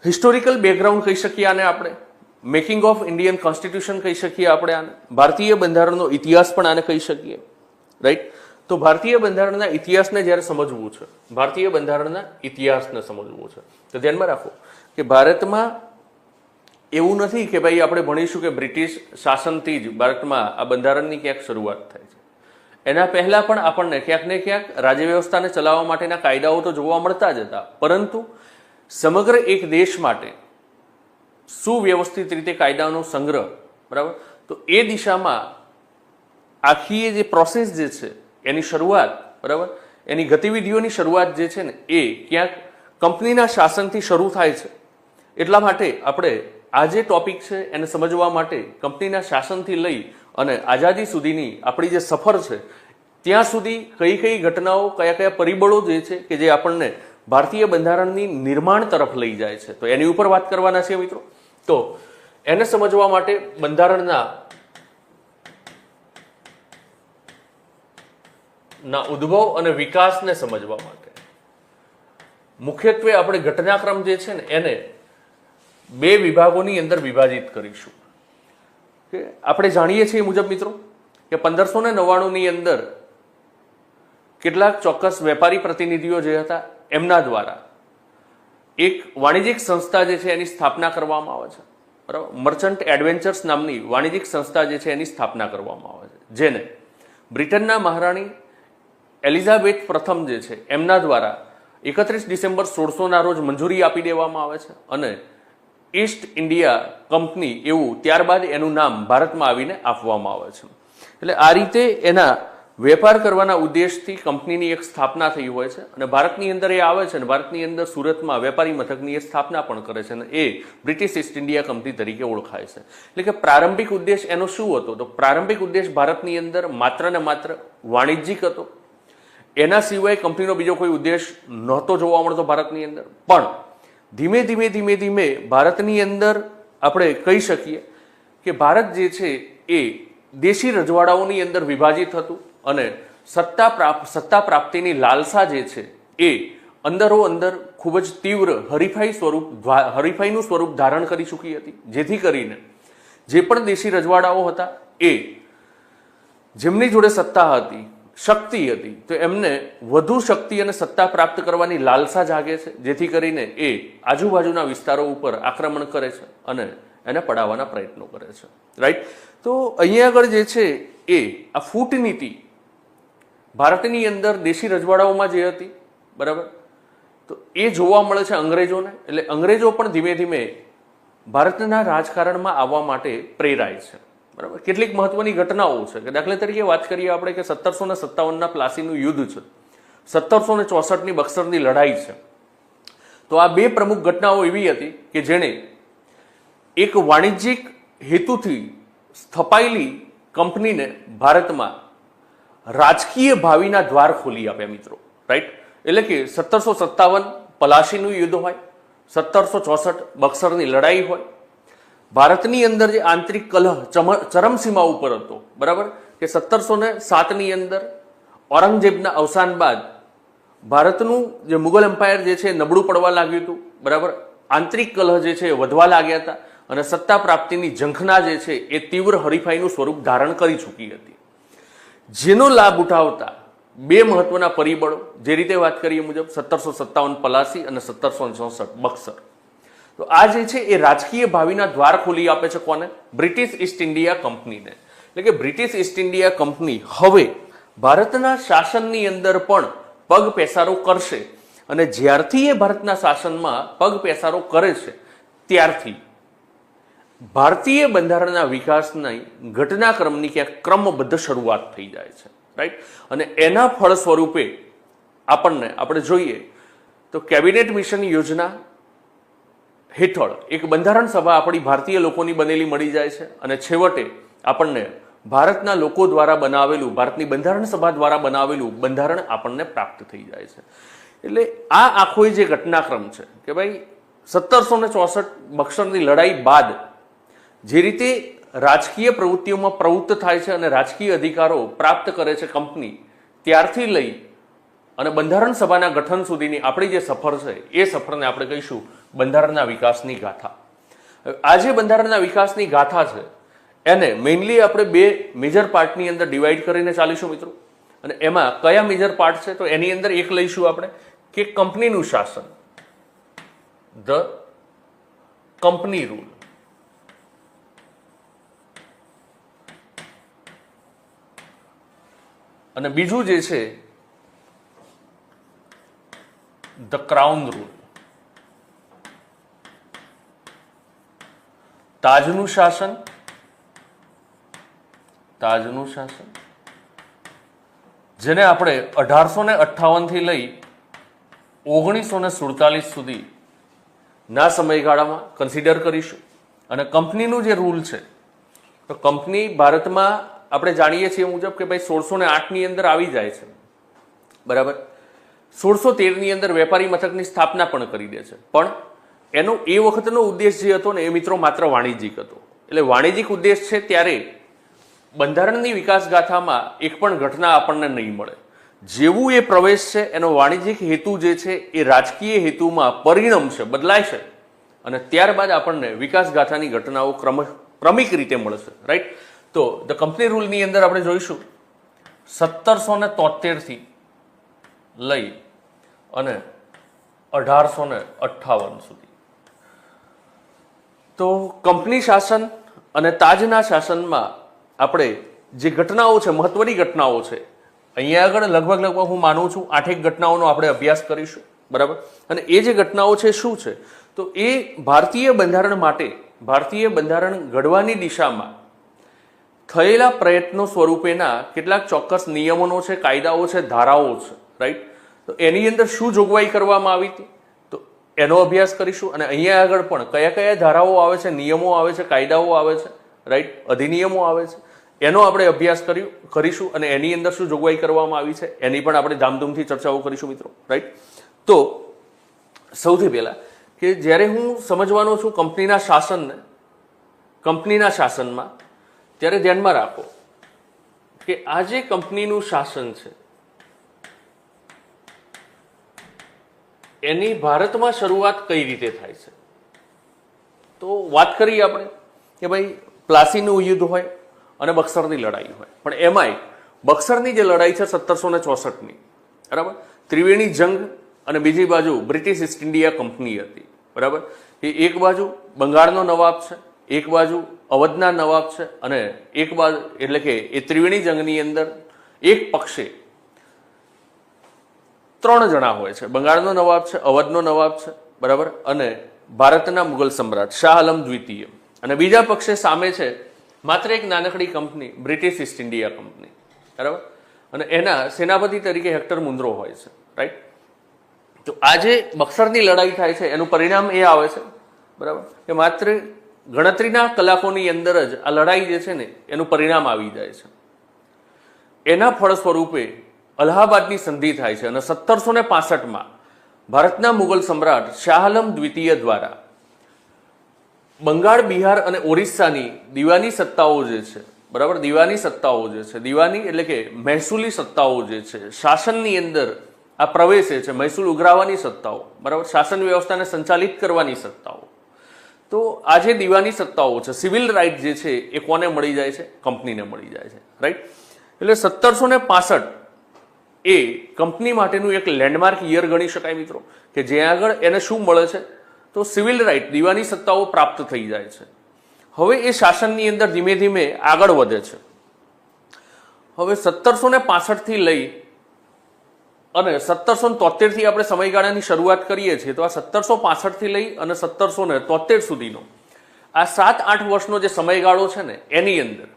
Historical background કહી શકીએ આને આપણે, મેકિંગ ઓફ ઇન્ડિયન કોન્સ્ટિટ્યુશન કહી શકીએ આપણે આને, ભારતીય બંધારણનો ઇતિહાસ પણ આને કહી શકીએ, રાઈટ. તો ભારતીય બંધારણના ઇતિહાસને જ્યારે સમજવું છે, ભારતીય બંધારણના ઇતિહાસને સમજવું છે, તો ધ્યાનમાં રાખો કે ભારતમાં એવું નથી કે ભાઈ આપણે ભણીશું કે બ્રિટિશ શાસનથી જ ભારતમાં આ બંધારણની ક્યાંક શરૂઆત થાય છે. એના પહેલા પણ આપણને ક્યાંક ને ક્યાંક રાજ્ય વ્યવસ્થાને ચલાવવા માટેના કાયદાઓ તો જોવા મળતા જ હતા, પરંતુ સમગ્ર એક દેશ માટે સુવ્યવસ્થિત રીતે કાયદાનો સંગ્રહ, બરાબર, તો એ દિશામાં આખી જે પ્રોસેસ જે છે એની શરૂઆત, બરાબર, એની ગતિવિધિઓની શરૂઆત જે છે ને એ ક્યાંક કંપનીના શાસનથી શરૂ થાય છે. એટલા માટે આપણે આ જે ટોપિક છે એને સમજવા માટે કંપનીના શાસનથી લઈ અને આઝાદી સુધીની આપણી જે સફર છે ત્યાં સુધી કઈ કઈ ઘટનાઓ, કયા કયા પરિબળો જે છે કે જે આપણને ભારતીય બંધારણની નિર્માણ તરફ લઈ જાય છે, તો એની ઉપર વાત કરવાના છે મિત્રો. તો એને સમજવા માટે બંધારણના ઉદ્ભવ અને વિકાસને સમજવા માટે મુખ્યત્વે આપણે ઘટનાક્રમ જે છે ને એને બે વિભાગોની અંદર વિભાજિત કરીશું. કે આપણે જાણીએ છીએ મુજબ મિત્રો કે 1599ની અંદર કેટલાક ચોક્કસ વેપારી પ્રતિનિધિઓ જે હતા એમના દ્વારા એક વાણિજ્યિક સંસ્થા જે છે એની સ્થાપના કરવામાં આવે છે, બરાબર. મર્ચન્ટ એડવેન્ચર્સ નામની વાણિજ્યિક સંસ્થા જે છે એની સ્થાપના કરવામાં આવે છે, જેને બ્રિટનના મહારાણી એલિઝાબેથ પ્રથમ જે છે એમના દ્વારા 31 ડિસેમ્બર 1600ના રોજ મંજૂરી આપી દેવામાં આવે છે અને ઈસ્ટ ઇન્ડિયા કંપની એવું ત્યારબાદ એનું નામ ભારતમાં આવીને આપવામાં આવે છે. એટલે આ રીતે એના વેપાર કરવાના ઉદ્દેશથી કંપનીની એક સ્થાપના થઈ હોય છે અને ભારતની અંદર એ આવે છે અને ભારતની અંદર સુરતમાં વેપારી મથકની એ સ્થાપના પણ કરે છે અને એ બ્રિટિશ ઈસ્ટ ઇન્ડિયા કંપની તરીકે ઓળખાય છે. એટલે કે પ્રારંભિક ઉદ્દેશ એનો શું હતો? તો પ્રારંભિક ઉદ્દેશ ભારતની અંદર માત્ર ને માત્ર વાણિજ્યિક હતો. એના સિવાય કંપનીનો બીજો કોઈ ઉદ્દેશ નહોતો જોવા મળતો ભારતની અંદર. પણ ધીમે ધીમે ધીમે ધીમે ભારતની અંદર આપણે કહી શકીએ કે ભારત જે છે એ દેશી રજવાડાઓની અંદર વિભાજિત હતું અને સત્તા પ્રાપ્તિની લાલસા જે છે એ અંદરો અંદર ખૂબ જ તીવ્ર હરીફાઈનું સ્વરૂપ ધારણ કરી ચૂકી હતી, જેથી કરીને જે પણ દેશી રજવાડાઓ હતા એ જેમની જોડે સત્તા હતી, શક્તિ હતી, તો એમને વધુ શક્તિ અને સત્તા પ્રાપ્ત કરવાની લાલસા જાગે છે, જેથી કરીને એ આજુબાજુના વિસ્તારો ઉપર આક્રમણ કરે છે અને એને પડાવવાના પ્રયત્નો કરે છે, રાઈટ. તો અહીંયા આગળ જે છે એ આ ફૂટ નીતિ ભારતની અંદર દેશી રજવાડાઓમાં જે હતી, બરાબર, તો એ જોવા મળે છે અંગ્રેજોને. એટલે અંગ્રેજો પણ ધીમે ધીમે ભારતના રાજકારણમાં આવવા માટે પ્રેરાય છે, બરાબર. કેટલીક મહત્વની ઘટનાઓ છે કે દાખલા તરીકે વાત કરીએ આપણે કે 1757ના પ્લાસીનું યુદ્ધ છે, 1764ની બક્સરની લડાઈ છે. તો આ બે પ્રમુખ ઘટનાઓ એવી હતી કે જેણે એક વાણિજ્યિક હેતુથી સ્થપાયેલી કંપનીને ભારતમાં રાજકીય ભાવિના દ્વાર ખોલી આપ્યા મિત્રો, રાઈટ. એટલે કે 1757 પલાસીનું યુદ્ધ હોય, 1764 બક્સરની લડાઈ હોય, ભારતની અંદર જે આંતરિક કલહ ચરમસીમા ઉપર હતો, બરાબર, કે 1707ની અંદર ઔરંગઝેબના અવસાન બાદ ભારતનું જે મુગલ એમ્પાયર જે છે નબળું પડવા લાગ્યું હતું, બરાબર. આંતરિક કલહ જે છે વધવા લાગ્યા હતા અને સત્તા પ્રાપ્તિની ઝંખના જે છે એ તીવ્ર હરીફાઈનું સ્વરૂપ ધારણ કરી ચૂકી હતી, જેનો લાભ ઉઠાવતા બે મહત્વના પરિબળો, જે રીતે વાત કરીએ મુજબ 1757 પલાસી અને 1764 બક્સર. તો આ જે છે એ રાજકીય ભાવિના દ્વાર ખોલી આપે છે કોને? બ્રિટિશ ઈસ્ટ ઇન્ડિયા કંપનીને. એટલે કે બ્રિટિશ ઈસ્ટ ઇન્ડિયા કંપની હવે ભારતના શાસનની અંદર પણ પગ પેસારો કરશે અને જ્યારથી એ ભારતના શાસનમાં પગ પેસારો કરે છે ત્યારથી ભારતીય બંધારણના વિકાસની ઘટનાક્રમની ક્યાંક ક્રમબદ્ધ શરૂઆત થઈ જાય છે, રાઈટ. અને એના ફળ સ્વરૂપે આપણે જોઈએ તો કેબિનેટ મિશન યોજના હેઠળ એક બંધારણ સભા આપણી ભારતીય લોકોની બનેલી મળી જાય છે અને છેવટે આપણને ભારતના લોકો દ્વારા બનાવેલું, ભારતની બંધારણ સભા દ્વારા બનાવેલું બંધારણ આપણને પ્રાપ્ત થઈ જાય છે. એટલે આ આખો જે ઘટનાક્રમ છે કે ભાઈ 1764 બક્સરની લડાઈ બાદ જે રીતે રાજકીય પ્રવૃત્તિઓમાં પ્રવૃત્ત થાય છે અને રાજકીય અધિકારો પ્રાપ્ત કરે છે કંપની, ત્યારથી લઈ અને બંધારણ સભાના ગઠન સુધીની આપણી જે સફર છે એ સફરને આપણે કહીશું બંધારણના વિકાસની ગાથા. આ જે બંધારણના વિકાસની ગાથા છે એને મેઇનલી આપણે બે મેજર પાર્ટની અંદર ડિવાઈડ કરીને ચાલીશું મિત્રો. અને એમાં કયા મેજર પાર્ટ છે તો એની અંદર એક લઈશું આપણે કે કંપનીનું શાસન, ધ કંપની રૂલ. અને બીજું જે છે ધ ક્રાઉન રૂલ, તાજનું શાસન, તાજનું શાસન જેને આપણે 1858 થી લઈ 1947 સુધી ના સમયગાળામાં કન્સિડર કરીશું. અને કંપનીનું જે રૂલ છે તો કંપની ભારતમાં આપણે જાણીએ છીએ મુજબ કે ભાઈ 1608 ની અંદર આવી જાય છે, બરાબર. 1613 ની અંદર વેપારી મથકની સ્થાપના પણ કરી દે છે, પણ એનો એ વખતનો ઉદ્દેશ જે હતો ને એ મિત્રો માત્ર વાણિજ્યિક હતો. એટલે વાણિજ્યિક ઉદ્દેશ છે ત્યારે બંધારણની વિકાસ ગાથામાં એક પણ ઘટના આપણને નહીં મળે. જેવું એ પ્રવેશ છે એનો વાણિજ્યિક હેતુ જે છે એ રાજકીય હેતુમાં પરિણમશે, બદલાય છે અને ત્યારબાદ આપણને વિકાસ ગાથાની ઘટનાઓ ક્રમિક રીતે મળશે, રાઈટ. તો ધ કંપની રૂલની અંદર આપણે જોઈશું 1773 થી લઈ અને 1858 સુધી. તો કંપની શાસન અને તાજના શાસનમાં આપણે જે ઘટનાઓ છે, મહત્વની ઘટનાઓ છે, અહીંયા આગળ લગભગ હું માનું છું 8 ઘટનાઓનો આપણે અભ્યાસ કરીશું, બરાબર. અને એ જે ઘટનાઓ છે શું છે તો એ ભારતીય બંધારણ માટે, ભારતીય બંધારણ ઘડવાની દિશામાં થયેલા પ્રયત્નો સ્વરૂપેના કેટલાક ચોક્કસ નિયમનો છે, કાયદાઓ છે, ધારાઓ છે, રાઈટ. તો એની અંદર શું જોગવાઈ કરવામાં આવી હતી તો એનો અભ્યાસ કરીશું. અને અહીંયા આગળ પણ કયા કયા ધારાઓ આવે છે, નિયમો આવે છે, કાયદાઓ આવે છે, રાઈટ, અધિનિયમો આવે છે, એનો આપણે અભ્યાસ કરીશું. અને એની અંદર શું જોગવાઈ કરવામાં આવી છે એની પણ આપણે ધામધૂમથી ચર્ચાઓ કરીશું મિત્રો, રાઈટ. તો સૌથી પહેલા કે જ્યારે હું સમજવાનો છું કંપનીના શાસનને, કંપનીના શાસનમાં, ત્યારે ધ્યાનમાં રાખો કે આ જે કંપનીનું શાસન છે એની ભારતમાં શરૂઆત કઈ રીતે થાય છે. તો વાત કરીએ આપણે કે ભાઈ પ્લાસીનું યુદ્ધ હોય અને બક્સરની લડાઈ હોય, પણ એમાંય બક્સરની જે લડાઈ છે 1764ની, બરાબર, ત્રિવેણી જંગ અને બીજી બાજુ બ્રિટિશ ઈસ્ટ ઇન્ડિયા કંપની હતી, બરાબર. એ એક બાજુ બંગાળનો નવાબ છે, એક બાજુ અવધના નવાબ છે અને એક બાજુ એટલે કે એ ત્રિવેણી જંગની અંદર એક પક્ષે 3 જણા હોય છે, બંગાળનો નવાબ છે, અવધનો નવાબ છે, બરાબર, અને ભારતના મુગલ સમ્રાટ શાહ આલમ દ્વિતીય. અને બીજા પક્ષે સામે છે માત્ર એક નાનકડી company British East India company, બરાબર. અને એના સેનાપતિ તરીકે હેક્ટર મુન્દ્રો હોય છે, રાઈટ. તો આ જે બક્સરની લડાઈ થાય છે એનું પરિણામ એ આવે છે, બરાબર, કે માત્ર ગણતરીના કલાકોની અંદર જ આ લડાઈ જે છે ને એનું પરિણામ આવી જાય છે. એના ફળ સ્વરૂપે અલ્હાબાદની સંધિ થાય છે અને 1765માં ભારતના મુગલ સમ્રાટ શાહ આલમ દ્વિતીય દ્વારા બંગાળ, બિહાર અને ઓરિસ્સાની દીવાની સત્તાઓ જે છે, બરાબર, દીવાની સત્તાઓ જે છે, દીવાની એટલે કે મહેસૂલી સત્તાઓ જે છે, શાસનની અંદર આ પ્રવેશે છે, મહેસૂલ ઉઘરાવવાની સત્તાઓ, બરાબર, શાસન વ્યવસ્થાને સંચાલિત કરવાની સત્તાઓ. તો આ જે દીવાની સત્તાઓ છે, સિવિલ રાઇટ જે છે એ કોને મળી જાય છે? કંપનીને મળી જાય છે, રાઈટ. એટલે 1765 એ કંપની માટેનું એક લેન્ડમાર્ક યર ગણી શકાય મિત્રો, કે જ્યાં આગળ એને શું મળે છે તો સિવિલ રાઇટ, દીવાની સત્તાઓ પ્રાપ્ત થઈ જાય છે. હવે એ શાસનની અંદર ધીમે ધીમે આગળ વધે છે. હવે 1765 થી લઈ અને 1773 થી આપણે સમયગાળાની શરૂઆત કરીએ છીએ તો આ 1765 થી લઈ અને 1773 સુધીનો આ 7-8 વર્ષનો જે સમયગાળો છે ને એની અંદર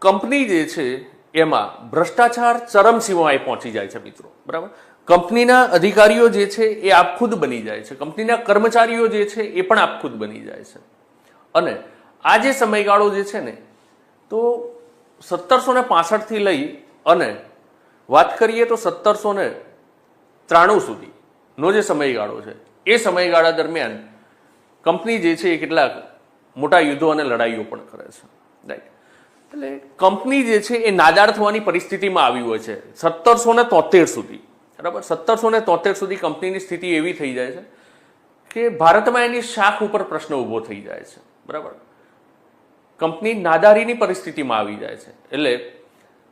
કંપની જે છે એમાં ભ્રષ્ટાચાર ચરમસીમાએ પહોંચી જાય છે મિત્રો, બરાબર. કંપનીના અધિકારીઓ જે છે એ આપખુદ બની જાય છે, કંપનીના કર્મચારીઓ જે છે એ પણ આપખુદ બની જાય છે. અને આ જે સમયગાળો જે છે ને તો 1765 થી લઈ અને વાત કરીએ તો 1793 સુધીનો જે સમયગાળો છે એ સમયગાળા દરમિયાન કંપની જે છે એ કેટલાક મોટા યુદ્ધો અને લડાઈઓ પણ કરે છે, રાઈટ. એટલે કંપની જે છે એ નાદાર થવાની પરિસ્થિતિમાં આવી હોય છે 1773 સુધી, બરાબર. 1773 સુધી કંપનીની સ્થિતિ એવી થઈ જાય છે કે ભારતમાં એની શાખ ઉપર પ્રશ્ન ઊભો થઈ જાય છે, બરાબર. કંપની નાદારીની પરિસ્થિતિમાં આવી જાય છે. એટલે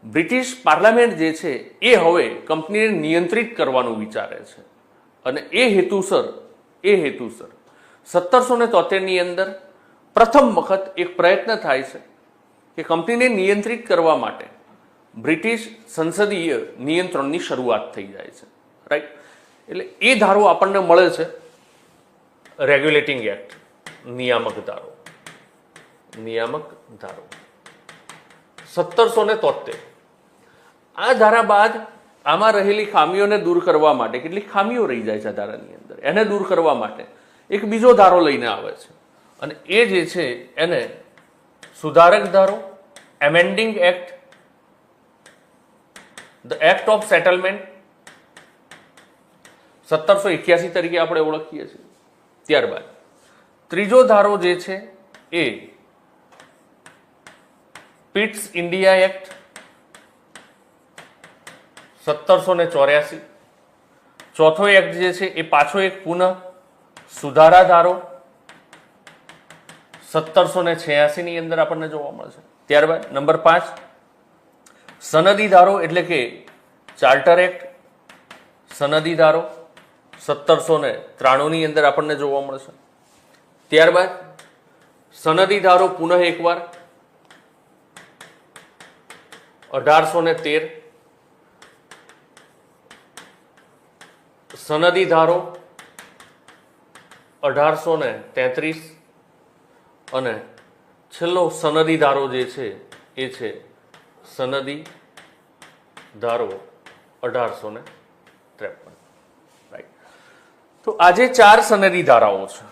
બ્રિટિશ પાર્લામેન્ટ જે છે એ હવે કંપનીને નિયંત્રિત કરવાનું વિચારે છે અને એ હેતુસર 1773ની અંદર પ્રથમ વખત એક પ્રયત્ન થાય છે કે કંપનીને નિયંત્રિત કરવા માટે બ્રિટિશ સંસદીય નિયંત્રણની શરૂઆત થઈ જાય છે, રાઈટ. એટલે એ ધારો આપણને મળે છે રેગ્યુલેટિંગ એક્ટ, નિયામક ધારો 1773. આ ધારા બાદ આમાં રહેલી ખામીઓને દૂર કરવા માટે, કેટલીક ખામીઓ રહી જાય છે આ ધારાની અંદર, એને દૂર કરવા માટે એક બીજો ધારો લઈને આવે છે અને એ જે છે એને સુધારક ધારો, amending act, the act of settlement 1781 તરીકે આપણે ઓળખીએ છીએ. ત્યારબાદ ત્રીજો ધારો જે છે એ પિટ્સ ઇન્ડિયા એક્ટ 1784. ચોથો એક્ટ જે છે એ પાછો એક પુનઃ સુધારા ધારો 1786 ની અંદર આપણને જોવા મળશે. ત્યારબાદ નંબર 5 સનદી ધારો એટલે કે ચાર્ટર એક્ટ, સનદી ધારો 1793 ની અંદર આપણને જોવા મળશે. ત્યારબાદ સનદી ધારો પુનઃ એકવાર 1813, સનદી ધારો 1833 અને છેલ્લો સનદી ધારો જે છે એ છે સનદી ધારો 1853, રાઈટ. તો આજે 4 સનદી ધારાઓ છે,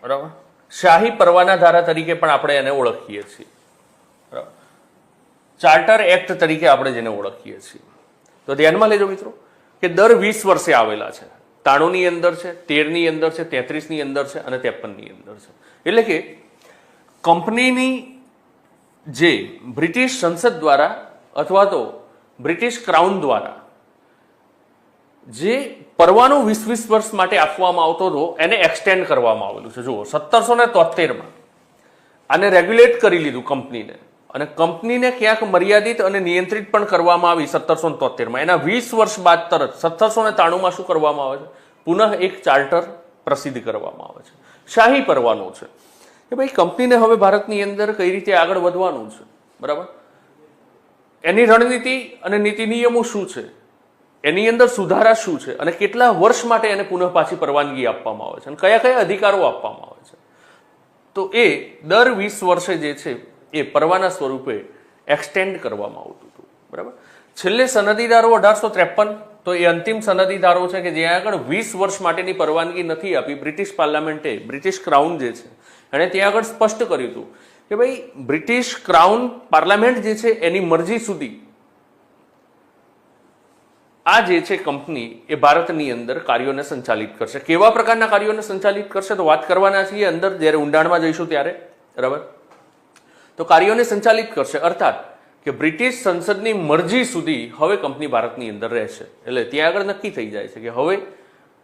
બરાબર. શાહી પરવાના ધારા તરીકે પણ આપણે એને ઓળખીએ છીએ, બરાબર. ચાર્ટર એક્ટ તરીકે આપણે જેને ઓળખીએ છીએ. તો ધ્યાનમાં લેજો મિત્રો કે દર 20 વર્ષે આવેલા છે. 93 ની અંદર છે, 13 ની અંદર છે, 33 ની અંદર છે અને 53 ની અંદર છે. એટલે કે કંપનીની જે બ્રિટિશ સંસદ દ્વારા અથવા તો બ્રિટિશ ક્રાઉન દ્વારા જે પરવાનો 20 વર્ષ માટે આપવામાં આવતો હતો એને એક્સટેન્ડ કરવામાં આવેલું છે. જુઓ 1773માં આને રેગ્યુલેટ કરી લીધું કંપનીને અને કંપનીને ક્યાંક મર્યાદિત અને નિયંત્રિત પણ કરવામાં આવી 1773માં. એના 20 વર્ષ બાદ તરત 1793માં શું કરવામાં આવે છે? પુનઃ એક ચાર્ટર પ્રસિદ્ધ કરવામાં આવે છે. શાહી પરવાનો છે કે ભાઈ કંપનીને હવે ભારતની અંદર કઈ રીતે આગળ વધવાનું છે, બરાબર. એની રણનીતિ અને નીતિ નિયમો શું છે, એની અંદર સુધારા શું છે અને કેટલા વર્ષ માટે એને પુનઃ પાછી પરવાનગી આપવામાં આવે છે અને કયા કયા અધિકારો આપવામાં આવે છે. તો એ દર 20 વર્ષે જે છે એ પરવાના સ્વરૂપે એક્સટેન્ડ કરવામાં આવતું હતું, બરાબર. છેલ્લે સનદી ધારો 1853, તો એ અંતિમ સનદી ધારો છે કે જ્યાં આગળ 20 વર્ષ માટેની પરવાનગી નથી આપી બ્રિટિશ પાર્લામેન્ટે, બ્રિટિશ ક્રાઉન જે છે એણે ત્યાં આગળ સ્પષ્ટ કર્યું હતું કે ભાઈ બ્રિટિશ ક્રાઉન પાર્લામેન્ટ જે છે એની મરજી સુધી આ જે છે કંપની એ ભારતની અંદર કાર્યોને સંચાલિત કરશે. કેવા પ્રકારના કાર્યોને સંચાલિત કરશે તો વાત કરવાના છીએ અંદર, જ્યારે ઊંડાણમાં જઈશું ત્યારે, બરાબર. તો કાર્યોને સંચાલિત કરશે અર્થાત કે બ્રિટિશ સંસદની મરજી સુધી હવે કંપની ભારતની અંદર રહેશે. એટલે ત્યાં આગળ નક્કી થઈ જાય છે કે હવે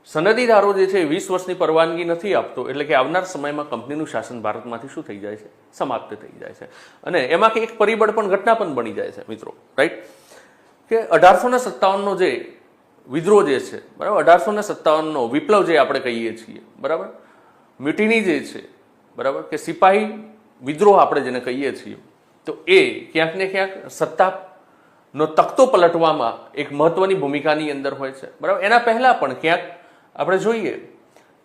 સનદી ધારો જે છે 20 વર્ષની પરવાનગી નથી આપતો, એટલે કે આવનાર સમયમાં કંપનીનું શાસન ભારતમાંથી શું થઈ જાય છે? સમાપ્ત થઈ જાય છે. અને એમાંથી એક પરિબળ પણ, ઘટના પણ બની જાય છે મિત્રો, રાઈટ. કે 1857નો જે વિદ્રોહ જે છે, બરાબર, 1857નો વિપ્લવ જે આપણે કહીએ છીએ, બરાબર, મ્યુટિની જે છે, બરાબર, કે સિપાહી વિદ્રોહ આપણે જેને કહીએ છીએ, તો એ ક્યાંક ને ક્યાંક સત્તાનો તખ્તો પલટવામાં એક મહત્વની ભૂમિકાની અંદર હોય છે, બરાબર. એના પહેલા પણ ક્યાંક આપણે જોઈએ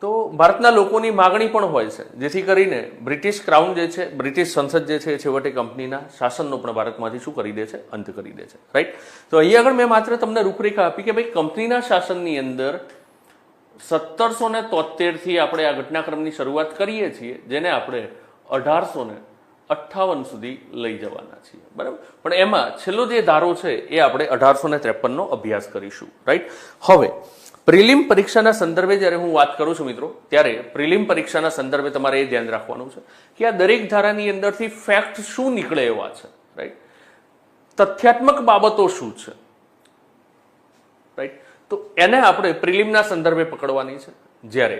તો ભારતના લોકોની માગણી પણ હોય છે, જેથી કરીને બ્રિટિશ ક્રાઉન જે છે, બ્રિટિશ સંસદ જે છે એ છેવટે કંપનીના શાસનનો પણ ભારતમાંથી શું કરી દે છે? અંત કરી દે છે, રાઈટ. તો અહીં આગળ મેં માત્ર તમને રૂપરેખા આપી કે ભાઈ કંપનીના શાસનની અંદર 1773 થી આપણે આ ઘટનાક્રમની શરૂઆત કરીએ છીએ, જેને આપણે 1858 સુધી લઈ જવાના છીએ, બરાબર. પણ એમાં છેલ્લો જે ધારો છે એ આપણે 1853નો અભ્યાસ કરીશું, રાઈટ. હવે પ્રિલિમ પરીક્ષાના સંદર્ભે જ્યારે હું વાત કરું છું મિત્રો, ત્યારે પ્રિલિમ પરીક્ષાના સંદર્ભે તમારે એ ધ્યાન રાખવાનું છે કે આ દરેક ધારાની અંદરથી ફેક્ટ શું નીકળે એવા છે, તથ્યાત્મક બાબતો શું છે, રાઈટ? તો એને આપણે પ્રિલિમના સંદર્ભે પકડવાની છે. જ્યારે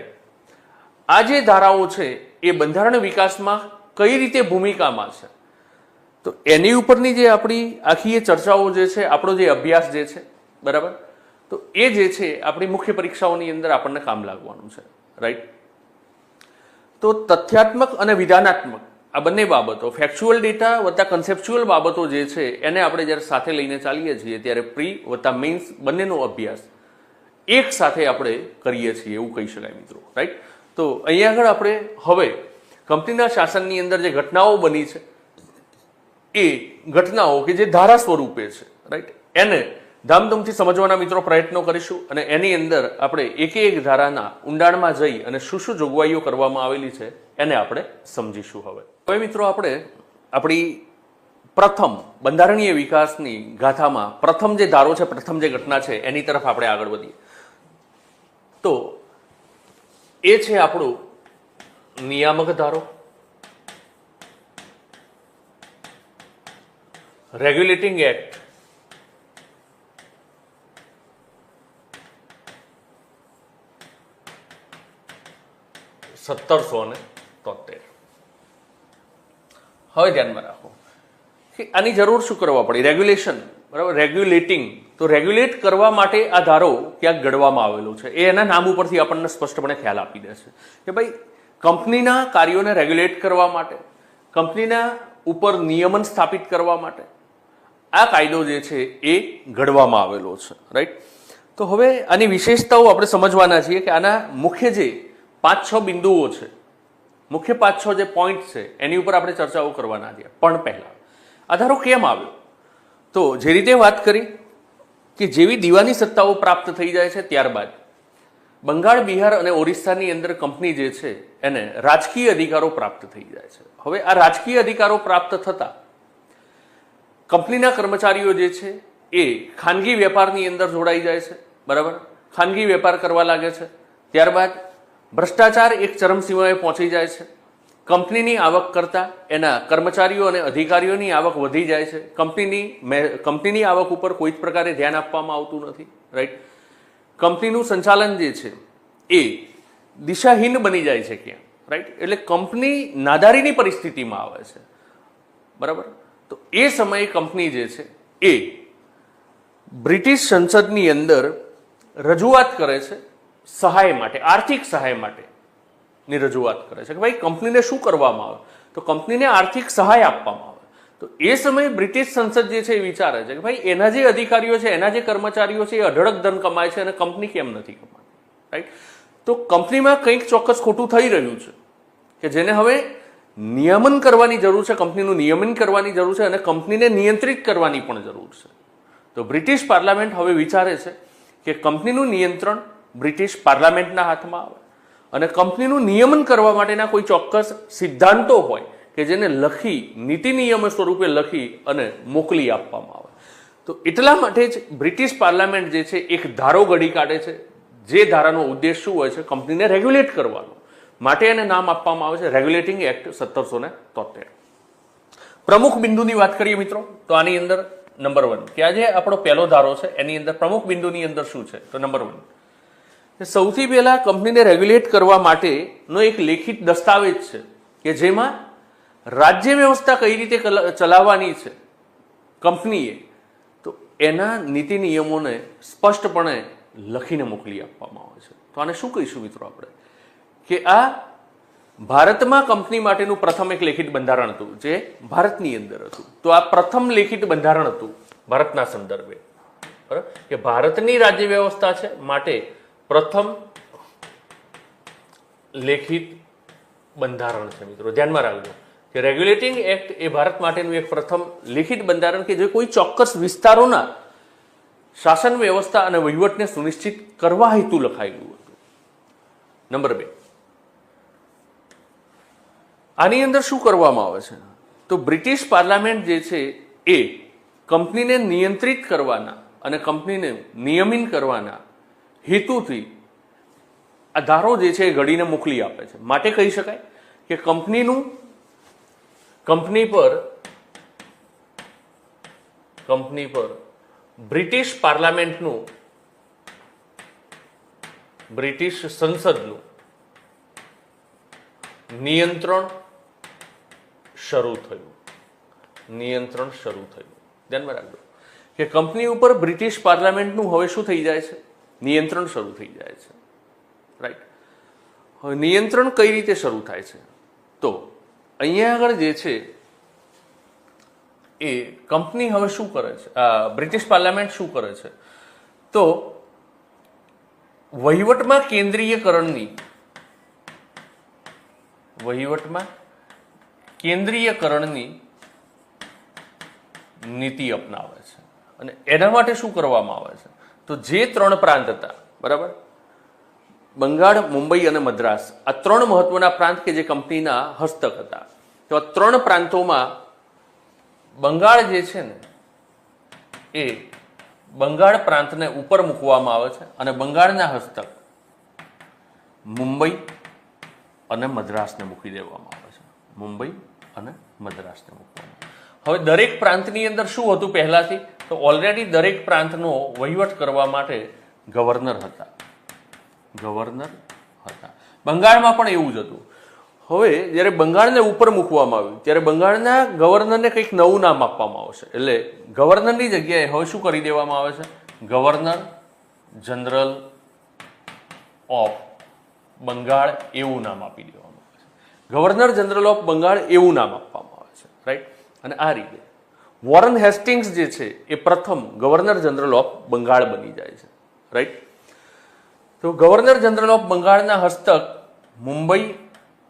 આ જે ધારાઓ છે એ બંધારણ વિકાસમાં કઈ રીતે ભૂમિકામાં છે, તો એની ઉપરની જે આપણી આખી એ ચર્ચાઓ જે છે, આપણો જે અભ્યાસ જે છે, બરાબર, તો એ જે છે આપણી મુખ્ય પરીક્ષાઓની અંદર આપણને કામ લાગવાનું છે, રાઈટ? તો તથ્યાત્મક અને વિધાનાત્મક આ બંને બાબતો, ફેક્ચ્યુઅલ ડેટા વત્તા કન્સેપ્ચ્યુઅલ બાબતો જે છે એને આપણે જ્યારે સાથે લઈને ચાલીએ છીએ ત્યારે પ્રી વત્તા મેઇન્સ બંનેનો અભ્યાસ એક સાથે આપણે કરીએ છીએ એવું કહી શકાય મિત્રો, રાઈટ? તો અહીંયા આગળ આપણે હવે કંપનીના શાસનની અંદર જે ઘટનાઓ બની છે એ ઘટનાઓ કે જે ધારા સ્વરૂપે છે, રાઈટ, એને ધામધૂમથી સમજવાના મિત્રો પ્રયત્નો કરીશું અને એની અંદર આપણે એક ધારાના ઊંડાણમાં જઈ અને શું શું જોગવાઈઓ કરવામાં આવેલી છે એને આપણે સમજીશું. હવે મિત્રો આપણે આપણી પ્રથમ બંધારણીય વિકાસની ગાથામાં પ્રથમ જે ધારો છે, પ્રથમ જે ઘટના છે એની તરફ આપણે આગળ વધીએ. તો એ છે આપણું નિયામક ધારો, રેગ્યુલેટિંગ એક્ટ 1773. હવે ધ્યાનમાં રાખો કે આની જરૂર શું કરવા પડી? રેગ્યુલેશન, બરાબર, રેગ્યુલેટિંગ. તો રેગ્યુલેટ કરવા માટે આ ધારો ક્યાંક ઘડવામાં આવેલો છે. એ એના નામ ઉપરથી આપણને સ્પષ્ટપણે ખ્યાલ આપી દે છે કે ભાઈ કંપનીના કાર્યોને રેગ્યુલેટ કરવા માટે, કંપનીના ઉપર નિયમન સ્થાપિત કરવા માટે આ કાયદો જે છે એ ઘડવામાં આવેલો છે, રાઈટ? તો હવે આની વિશેષતાઓ આપણે સમજવાના છીએ કે આના મુખ્ય જે 5-6 બિંદુઓ છે, મુખ્ય 5-6 જે પોઈન્ટ છે એની ઉપર આપણે ચર્ચાઓ કરવાના છીએ. પણ પહેલા આ ધારો કેમ આવ્યો? તો જે રીતે વાત કરી કે જેવી દીવાની સત્તાઓ પ્રાપ્ત થઈ જાય છે ત્યારબાદ બંગાળ, બિહાર અને ઓરિસ્સાની અંદર કંપની જે છે એને રાજકીય અધિકારો પ્રાપ્ત થઈ જાય છે. હવે આ રાજકીય અધિકારો પ્રાપ્ત થતા કંપનીના કર્મચારીઓ જે છે એ ખાનગી વેપારની અંદર જોડાઈ જાય છે, બરાબર, ખાનગી વેપાર કરવા લાગે છે. ત્યારબાદ ભ્રષ્ટાચાર એક ચરમસીમાએ પહોંચી જાય છે. કંપનીની આવક કરતાં એના કર્મચારીઓ અને અધિકારીઓની આવક વધી જાય છે. કંપનીની આવક ઉપર કોઈ જ પ્રકારે ધ્યાન આપવામાં આવતું નથી, રાઈટ? કંપનીનું સંચાલન જે છે એ દિશાહીન બની જાય છે ક્યાં, રાઈટ? એટલે કંપની નાદારીની પરિસ્થિતિમાં આવે છે, બરાબર. તો એ સમયે કંપની જે છે એ બ્રિટિશ સંસદની અંદર રજૂઆત કરે છે સહાય માટે, આર્થિક સહાય માટેની રજૂઆત કરે છે કે ભાઈ કંપનીને શું કરવામાં આવે, તો કંપનીને આર્થિક સહાય આપવામાં આવે. તો એ સમયે બ્રિટિશ સંસદ જે છે એ વિચારે છે કે ભાઈ એના જે અધિકારીઓ છે, એના જે કર્મચારીઓ છે એ અઢળક ધન કમાય છે અને કંપની કેમ નથી કમાતી, રાઈટ? તો કંપનીમાં કંઈક ચોક્કસ ખોટું થઈ રહ્યું છે કે જેને હવે નિયમન કરવાની જરૂર છે, કંપનીનું નિયમન કરવાની જરૂર છે અને કંપનીને નિયંત્રિત કરવાની પણ જરૂર છે. તો બ્રિટિશ પાર્લામેન્ટ હવે વિચારે છે કે કંપનીનું નિયંત્રણ બ્રિટિશ પાર્લામેન્ટના હાથમાં આવે અને કંપનીનું નિયમન કરવા માટેના કોઈ ચોક્કસ સિદ્ધાંતો હોય કે જેને લખી નીતિ નિયમ સ્વરૂપે લખી અને મોકલી આપવામાં આવે. તો એટલા માટે જ બ્રિટિશ પાર્લામેન્ટ જે છે એક ધારો ઘડી કાઢે છે, જે ધારાનો ઉદ્દેશ શું હોય છે? કંપનીને રેગ્યુલેટ કરવાનો. માટે એને નામ આપવામાં આવે છે રેગ્યુલેટિંગ એક્ટ 1773. પ્રમુખ બિંદુની વાત કરીએ મિત્રો, તો આની અંદર નંબર 1 કે આજે આપણો પહેલો ધારો છે એની અંદર પ્રમુખ બિંદુની અંદર શું છે? તો નંબર 1 સૌથી પહેલા કંપનીને રેગ્યુલેટ કરવા માટેનો એક લેખિત દસ્તાવેજ છે કે જેમાં રાજ્ય વ્યવસ્થા કઈ રીતે ચલાવવાની છે કંપનીએ, તો એના નીતિ નિયમોને સ્પષ્ટપણે લખીને મોકલી આપવામાં આવે છે. તો આને શું કહીશું મિત્રો આપણે? કે આ ભારતમાં કંપની માટેનું પ્રથમ એક લેખિત બંધારણ હતું જે ભારતની અંદર હતું. તો આ પ્રથમ લેખિત બંધારણ હતું ભારતના સંદર્ભે, બરાબર, કે ભારતની રાજ્ય વ્યવસ્થા છે માટે પ્રથમ લેખિત બંધારણ છે. મિત્રો ધ્યાનમાં રાખજો કે રેગ્યુલેટિંગ એક્ટ એ ભારત માટેનું એક પ્રથમ લેખિત બંધારણ કે જે કોઈ ચોક્કસ વિસ્તારોના શાસન વ્યવસ્થા અને વહીવટને સુનિશ્ચિત કરવા હેતુ લખાયેલું હતું. નંબર 2, આની અંદર શું કરવામાં આવે છે? તો બ્રિટિશ પાર્લામેન્ટ જે છે એ કંપનીને નિયંત્રિત કરવાના અને કંપનીને નિયમિત કરવાના હેતુથી આ ધારો જે છે એ ઘડીને મોકલી આપે છે. માટે કહી શકાય કે કંપની પર કંપની પર બ્રિટિશ પાર્લામેન્ટનું, બ્રિટિશ સંસદનું નિયંત્રણ શરૂ થયું. નિયંત્રણ શરૂ થયું. ધ્યાનમાં રાખજો કે કંપની ઉપર બ્રિટિશ પાર્લામેન્ટનું હવે શું થઈ જાય છે? નિયંત્રણ શરૂ થઈ જાય છે. રાઈટ. હવે નિયંત્રણ કઈ રીતે શરૂ થાય છે? તો અહીંયા આગળ જે છે એ કંપની હવે શું કરે છે, બ્રિટિશ પાર્લામેન્ટ શું કરે છે? તો વહીવટમાં કેન્દ્રીયકરણની નીતિ અપનાવે છે. અને એના માટે શું કરવામાં આવે છે? તો જે 3 પ્રાંત હતા, બરાબર, બંગાળ, મુંબઈ અને મદ્રાસ, આ 3 મહત્વના પ્રાંત કે જે કંપનીના હસ્તક હતા, તો આ 3 પ્રાંતોમાં બંગાળ જે છે ને એ બંગાળ પ્રાંતને ઉપર મૂકવામાં આવે છે અને બંગાળના હસ્તક મુંબઈ અને મદ્રાસને મૂકી દેવામાં આવે છે. મુંબઈ અને મદ્રાસને મૂકવામાં. હવે દરેક પ્રાંતની અંદર શું હતું પહેલાથી? તો ઓલરેડી દરેક પ્રાંતનો વહીવટ કરવા માટે ગવર્નર હતા. બંગાળમાં પણ એવું જ હતું. હવે જ્યારે બંગાળને ઉપર મૂકવામાં આવ્યું ત્યારે બંગાળના ગવર્નરને કંઈક નવું નામ આપવામાં આવશે. એટલે ગવર્નરની જગ્યાએ હવે શું કરી દેવામાં આવે છે? ગવર્નર જનરલ ઓફ બંગાળ એવું નામ આપી દેવામાં આવે છે. ગવર્નર જનરલ ઓફ બંગાળ એવું નામ આપવામાં આવે છે. રાઈટ. અને આ રીતે વોરન હેસ્ટિંગ્સ જે છે એ પ્રથમ ગવર્નર જનરલ ઓફ બંગાળ બની જાય છે. રાઈટ. તો ગવર્નર જનરલ ઓફ બંગાળના હસ્તક મુંબઈ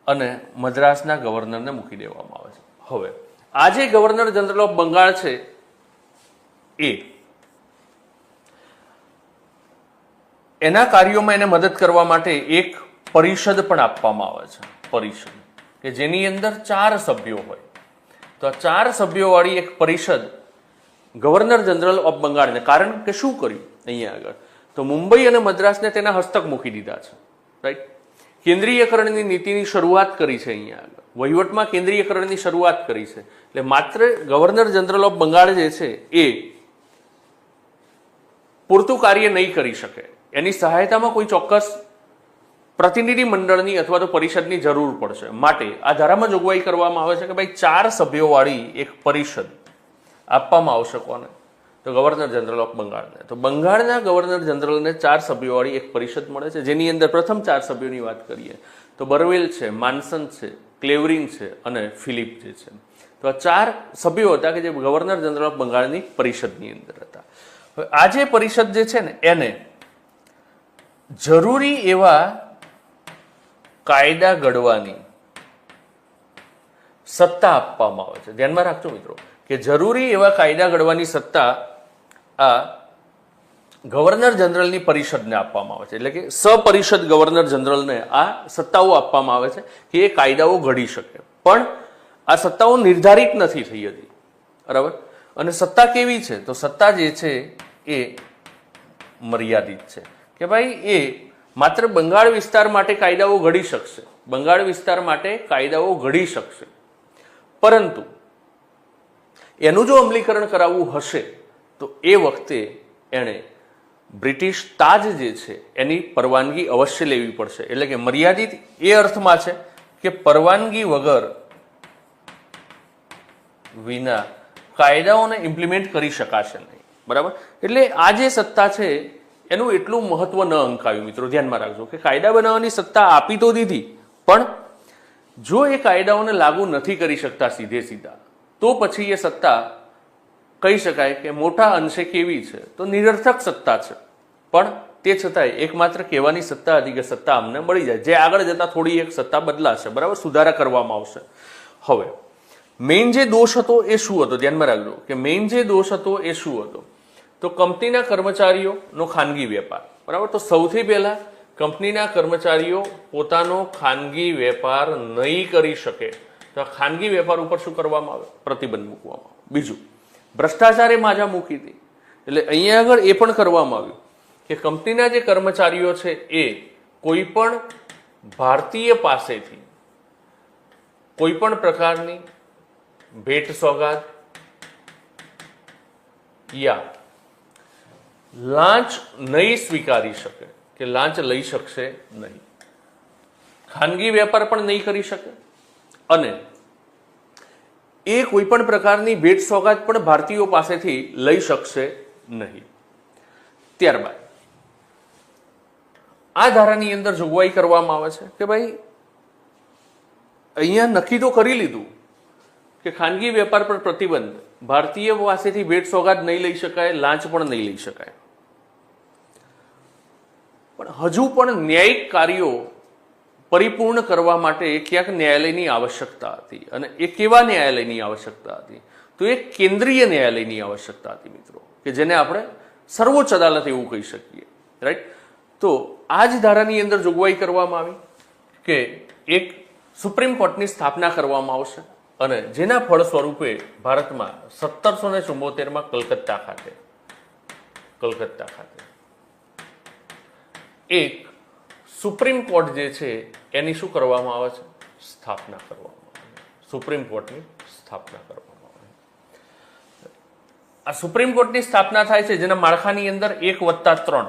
અને મદ્રાસના ગવર્નરને મૂકી દેવામાં આવે છે. હવે આ જે ગવર્નર જનરલ ઓફ બંગાળ છે એ એના કાર્યોમાં એને મદદ કરવા માટે એક પરિષદ પણ આપવામાં આવે છે. પરિષદ કે જેની અંદર 4 સભ્યો હોય. તો આ 4 સભ્યોવાળી એક પરિષદ ગવર્નર જનરલ ઓફ બંગાળને, કારણ કે શું કર્યું અહીંયા આગળ? તો મુંબઈ અને મદ્રાસને તેના હસ્તક મૂકી દીધા છે. રાઈટ. કેન્દ્રીયકરણની નીતિની શરૂઆત કરી છે. અહીંયા આગળ વહીવટમાં કેન્દ્રીયકરણની શરૂઆત કરી છે. એટલે માત્ર ગવર્નર જનરલ ઓફ બંગાળ જે છે એ પૂરતું કાર્ય નહીં કરી શકે. એની સહાયતામાં કોઈ ચોક્કસ પ્રતિનિધિ મંડળની અથવા તો પરિષદની જરૂર પડશે. માટે આ ધારામાં જોગવાઈ કરવામાં આવે છે કે ભાઈ 4 સભ્યોવાળી એક પરિષદ આપવામાં આવશે. કોને? તો ગવર્નર જનરલ ઓફ બંગાળને. તો બંગાળના ગવર્નર જનરલને 4 સભ્યોવાળી એક પરિષદ મળે છે, જેની અંદર પ્રથમ 4 સભ્યોની વાત કરીએ તો બરવેલ છે, માનસન છે, ક્લેવરિન છે અને ફિલિપ જે છે. તો આ 4 સભ્યો હતા કે જે ગવર્નર જનરલ ઓફ બંગાળની પરિષદની અંદર હતા. હવે આ જે પરિષદ જે છે ને એને જરૂરી એવા કાયદા ઘડવાની સત્તા આપવામાં આવે છે. ધ્યાનમાં રાખજો મિત્રો કે જરૂરી એવા કાયદા ઘડવાની સત્તા આ ગવર્નર જનરલની પરિષદને આપવામાં આવે છે. એટલે કે સપરિષદ ગવર્નર જનરલને આ સત્તાઓ આપવામાં આવે છે કે એ કાયદાઓ ઘડી શકે. પણ આ સત્તાઓ નિર્ધારિત નથી થઈ હતી. બરાબર. અને સત્તા કેવી છે? તો સત્તા જે છે એ મર્યાદિત છે કે ભાઈ એ માત્ર બંગાળ વિસ્તાર માટે કાયદાઓ ઘડી શકશે. બંગાળ વિસ્તાર માટે કાયદાઓ ઘડી શકશે. પરંતુ એનું જો અમલીકરણ કરાવવું હશે તો એ વખતે એણે બ્રિટિશ તાજ જે છે એની પરવાનગી અવશ્ય લેવી પડશે. એટલે કે મર્યાદિત એ અર્થમાં છે કે પરવાનગી વગર વિના કાયદાઓને ઇમ્પ્લિમેન્ટ કરી શકાશે નહીં. બરાબર. એટલે આ જે સત્તા છે એનું એટલું મહત્વ ન અંકાવ્યું. મિત્રો ધ્યાનમાં રાખજો કે કાયદા બનાવવાની સત્તા આપી તો દીધી, પણ જો એ કાયદાઓને લાગુ નથી કરી શકતા સીધે સીધા, તો પછી એ સત્તા કહી શકાય કે મોટા અંશે કેવી છે? તો નિરર્થક સત્તા છે. પણ તે છતાંય એકમાત્ર કહેવાની સત્તા હતી કે સત્તા અમને મળી જાય, જે આગળ જતા થોડી એક સત્તા બદલાશે. બરાબર. સુધારા કરવામાં આવશે. હવે મેઇન જે દોષ હતો એ શું હતો? ધ્યાનમાં રાખજો કે મેઇન જે દોષ હતો એ શું હતો? તો કંપનીના કર્મચારીઓનો ખાનગી વેપાર. બરાબર. તો સૌથી પહેલા કંપનીના કર્મચારીઓ પોતાનો ખાનગી વેપાર નહીં કરી શકે તો ખાનગી વેપાર ઉપર શું કરવામાં આવે? પ્રતિબંધ મૂકવામાં આવે. બીજું, ભ્રષ્ટાચારે માજા મૂકી હતી. એટલે અહીંયા આગળ એ પણ કરવામાં આવ્યું કે કંપનીના જે કર્મચારીઓ છે એ કોઈ પણ ભારતીય પાસેથી કોઈ પણ પ્રકારની ભેટ સોગાદ યા લાંચ નહીં સ્વીકારી શકે કે લાંચ લઈ શકશે નહીં, ખાનગી વેપાર પણ નહીં કરી શકે અને એ કોઈ પણ પ્રકારની ભેટ સોગાદ પણ ભારતીયો પાસેથી લઈ શકશે નહીં. ત્યારબાદ આ ધારાની અંદર જોગવાઈ કરવામાં આવે છે કે ભાઈ અહીંયા નક્કી તો કરી લીધું કે ખાનગી વેપાર પર પ્રતિબંધ, ભારતીય પાસેથી ભેટ સોગાદ નહીં લઈ શકાય, લાંચ પણ નહીં લઈ શકાય, પણ હજુ પણ ન્યાયિક કાર્યો પરિપૂર્ણ કરવા માટે ક્યાંક ન્યાયાલયની આવશ્યકતા હતી. અને એ કેવા ન્યાયાલયની આવશ્યકતા હતી? તો એ કેન્દ્રીય ન્યાયાલયની આવશ્યકતા હતી મિત્રો, કે જેને આપણે સર્વોચ્ચ અદાલત એવું કહી શકીએ. રાઈટ. તો આ જ ધારાની અંદર જોગવાઈ કરવામાં આવી કે એક સુપ્રીમ કોર્ટની સ્થાપના કરવામાં આવશે અને જેના ફળ સ્વરૂપે ભારતમાં 1774માં કલકત્તા ખાતે એક સુપ્રીમ કોર્ટ જે છે એની શું કરવામાં આવે છે? સ્થાપના કરવામાં આવે. સુપ્રીમ કોર્ટની સ્થાપના કરવામાં આવે. આ સુપ્રીમ કોર્ટની સ્થાપના થાય છે જેના માળખાની અંદર 1+3,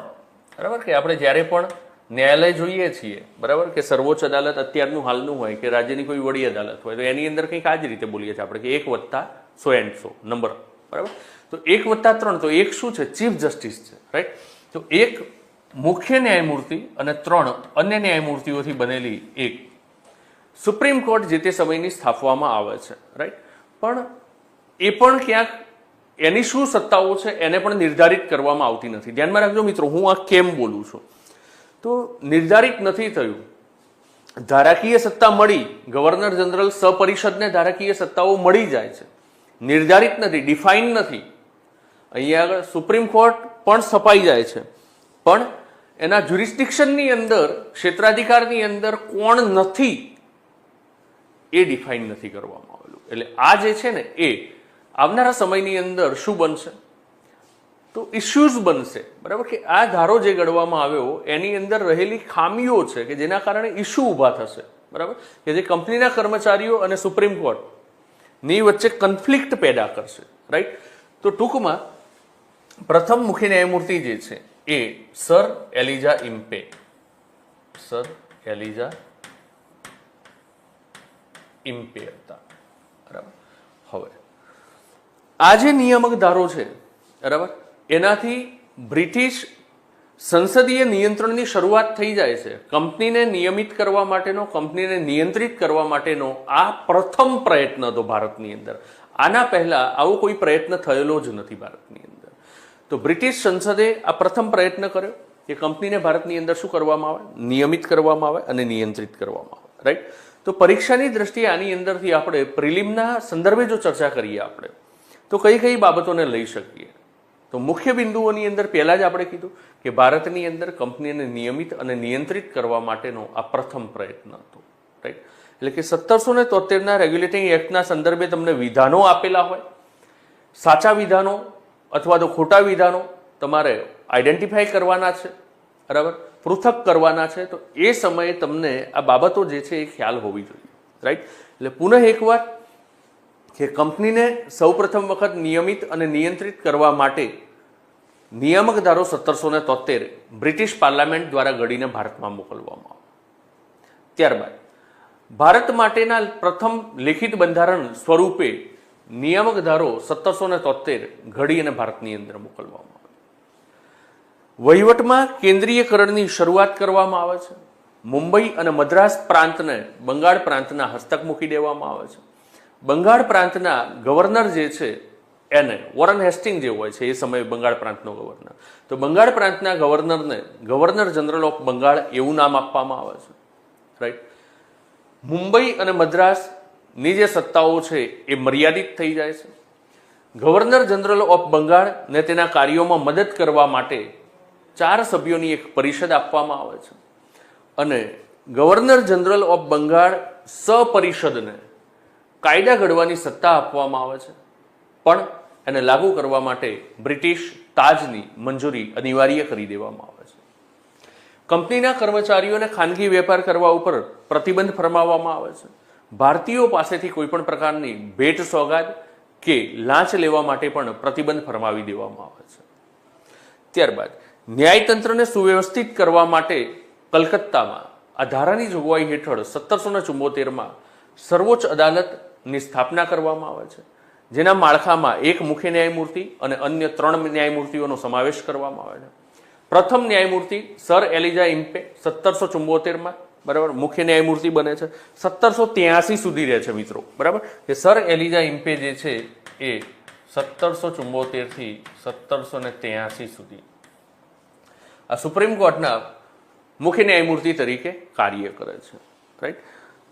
બરાબર, કે આપણે જ્યારે પણ ન્યાયાલય જોઈએ છીએ, બરાબર, કે સર્વોચ્ચ અદાલત અત્યારનું હાલનું હોય કે રાજ્યની કોઈ વડી અદાલત હોય, તો એની અંદર કંઈક આ જ રીતે બોલીએ છીએ આપણે કે 1+100 નંબર, બરાબર. તો 1+3, તો એક શું છે? ચીફ જસ્ટિસ છે. રાઈટ. તો એક મુખ્ય ન્યાયમૂર્તિ અને 3 અન્ય ન્યાયમૂર્તિઓથી બનેલી એક સુપ્રીમ કોર્ટ જે તે સમયની સ્થાપવામાં આવે છે. રાઈટ. પણ એ પણ ક્યાંક એની શું સત્તાઓ છે એને પણ નિર્ધારિત કરવામાં આવતી નથી. ધ્યાનમાં રાખજો મિત્રો, હું આ કેમ બોલું છું. તો નિર્ધારિત નથી થયું. ધારાકીય સત્તા મળી, ગવર્નર જનરલ સપરિષદને ધારાકીય સત્તાઓ મળી જાય છે, નિર્ધારિત નથી, ડિફાઇન નથી. અહીંયા આગળ સુપ્રીમ કોર્ટ પણ સ્થપાઈ જાય છે, પણ એના જ્યુરિસ્ડિક્શનની અંદર, ક્ષેત્રાધિકારની અંદર કોણ નથી એ ડિફાઇન નથી કરવામાં આવેલું. એટલે આ જે છે ને એ આવનારા સમયની અંદર શું બનશે? તો ઇસ્યુઝ બનશે. બરાબર, કે આ ધારો જે ઘડવામાં આવ્યો એની અંદર રહેલી ખામીઓ છે કે જેના કારણે ઇસ્યુ ઊભા થશે. બરાબર, કે જે કંપનીના કર્મચારીઓ અને સુપ્રીમ કોર્ટની વચ્ચે કન્ફ્લિક્ટ પેદા કરશે. રાઈટ. તો ટૂંકમાં પ્રથમ મુખ્ય ન્યાયમૂર્તિ જે છે એ સર એલિજા ઇમ્પે હતા. બરાબર. હવે આ જે નિયામક ધારો છે, બરાબર, એનાથી બ્રિટિશ સંસદીય નિયંત્રણની શરૂઆત થઈ જાય છે. કંપનીને નિયમિત કરવા માટેનો, કંપનીને નિયંત્રિત કરવા માટેનો આ પ્રથમ પ્રયત્ન હતો ભારતની અંદર. આના પહેલા આવો કોઈ પ્રયત્ન થયેલો જ નથી ભારતની અંદર. તો બ્રિટિશ સંસદે આ પ્રથમ પ્રયત્ન કર્યો કે કંપનીને ભારતની અંદર શું કરવામાં આવે? નિયમિત કરવામાં આવે અને નિયંત્રિત કરવામાં આવે. રાઈટ. તો પરીક્ષાની દ્રષ્ટિએ આની અંદરથી આપણે પ્રિલિમના સંદર્ભે જો ચર્ચા કરીએ આપણે, તો કઈ કઈ બાબતોને લઈ શકીએ? તો મુખ્ય બિંદુઓની અંદર પહેલા જ આપણે કીધું કે ભારતની અંદર કંપનીને નિયમિત અને નિયંત્રિત કરવા માટેનો આ પ્રથમ પ્રયત્ન હતો. રાઈટ. એટલે કે 1773ના રેગ્યુલેટિંગ એક્ટના સંદર્ભે તમને વિધાનો આપેલા હોય, સાચા વિધાનો અથવા તો ખોટા વિધાનો તમારે આઈડેન્ટિફાઈ કરવાના છે, બરાબર, પૃથક કરવાના છે. તો એ સમયે તમને આ બાબતો જે છે એ ખ્યાલ હોવી જોઈએ. રાઈટ. એટલે પુનઃ એકવાર કે કંપનીને સૌપ્રથમ વખત નિયમિત અને નિયંત્રિત કરવા માટે નિયામક ધારો 1773 બ્રિટિશ પાર્લામેન્ટ દ્વારા ઘડીને ભારતમાં મોકલવામાં આવ્યો. ત્યારબાદ ભારત માટેના પ્રથમ લેખિત બંધારણ સ્વરૂપે નિયામક ધારો 1773 ઘડી અને ભારતની અંદર મોકલવામાં આવે. વહીવટમાં કેન્દ્રીયકરણની શરૂઆત કરવામાં આવે છે. મુંબઈ અને મદ્રાસ પ્રાંતને બંગાળ પ્રાંતના હસ્તક મૂકી દેવામાં આવે છે. બંગાળ પ્રાંતના ગવર્નર જે છે એને વોરન હેસ્ટિંગ જે હોય છે એ સમયે બંગાળ પ્રાંતનો ગવર્નર, તો બંગાળ પ્રાંતના ગવર્નરને ગવર્નર જનરલ ઓફ બંગાળ એવું નામ આપવામાં આવે છે. રાઈટ. મુંબઈ અને મદ્રાસની જે સત્તાઓ છે એ મર્યાદિત થઈ જાય છે. ગવર્નર જનરલ ઓફ બંગાળ ને તેના કાર્યોમાં મદદ કરવા માટે 4 સભ્યોની એક પરિષદ આપવામાં આવે છે અને ગવર્નર જનરલ ઓફ બંગાળ સપરિષદને કાયદા ઘડવાની સત્તા આપવામાં આવે છે, પણ એને લાગુ કરવા માટે બ્રિટિશ તાજની મંજૂરી અનિવાર્ય કરી દેવામાં આવે છે. કંપનીના કર્મચારીઓને ખાનગી વેપાર કરવા ઉપર પ્રતિબંધ ફરમાવવામાં આવે છે. ભારતીયો પાસેથી કોઈ પણ પ્રકારની ભેટ સોગાદ કે લાંચ લેવા માટે પણ પ્રતિબંધ ફરમાવી દેવામાં આવે છે. ત્યારબાદ ન્યાયતંત્રને સુવ્યવસ્થિત કરવા માટે કલકત્તામાં આ ધારાની જોગવાઈ હેઠળ 1774માં સર્વોચ્ચ અદાલતની સ્થાપના કરવામાં આવે છે, જેના માળખામાં એક મુખ્ય ન્યાયમૂર્તિ અને અન્ય 3 ન્યાયમૂર્તિઓનો સમાવેશ કરવામાં આવે છે. પ્રથમ ન્યાયમૂર્તિ સર એલિજા ઇમ્પે 1774માં બરાબર મુખ્ય ન્યાયમૂર્તિ બને છે. 1783 સુધી રહે છે મિત્રો, બરાબર, કે સર એલિજા ઇમ્પે જે છે એ 1774 થી 1783 સુધી આ સુપ્રીમ કોર્ટના મુખ્ય ન્યાયમૂર્તિ તરીકે કાર્ય કરે છે. રાઈટ.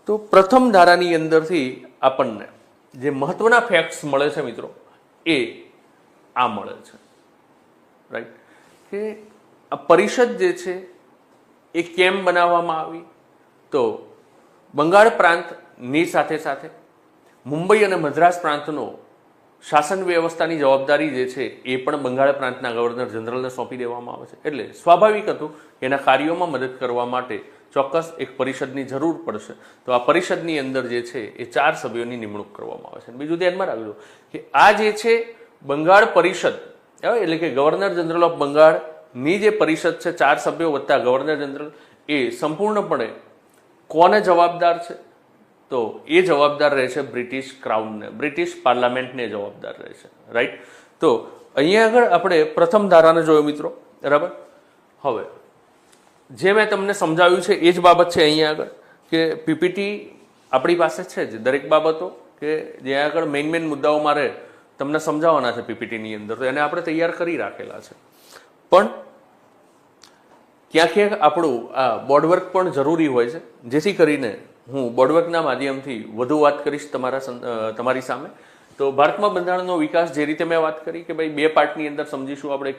તો પ્રથમ ધારાની અંદરથી આપણને જે મહત્વના ફેક્ટ્સ મળે છે મિત્રો એ આ મળે છે. રાઈટ. કે આ પરિષદ જે છે એ કેમ બનાવવામાં આવી, તો બંગાળ પ્રાંતની સાથે સાથે મુંબઈ અને મદ્રાસ પ્રાંતનો શાસન વ્યવસ્થાની જવાબદારી જે છે એ પણ બંગાળ પ્રાંતના ગવર્નર જનરલને સોંપી દેવામાં આવે છે. એટલે સ્વાભાવિક હતું કે એના કાર્યોમાં મદદ કરવા માટે ચોક્કસ એક પરિષદની જરૂર પડશે. તો આ પરિષદની અંદર જે છે એ 4 સભ્યોની નિમણૂક કરવામાં આવે છે. બીજું ધ્યાનમાં રાખજો કે આ જે છે બંગાળ પરિષદ એટલે કે ગવર્નર જનરલ ઓફ બંગાળની જે પરિષદ છે 4 સભ્યો વત્તા ગવર્નર જનરલ, એ સંપૂર્ણપણે કોને જવાબદાર છે, તો એ જવાબદાર રહે છે બ્રિટિશ ક્રાઉનને, બ્રિટિશ પાર્લામેન્ટને જવાબદાર રહે છે. રાઈટ. તો અહીંયા આગળ આપણે પ્રથમ ધારાને જોયો મિત્રો, બરાબર. હવે જે મેં તમને સમજાવ્યું છે એ જ બાબત છે અહીંયા આગળ, કે પીપીટી આપણી પાસે છે જ દરેક બાબતો કે જ્યાં આગળ મેઇન મુદ્દાઓ મારે તમને સમજાવવાના છે પીપીટીની અંદર, તો એને આપણે તૈયાર કરી રાખેલા છે. પણ ક્યાંક આપણું આ બોર્ડવર્ક પણ જરૂરી હોય છે, જેથી કરીને હું બોર્ડવર્કના માધ્યમથી વધુ વાત કરીશ તમારી સામે. તો ભારતમાં બંધારણનો વિકાસ જે રીતે મેં વાત કરી કે ભાઈ 2 પાર્ટની અંદર સમજીશું આપણે.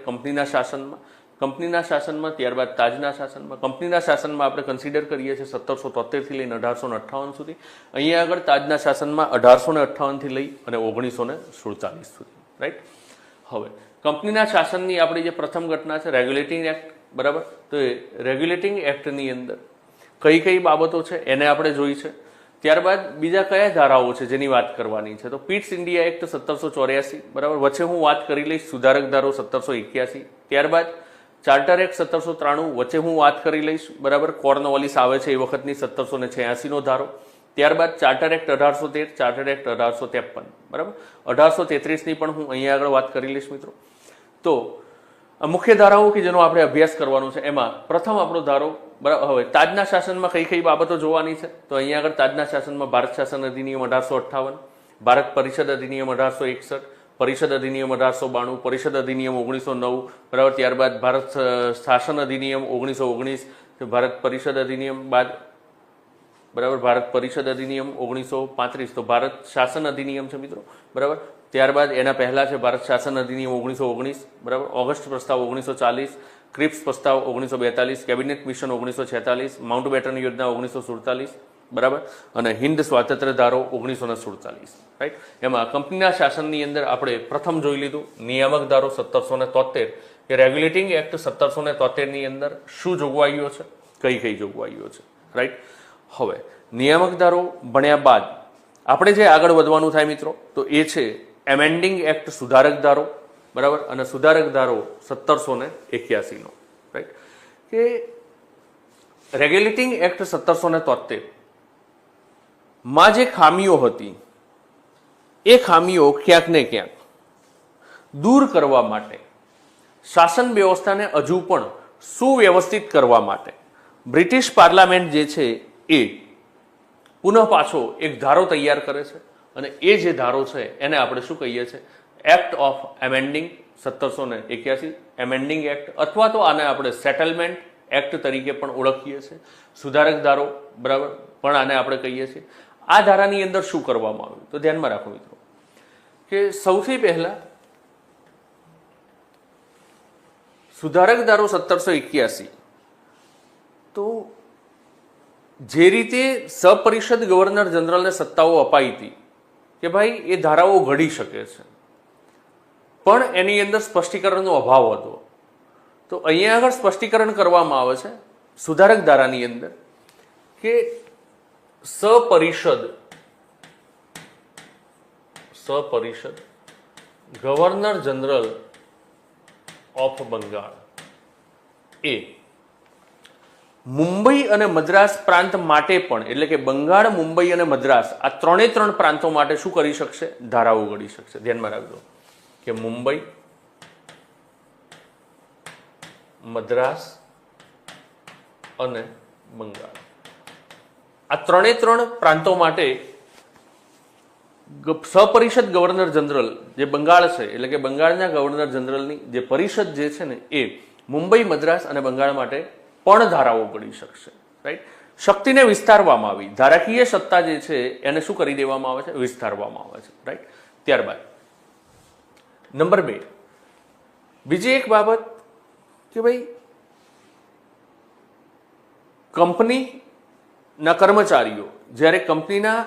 કંપનીના શાસનમાં ત્યારબાદ તાજના શાસનમાં. કંપનીના શાસનમાં આપણે કન્સિડર કરીએ છીએ 1773 થી લઈને 1858 સુધી. અહીંયા આગળ તાજના શાસનમાં 1858 થી લઈ અને 1947 સુધી. રાઈટ. હવે કંપનીના શાસનની આપણી જે પ્રથમ ઘટના છે રેગ્યુલેટિંગ એક્ટ, બરાબર. તો એ રેગ્યુલેટિંગ એક્ટની અંદર કઈ બાબતો છે એને આપણે જોઈ છે. ત્યારબાદ બીજા કયા ધારાઓ છે જેની વાત કરવાની છે, તો પીટ્સ ઇન્ડિયા એક્ટ 1784, બરાબર. વચ્ચે હું વાત કરી લઈશ સુધારક ધારો 1781. ત્યારબાદ ચાર્ટર એક્ટ 1793 વચ્ચે હું વાત કરી લઈશ, બરાબર. કોર્નવોલિસ આવે છે એ વખતની 1786નો ધારો. ત્યારબાદ ચાર્ટર એક્ટ 1813, ચાર્ટર એક્ટ 1853, બરાબર. 1833ની પણ હું અહીંયા આગળ વાત કરી લઈશ મિત્રો. તો મુખ્ય ધારાઓ કે જેનો આપણે અભ્યાસ કરવાનો છે એમાં પ્રથમ આપણો ધારો, બરાબર. હવે તાજના શાસનમાં કઈ બાબતો જોવાની છે, તો અહીંયા આગળ તાજના શાસનમાં ભારત શાસન અધિનિયમ 1858, ભારત પરિષદ અધિનિયમ 1861, પરિષદ અધિનિયમ 1892, પરિષદ અધિનિયમ 1909, બરાબર. ત્યારબાદ ભારત શાસન અધિનિયમ 1919, ભારત પરિષદ અધિનિયમ બાદ, બરાબર, ભારત પરિષદ અધિનિયમ 1935, તો ભારત શાસન અધિનિયમ છે મિત્રો, બરાબર. ત્યારબાદ એના પહેલા છે ભારત શાસન અધિનિયમ 1919, બરાબર. ઓગસ્ટ પ્રસ્તાવ 1940, ક્રિપ્સ પ્રસ્તાવ 1942, કેબિનેટ મિશન 1946, માઉન્ટ બેટન યોજના 1947, બરાબર. અને હિન્દ સ્વાતંત્ર્ય ધારો 1947. રાઈટ. એમાં કંપનીના શાસનની અંદર આપણે પ્રથમ જોઈ લીધું નિયામક ધારો 1773, કે રેગ્યુલેટિંગ એક્ટ 1773ની અંદર શું જોગવાઈઓ છે, કઈ જોગવાઈઓ છે. રાઈટ. હવે નિયામક ધારો ભણ્યા બાદ આપણે જે આગળ વધવાનું થાય મિત્રો, તો એ છે એમેન્ડિંગ એક્ટ સુધારક ધારો, બરાબર. અને સુધારક ધારો 1781નો. રાઈટ. કે રેગ્યુલેટિંગ એક્ટ 1773 માં જે ખામીઓ હતી એ ખામીઓ ક્યાંક ને ક્યાંક દૂર કરવા માટે, શાસન વ્યવસ્થાને હજુ પણ સુવ્યવસ્થિત કરવા માટે બ્રિટિશ પાર્લામેન્ટ જે છે એ પુનઃ પાછો એક ધારો તૈયાર કરે છે. અને એ જે ધારો છે એને આપણે શું કહીએ છીએ, એક્ટ ઓફ એમેન્ડિંગ 1781, એમેન્ડિંગ એક્ટ, અથવા તો આને આપણે સેટલમેન્ટ એક્ટ તરીકે પણ ઓળખીએ છીએ. સુધારક ધારો, બરાબર, પણ આને આપણે કહીએ છીએ. આ ધારાની અંદર શું કરવામાં આવ્યું, તો ધ્યાનમાં રાખો મિત્રો કે સૌથી પહેલા સુધારક ધારો 1781, તો જે રીતે સપરિષદ ગવર્નર જનરલને સત્તાઓ અપાઈ હતી કે ભાઈ એ ધારાઓ ઘડી શકે છે, પણ એની અંદર સ્પષ્ટીકરણનો અભાવ હતો. તો અહીંયા આગળ સ્પષ્ટીકરણ કરવામાં આવે છે સુધારક ધારાની અંદર સપરિષદ ગવર્નર જનરલ ઓફ બંગાળ એ મુંબઈ અને મદ્રાસ પ્રાંત માટે પણ, એટલે કે બંગાળ, મુંબઈ અને મદ્રાસ આ ત્રણ પ્રાંતો માટે શું કરી શકશે? ધારાઓ ઘડી શકશે. ધ્યાનમાં રાખજો કે મુંબઈ, મદ્રાસ અને બંગાળ આ ત્રણ પ્રાંતો માટે સપરિષદ ગવર્નર જનરલ જે બંગાળ છે, એટલે કે બંગાળના ગવર્નર જનરલની જે પરિષદ જે છે ને એ મુંબઈ, મદ્રાસ અને બંગાળ માટે પણ ધારાઓ ઘડી શકશે. રાઈટ. શક્તિને વિસ્તારવામાં આવી, ધારાકીય સત્તા જે છે એને શું કરી દેવામાં આવે છે? વિસ્તારવામાં આવે છે. રાઈટ. ત્યારબાદ નંબર 2, બીજી એક બાબત કે ભાઈ કંપનીના કર્મચારીઓ જ્યારે કંપનીના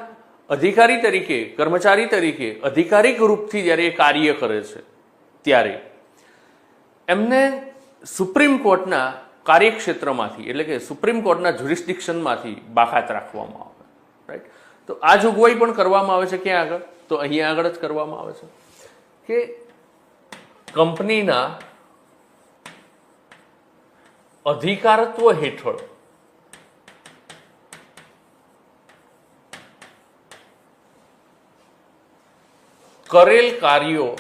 અધિકારી તરીકે, કર્મચારી તરીકે અધિકારિક રૂપથી જ્યારે એ કાર્ય કરે છે ત્યારે એમને સુપ્રીમ કોર્ટના કાર્યક્ષેત્રમાંથી, એટલે કે સુપ્રીમ કોર્ટના જ્યુરિસ્ડિક્શનમાંથી બાકાત રાખવામાં આવે. રાઈટ. તો આ જોગવાઈ પણ કરવામાં આવે છે. ક્યાં આગળ? તો અહીંયા આગળ જ કરવામાં આવે છે કે કંપનીના અધિકારત્વ હેઠળ કરેલ કાર્યો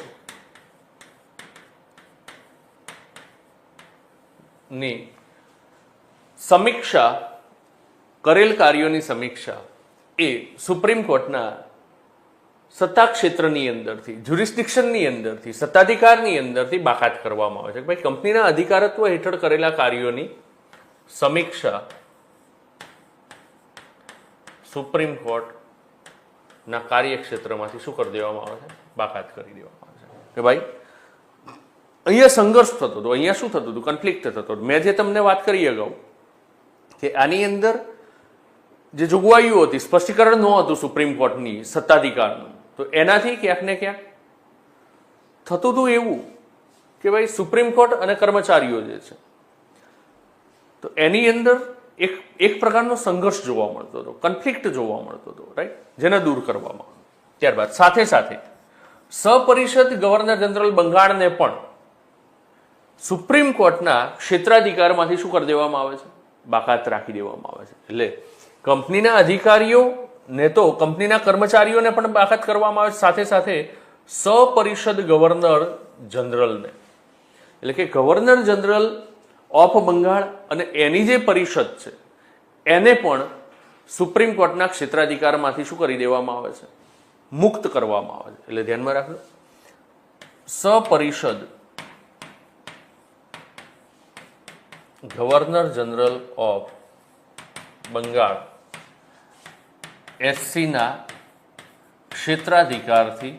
ની સમીક્ષા, કરેલ કાર્યોની સમીક્ષા એ સુપ્રીમ કોર્ટના સત્તા ક્ષેત્રની અંદરથી, જ્યુરિસ્ડિક્શનની અંદરથી, સત્તાધિકારની અંદરથી બાકાત કરવામાં આવે છે. ભાઈ કંપનીના અધિકારત્વ હેઠળ કરેલા કાર્યોની સમીક્ષા સુપ્રીમ કોર્ટના કાર્યક્ષેત્રમાંથી શું કરી દેવામાં આવે છે? બાકાત કરી દેવામાં આવે છે. કે ભાઈ અહીંયા સંઘર્ષ થતો હતો, અહીંયા શું થતું હતું? કન્ફ્લિક્ટ થતો હતો. મેં જે તમને વાત કરી અગાઉ કે આની અંદર જે જોગવાઈઓ હતી, સ્પષ્ટીકરણ ન હતું સુપ્રીમ કોર્ટની સત્તાધિકારનું, તો એનાથી ક્યાંક ને ક્યાંક થતું હતું એવું કે ભાઈ સુપ્રીમ કોર્ટ અને કર્મચારીઓ જે છે તો એની અંદર એક પ્રકારનો સંઘર્ષ જોવા મળતો હતો, કન્ફ્લિક્ટ જોવા મળતો હતો. રાઈટ. જેને દૂર કરવામાં આવે. ત્યારબાદ સાથે સાથે સપરિષદ ગવર્નર જનરલ બંગાળને પણ સુપ્રીમ કોર્ટના ક્ષેત્રાધિકારમાંથી શું કરી દેવામાં આવે છે? બાકાત રાખી દેવામાં આવે છે. એટલે કંપનીના અધિકારીઓને તો કંપનીના કર્મચારીઓને પણ બાકાત કરવામાં આવે છે, સાથે સાથે સપરિષદ ગવર્નર જનરલને, એટલે કે ગવર્નર જનરલ ઓફ બંગાળ અને એની જે પરિષદ છે એને પણ સુપ્રીમ કોર્ટના ક્ષેત્રાધિકારમાંથી શું કરી દેવામાં આવે છે? મુક્ત કરવામાં આવે છે. એટલે ધ્યાનમાં રાખજો, સપરિષદ governor general of Bengal SC ના ક્ષેત્રાધિકારથી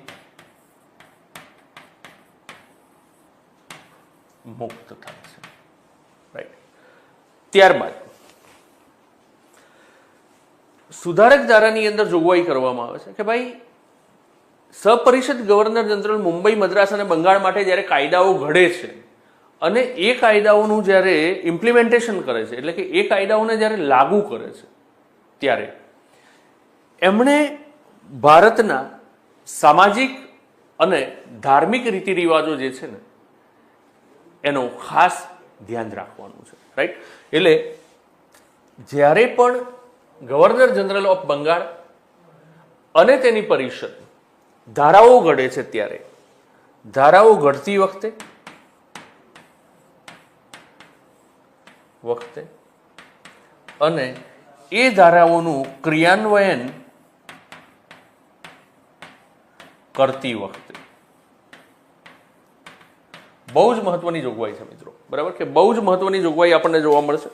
મુક્ત થાય છે. રાઈટ. ત્યારબાદ સુધારક ધારાની અંદર જોગવાઈ કરવામાં આવે છે કે ભાઈ સપરિષદ ગવર્નર જનરલ મુંબઈ, મદ્રાસ અને બંગાળ માટે જ્યારે કાયદાઓ ઘડે છે અને એ કાયદાઓનું જ્યારે ઇમ્પ્લિમેન્ટેશન કરે છે, એટલે કે એ કાયદાઓને જ્યારે લાગુ કરે છે ત્યારે એમણે ભારતના સામાજિક અને ધાર્મિક રીતિ રિવાજો જે છે ને એનું ખાસ ધ્યાન રાખવાનું છે. રાઈટ. એટલે જ્યારે પણ ગવર્નર જનરલ ઓફ બંગાળ અને તેની પરિષદ ધારાઓ ઘડે છે ત્યારે ધારાઓ ઘડતી વખતે અને એ ધારાઓનું ક્રિયાન્વયન કરતી વખતે બહુ જ મહત્વની જોગવાઈ છે મિત્રો. બરાબર કે બહુ જ મહત્વની જોગવાઈ આપણને જોવા મળશે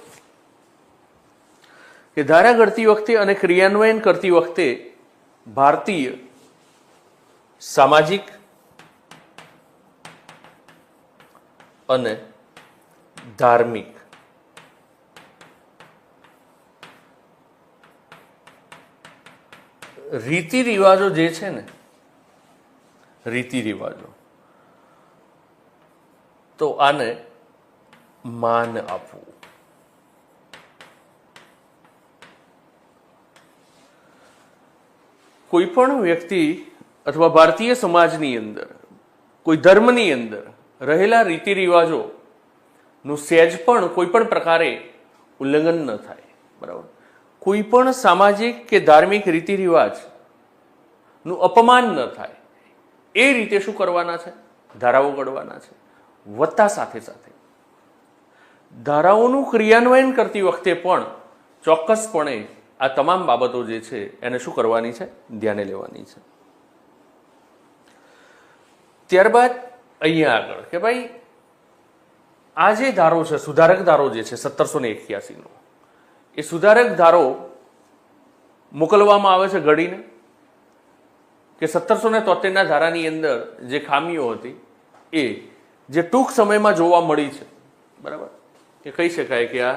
કે ધારા ઘડતી વખતે અને ક્રિયાન્વયન કરતી વખતે ભારતીય સામાજિક અને ધાર્મિક રીતિ રિવાજો જે છે ને, રીતિ રિવાજો, તો આને માન આપવું. કોઈ પણ વ્યક્તિ અથવા ભારતીય સમાજની અંદર કોઈ ધર્મની અંદર રહેલા રીતિ રિવાજોનું સહેજ પણ કોઈ પણ પ્રકારે ઉલ્લંઘન ન થાય, બરાબર. કોઈ પણ સામાજિક કે ધાર્મિક રીતિ રિવાજનું અપમાન ન થાય એ રીતે શું કરવાના છે? ધારાઓ ઘડવાના છે. વત્તા સાથે સાથે ધારાઓનું ક્રિયાન્વયન કરતી વખતે પણ ચોક્કસપણે આ તમામ બાબતો જે છે એને શું કરવાની છે? ધ્યાને લેવાની છે. ત્યારબાદ અહીંયા આગળ કે ભાઈ આ જે ધારો છે, સુધારક ધારો જે છે 1781નો, એ સુધારક ધારો મોકલવામાં આવે છે ઘડીને કે 1773ના ધારાની અંદર જે ખામીઓ હતી એ જે ટૂંક સમયમાં જોવા મળી છે, બરાબર, એ કહી શકાય કે આ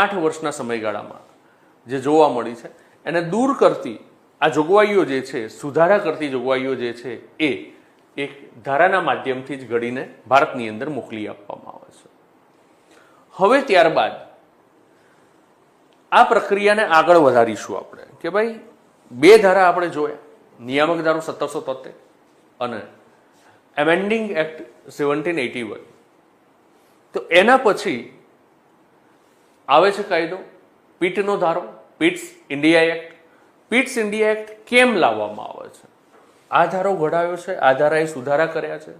8 વર્ષના સમયગાળામાં જે જોવા મળી છે એને દૂર કરતી આ જોગવાઈઓ જે છે, સુધારા કરતી જોગવાઈઓ જે છે એ એક ધારાના માધ્યમથી જ ઘડીને ભારતની અંદર મોકલી આપવામાં આવે છે. હવે ત્યારબાદ આ પ્રક્રિયાને આગળ વધારીશું આપણે કે ભાઈ 2 ધારા આપણે જોયા, નિયામક ધારો 1773 અને એમેન્ડિંગ એક્ટ 1781. તો એના પછી આવે છે કાયદો પીટનો ધારો, pits India act. Pits India act કેમ લાવવામાં આવે છે? આ ધારો ઘડાયો છે, આ ધારાએ સુધારા કર્યા છે,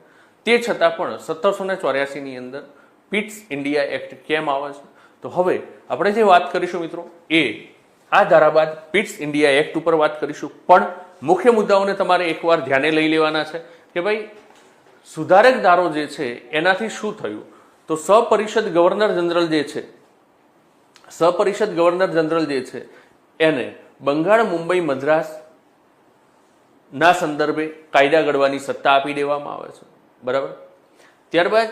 તે છતાં પણ 1784ની અંદર પીટ્સ ઇન્ડિયા એક્ટ કેમ આવે છે? તો હવે આપણે જે વાત કરીશું મિત્રો એ આ ધારા બાદ પીટ્સ ઇન્ડિયા એક્ટ ઉપર વાત કરીશું. પણ મુખ્ય મુદ્દાઓને તમારે એકવાર ધ્યાને લઈ લેવાના છે કે ભાઈ સુધારક ધારો જે છે એનાથી શું થયું? તો સપરિષદ ગવર્નર જનરલ જે છે, સપરિષદ ગવર્નર જનરલ જે છે એને બંગાળ, મુંબઈ, મદ્રાસ ના સંદર્ભે કાયદા ઘડવાની સત્તા આપી દેવામાં આવે છે, બરાબર. ત્યારબાદ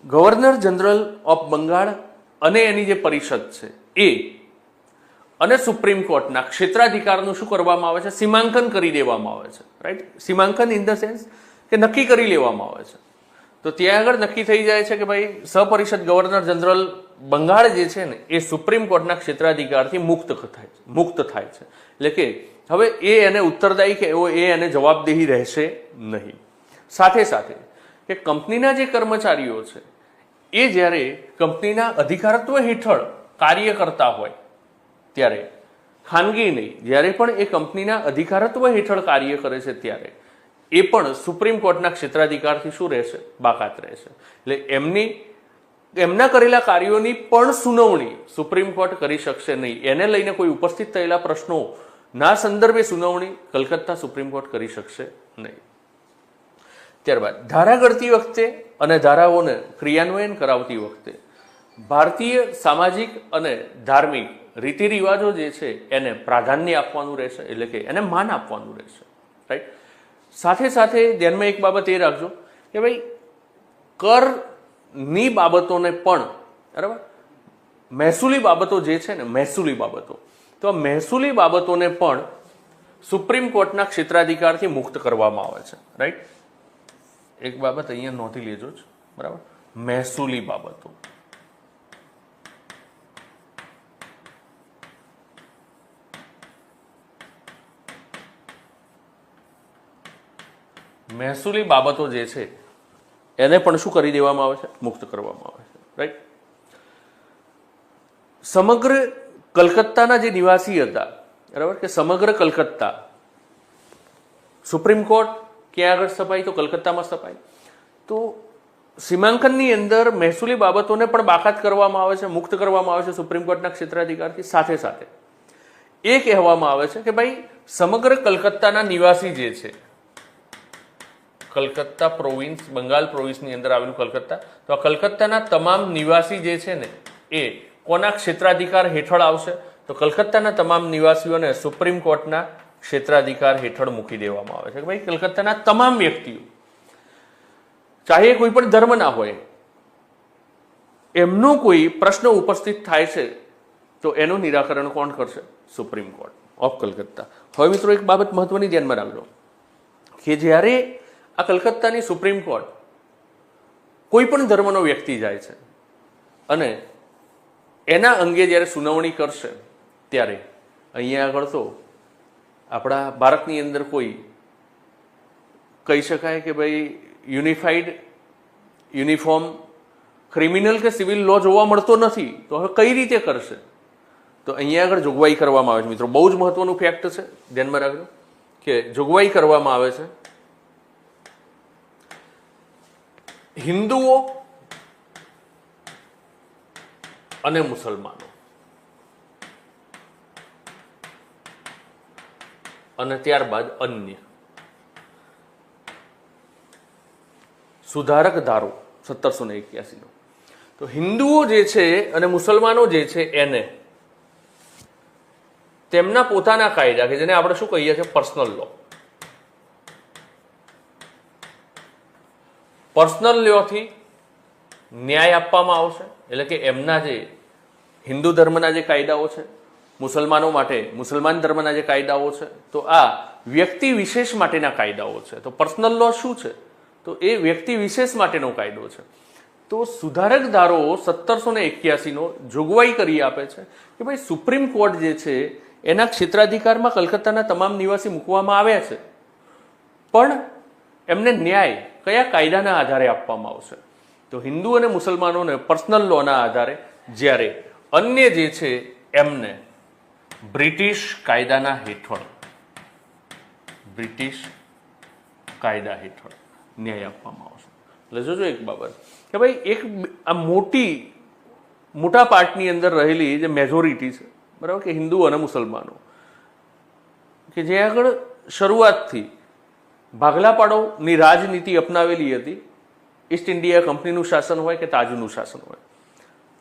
ગવર્નર જનરલ ઓફ બંગાળ અને એની જે પરિષદ છે એ અને સુપ્રીમ કોર્ટના ક્ષેત્રાધિકારનું શું કરવામાં આવે છે? સીમાંકન કરી દેવામાં આવે છે, રાઈટ. સીમાંકન ઇન ધ સેન્સ કે નક્કી કરી લેવામાં આવે છે. તો ત્યાં આગળ નક્કી થઈ જાય છે કે ભાઈ સપરિષદ ગવર્નર જનરલ બંગાળ જે છે ને એ સુપ્રીમ કોર્ટના ક્ષેત્રાધિકારથી મુક્ત થાય છે. એટલે કે હવે એને ઉત્તરદાયી કે એને જવાબદેહી રહેશે નહીં. સાથે સાથે કે કંપનીના જે કર્મચારીઓ છે એ જ્યારે કંપનીના અધિકારત્વ હેઠળ કાર્ય કરતા હોય ત્યારે, ખાનગી નહીં, જ્યારે પણ એ કંપનીના અધિકારત્વ હેઠળ કાર્ય કરે છે ત્યારે એ પણ સુપ્રીમ કોર્ટના ક્ષેત્રાધિકારથી શું રહેશે? બાકાત રહેશે. એટલે એમના કરેલા કાર્યોની પણ સુનાવણી સુપ્રીમ કોર્ટ કરી શકશે નહીં. એને લઈને કોઈ ઉપસ્થિત થયેલા પ્રશ્નો ના સંદર્ભે સુનાવણી કલકત્તા સુપ્રીમ કોર્ટ કરી શકશે નહીં. ત્યારબાદ ધારા ઘડતી વખતે અને ધારાઓને ક્રિયાન્વયન કરાવતી વખતે ભારતીય સામાજિક અને ધાર્મિક રીતિ રિવાજો જે છે એને પ્રાધાન્ય આપવાનું રહેશે, એટલે કે એને માન આપવાનું રહેશે, રાઈટ. સાથે સાથે ધ્યાનમાં એક બાબત એ રાખજો કે ભાઈ કરની બાબતોને પણ, બરાબર, મહેસૂલી બાબતો જે છે ને, મહેસૂલી બાબતો, તો મહેસૂલી બાબતોને પણ સુપ્રીમ કોર્ટના ક્ષેત્રાધિકારથી મુક્ત કરવામાં આવે છે, રાઈટ. એક બાબત અહીંયા નોંધી લેજો જ, બરાબર, મહેસૂલી બાબતો. મહેસૂલી બાબતો જે છે એને પણ શું કરી દેવામાં આવે છે? મુક્ત કરવામાં આવે છે, રાઈટ. સમગ્ર કલકત્તાના જે નિવાસી હતા, બરાબર, કે સમગ્ર કલકત્તા સુપ્રીમ કોર્ટ ક્યાં આગળ સ્થપાય? તો કલકત્તામાં સ્થપાય. તો સીમાંકનની અંદર મહેસૂલી બાબતોને પણ બાકાત કરવામાં આવે છે, મુક્ત કરવામાં આવે છે સુપ્રીમ કોર્ટના ક્ષેત્રાધિકારથી. સાથે સાથે એ કહેવામાં આવે છે કે ભાઈ સમગ્ર કલકત્તાના નિવાસી જે છે, કલકત્તા પ્રોવિન્સ, બંગાળ પ્રોવિન્સની અંદર આવેલું કલકત્તા, તો આ કલકત્તાના તમામ નિવાસી જે છે ને એ કોના ક્ષેત્રાધિકાર હેઠળ આવશે? તો કલકત્તાના તમામ નિવાસીઓને સુપ્રીમ કોર્ટના ક્ષેત્રાધિકાર હેઠળ મૂકી દેવામાં આવે છે કે ભાઈ કલકત્તાના તમામ વ્યક્તિઓ, ચાહે કોઈ પણ ધર્મના હોય, એમનો કોઈ પ્રશ્ન ઉપસ્થિત થાય છે તો એનું નિરાકરણ કોણ કરશે? Supreme court of Calcutta. હવે મિત્રો એક બાબત મહત્વની ધ્યાનમાં રાખજો કે જ્યારે આ કલકત્તાની સુપ્રીમ કોર્ટ કોઈ પણ ધર્મનો વ્યક્તિ જાય છે અને એના અંગે જ્યારે સુનાવણી કરશે ત્યારે અહીંયા આગળ તો આપણા ભારતની અંદર કોઈ કહી શકાય કે ભાઈ યુનિફાઈડ યુનિફોર્મ ક્રિમિનલ કે સિવિલ લો જોવા મળતો નથી, તો હવે કઈ રીતે કરશે? તો અહીંયા આગળ જોગવાઈ કરવામાં આવે છે મિત્રો, બહુ જ મહત્વનું ફેક્ટ છે, ધ્યાનમાં રાખજો કે જોગવાઈ કરવામાં આવે છે હિન્દુઓ અને મુસલમાનો અને ત્યારબાદ અન્ય સુધારક ધારો 1781 નો. તો હિન્દુઓ જે છે અને મુસલમાનો જે છે એને તેમના પોતાના કાયદા કે જેને આપણે શું કહીએ છીએ પર્સનલ લો, પર્સનલ લોથી ન્યાય આપવામાં આવશે. એટલે કે એમના જે હિન્દુ ધર્મના જે કાયદાઓ છે, મુસલમાનો માટે મુસલમાન ધર્મના જે કાયદાઓ છે, તો આ વ્યક્તિ વિશેષ માટેના કાયદાઓ છે. તો પર્સનલ લો શું છે? તો એ વ્યક્તિ વિશેષ માટેનો કાયદો છે. તો સુધારક ધારો 1781 નો જોગવાઈ કરી આપે છે કે ભાઈ સુપ્રીમ કોર્ટ જે છે એના ક્ષેત્રાધિકારમાં કલકત્તાના તમામ નિવાસી મૂકવામાં આવ્યા છે, પણ એમને ન્યાય કયા કાયદાના આધારે આપવામાં આવશે? તો હિન્દુ અને મુસલમાનોને પર્સનલ લોના આધારે, જ્યારે અન્ય જે છે એમને બ્રિટિશ કાયદાના હેઠળ ન્યાય આપવામાં આવશે. એટલે જોજો એક બાબત કે ભાઈ એક આ મોટા પાર્ટની અંદર રહેલી જે મેજોરિટી છે, બરાબર, કે હિન્દુ અને મુસલમાનો, કે જે આગળ શરૂઆતથી ભાગલા પાડોની રાજનીતિ અપનાવેલી હતી, ઈસ્ટ ઇન્ડિયા કંપનીનું શાસન હોય કે તાજનું શાસન હોય,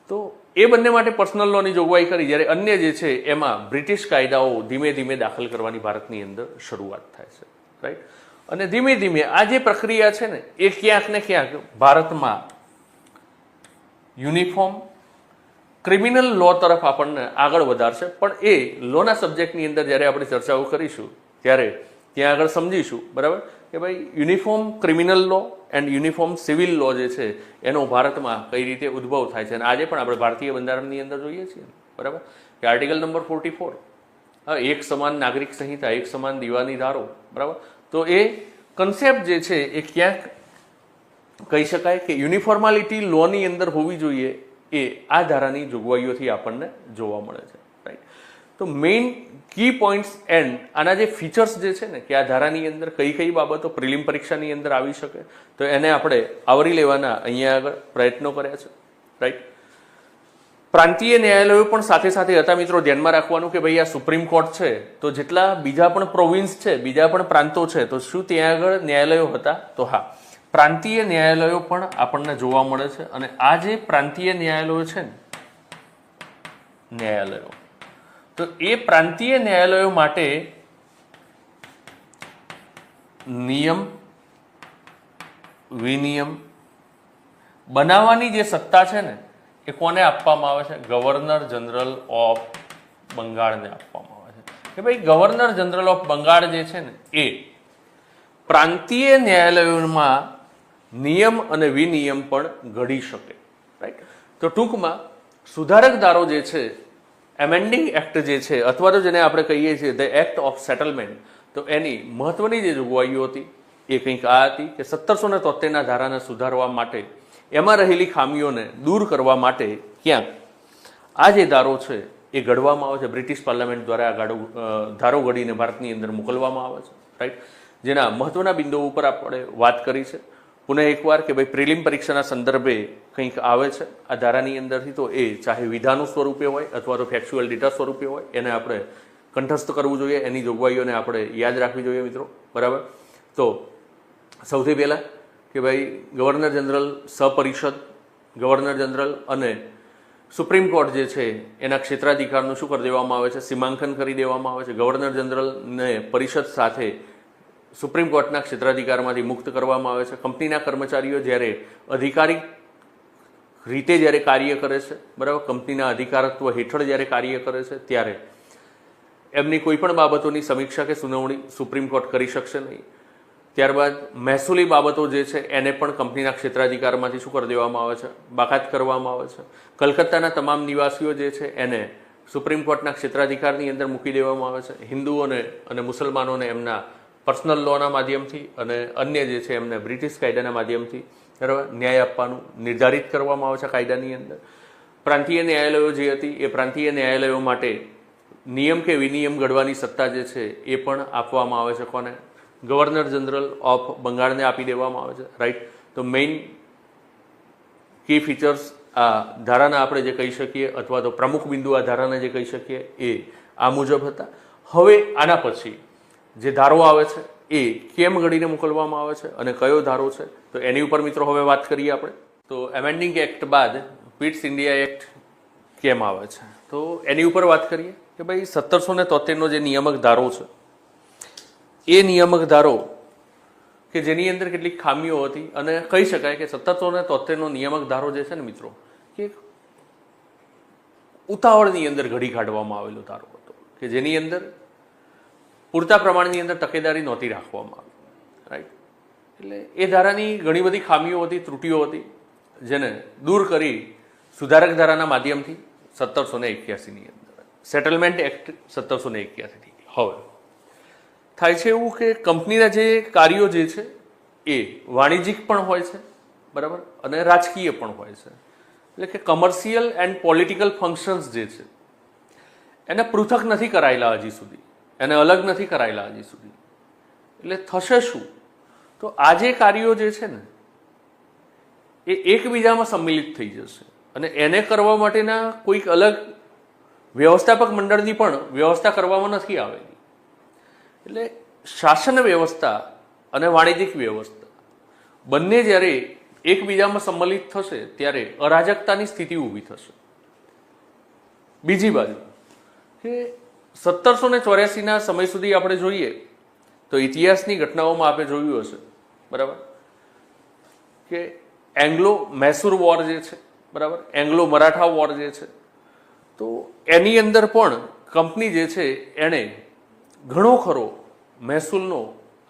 તો એ બંને માટે પર્સનલ લોની જોગવાઈ કરી. જ્યારે અન્ય જે છે એમાં બ્રિટિશ કાયદાઓ ધીમે ધીમે દાખલ કરવાની ભારતની અંદર શરૂઆત થાય છે, રાઈટ. અને ધીમે ધીમે આ જે પ્રક્રિયા છે ને એ ક્યાંક ને ક્યાંક ભારતમાં યુનિફોર્મ ક્રિમિનલ લો તરફ આપણને આગળ વધારશે. પણ એ લોના સબ્જેક્ટની અંદર જ્યારે આપણે ચર્ચાઓ કરીશું ત્યારે ત્યાં આગળ સમજીશું, બરાબર, કે ભાઈ uniform criminal law and uniform civil law જે છે એનો ભારતમાં કઈ રીતે ઉદ્ભવ થાય છે. અને આજે પણ આપણે ભારતીય બંધારણની અંદર જોઈએ છીએ, બરાબર, કે આર્ટિકલ નંબર 44, એક સમાન નાગરિક સંહિતા, એક સમાન દીવાની ધારો, બરાબર. તો એ કન્સેપ્ટ જે છે એ ક્યાંક કહી શકાય કે યુનિફોર્માલિટી લોની અંદર હોવી જોઈએ, એ આ ધારાની જોગવાઈઓથી આપણને જોવા મળે છે, રાઈટ. તો મેઇન કી પોઈન્ટ્સ એન્ડ આના જે ફીચર્સ જે છે ને કે આ ધારાની અંદર કઈ કઈ બાબતો પ્રિલિમ પરીક્ષાની અંદર આવી શકે, તો એને આપણે આવરી લેવાના અહીંયા આગળ પ્રયત્નો કર્યા છે, રાઈટ. પ્રાંતીય ન્યાયાલયો પણ સાથે સાથે હતા મિત્રો. ધ્યાનમાં રાખવાનું કે ભાઈ આ સુપ્રીમ કોર્ટ છે, તો જેટલા બીજા પણ પ્રોવિન્સ છે, બીજા પણ પ્રાંતો છે, તો શું ત્યાં આગળ ન્યાયાલયો હતા? તો હા, પ્રાંતીય ન્યાયાલયો પણ આપણને જોવા મળે છે. અને આ જે પ્રાંતીય ન્યાયાલયો છે ને, ન્યાયાલયો, તો એ પ્રાંતીય ન્યાયાલયો માટે નિયમ વિનિયમ બનાવવાની જે સત્તા છે ને એ કોને આપવામાં આવે છે? ગવર્નર જનરલ ઓફ બંગાળને આપવામાં આવે છે. કે ભાઈ ગવર્નર જનરલ ઓફ બંગાળ જે છે ને એ પ્રાંતીય ન્યાયાલયોમાં નિયમ અને વિનિયમ પણ ઘડી શકે, રાઈટ. તો ટૂંકમાં સુધારક ધારો જે છે, એમેન્ડિંગ એક્ટ જે છે, અથવા તો જેને આપણે કહીએ છીએ ધ એક્ટ ઓફ સેટલમેન્ટ, તો એની મહત્વની જે જોગવાઈઓ હતી એ કંઈક આ હતી કે 1773ના ધારાને સુધારવા માટે, એમાં રહેલી ખામીઓને દૂર કરવા માટે ક્યાંક આ જે ધારો છે એ ઘડવામાં આવે છે. બ્રિટિશ પાર્લામેન્ટ દ્વારા આ ધારો ઘડીને ભારતની અંદર મોકલવામાં આવે છે, રાઈટ. જેના મહત્વના બિંદુઓ ઉપર આપણે વાત કરી છે. પુનઃ એકવાર કે ભાઈ પ્રિલિમ પરીક્ષાના સંદર્ભે કંઈક આવે છે આ ધારાની અંદરથી, તો એ ચાહે વિધાનું સ્વરૂપે હોય અથવા તો ફેક્ચ્યુઅલ ડેટા સ્વરૂપે હોય, એને આપણે કંઠસ્થ કરવું જોઈએ, એની જોગવાઈઓને આપણે યાદ રાખવી જોઈએ મિત્રો, બરાબર. તો સૌથી પહેલાં કે ભાઈ ગવર્નર જનરલ, સપરિષદ, ગવર્નર જનરલ અને સુપ્રીમ કોર્ટ જે છે એના ક્ષેત્રાધિકારનું શું કરી દેવામાં આવે છે? સીમાંકન કરી દેવામાં આવે છે. ગવર્નર જનરલને પરિષદ સાથે સુપ્રીમ કોર્ટના ક્ષેત્રાધિકારમાંથી મુક્ત કરવામાં આવે છે. કંપનીના કર્મચારીઓ જ્યારે અધિકારિક રીતે જ્યારે કાર્ય કરે છે, બરાબર, કંપનીના અધિકારત્વ હેઠળ જ્યારે કાર્ય કરે છે, ત્યારે એમની કોઈ પણ બાબતોની સમીક્ષા કે સુનાવણી સુપ્રીમ કોર્ટ કરી શકશે નહીં. ત્યારબાદ મહેસૂલી બાબતો જે છે એને પણ કંપનીના ક્ષેત્રાધિકારમાંથી શું કરી દેવામાં આવે છે? બાકાત કરવામાં આવે છે. કલકત્તાના તમામ નિવાસીઓ જે છે એને સુપ્રીમ કોર્ટના ક્ષેત્રાધિકારની અંદર મૂકી દેવામાં આવે છે. હિન્દુઓને અને મુસલમાનોને એમના પર્સનલ લોના માધ્યમથી અને અન્ય જે છે એમને બ્રિટિશ કાયદાના માધ્યમથી બરાબર ન્યાય આપવાનું નિર્ધારિત કરવામાં આવે છે કાયદાની અંદર. પ્રાંતીય ન્યાયાલયો જે હતી એ પ્રાંતીય ન્યાયાલયો માટે નિયમ કે વિનિયમ ઘડવાની સત્તા જે છે એ પણ આપવામાં આવે છે. કોને? ગવર્નર જનરલ ઓફ બંગાળને આપી દેવામાં આવે છે. રાઈટ. તો મેઇન કી ફીચર્સ આ ધારાના આપણે જે કહી શકીએ અથવા તો પ્રમુખ બિંદુ આ ધારાના જે કહી શકીએ એ આ મુજબ હતા. હવે આના પછી જે ધારો આવે છે એ કેમ ઘડીને મોકલવામાં આવે છે અને કયો ધારો છે તો એની ઉપર મિત્રો હવે વાત કરીએ આપણે. તો એમેન્ડિંગ એક્ટ બાદ પિટ્સ ઇન્ડિયા એક્ટ કેમ આવે છે તો એની ઉપર વાત કરીએ કે ભાઈ 1773નો જે નિયામક ધારો છે એ નિયામક ધારો કે જેની અંદર કેટલીક ખામીઓ હતી અને કહી શકાય કે 1773નો નિયામક ધારો જે છે ને મિત્રો કે ઉતાવળની અંદર ઘડી કાઢવામાં આવેલો ધારો હતો કે જેની અંદર પૂરતા પ્રમાણની અંદર તકેદારી નહોતી રાખવામાં આવી. રાઈટ. એટલે એ ધારાની ઘણી બધી ખામીઓ હતી, ત્રુટીઓ હતી, જેને દૂર કરી સુધારક ધારાના માધ્યમથી 1781ની અંદર સેટલમેન્ટ એક્ટ 1781 હવે થાય છે એવું કે કંપનીના જે કાર્યો જે છે એ વાણિજ્યિક પણ હોય છે બરાબર અને રાજકીય પણ હોય છે. એટલે કે કમર્શિયલ એન્ડ પોલિટિકલ ફંક્શન્સ જે છે એને પૃથક નથી કરાયેલા હજી સુધી, એને અલગ નથી કરાયેલા હજી સુધી. એટલે થશે શું તો આ જે કાર્યો જે છે ને એ એકબીજામાં સંમિલિત થઈ જશે અને એને કરવા માટેના કોઈક અલગ વ્યવસ્થાપક મંડળની પણ વ્યવસ્થા કરવામાં નથી આવેલી. એટલે શાસન વ્યવસ્થા અને વાણિજ્યિક વ્યવસ્થા બંને જ્યારે એકબીજામાં સંમલિત થશે ત્યારે અરાજકતાની સ્થિતિ ઊભી થશે. બીજી બાજુ કે 1784ના સમય સુધી આપણે જોઈએ તો ઇતિહાસની ઘટનાઓમાં આપણે જોયું હશે બરાબર કે એંગ્લો મૈસૂર વોર જે છે બરાબર એંગ્લો મરાઠા વોર જે છે તો એની અંદર પણ કંપની જે છે એણે ઘણો ખરો મહેસૂલનો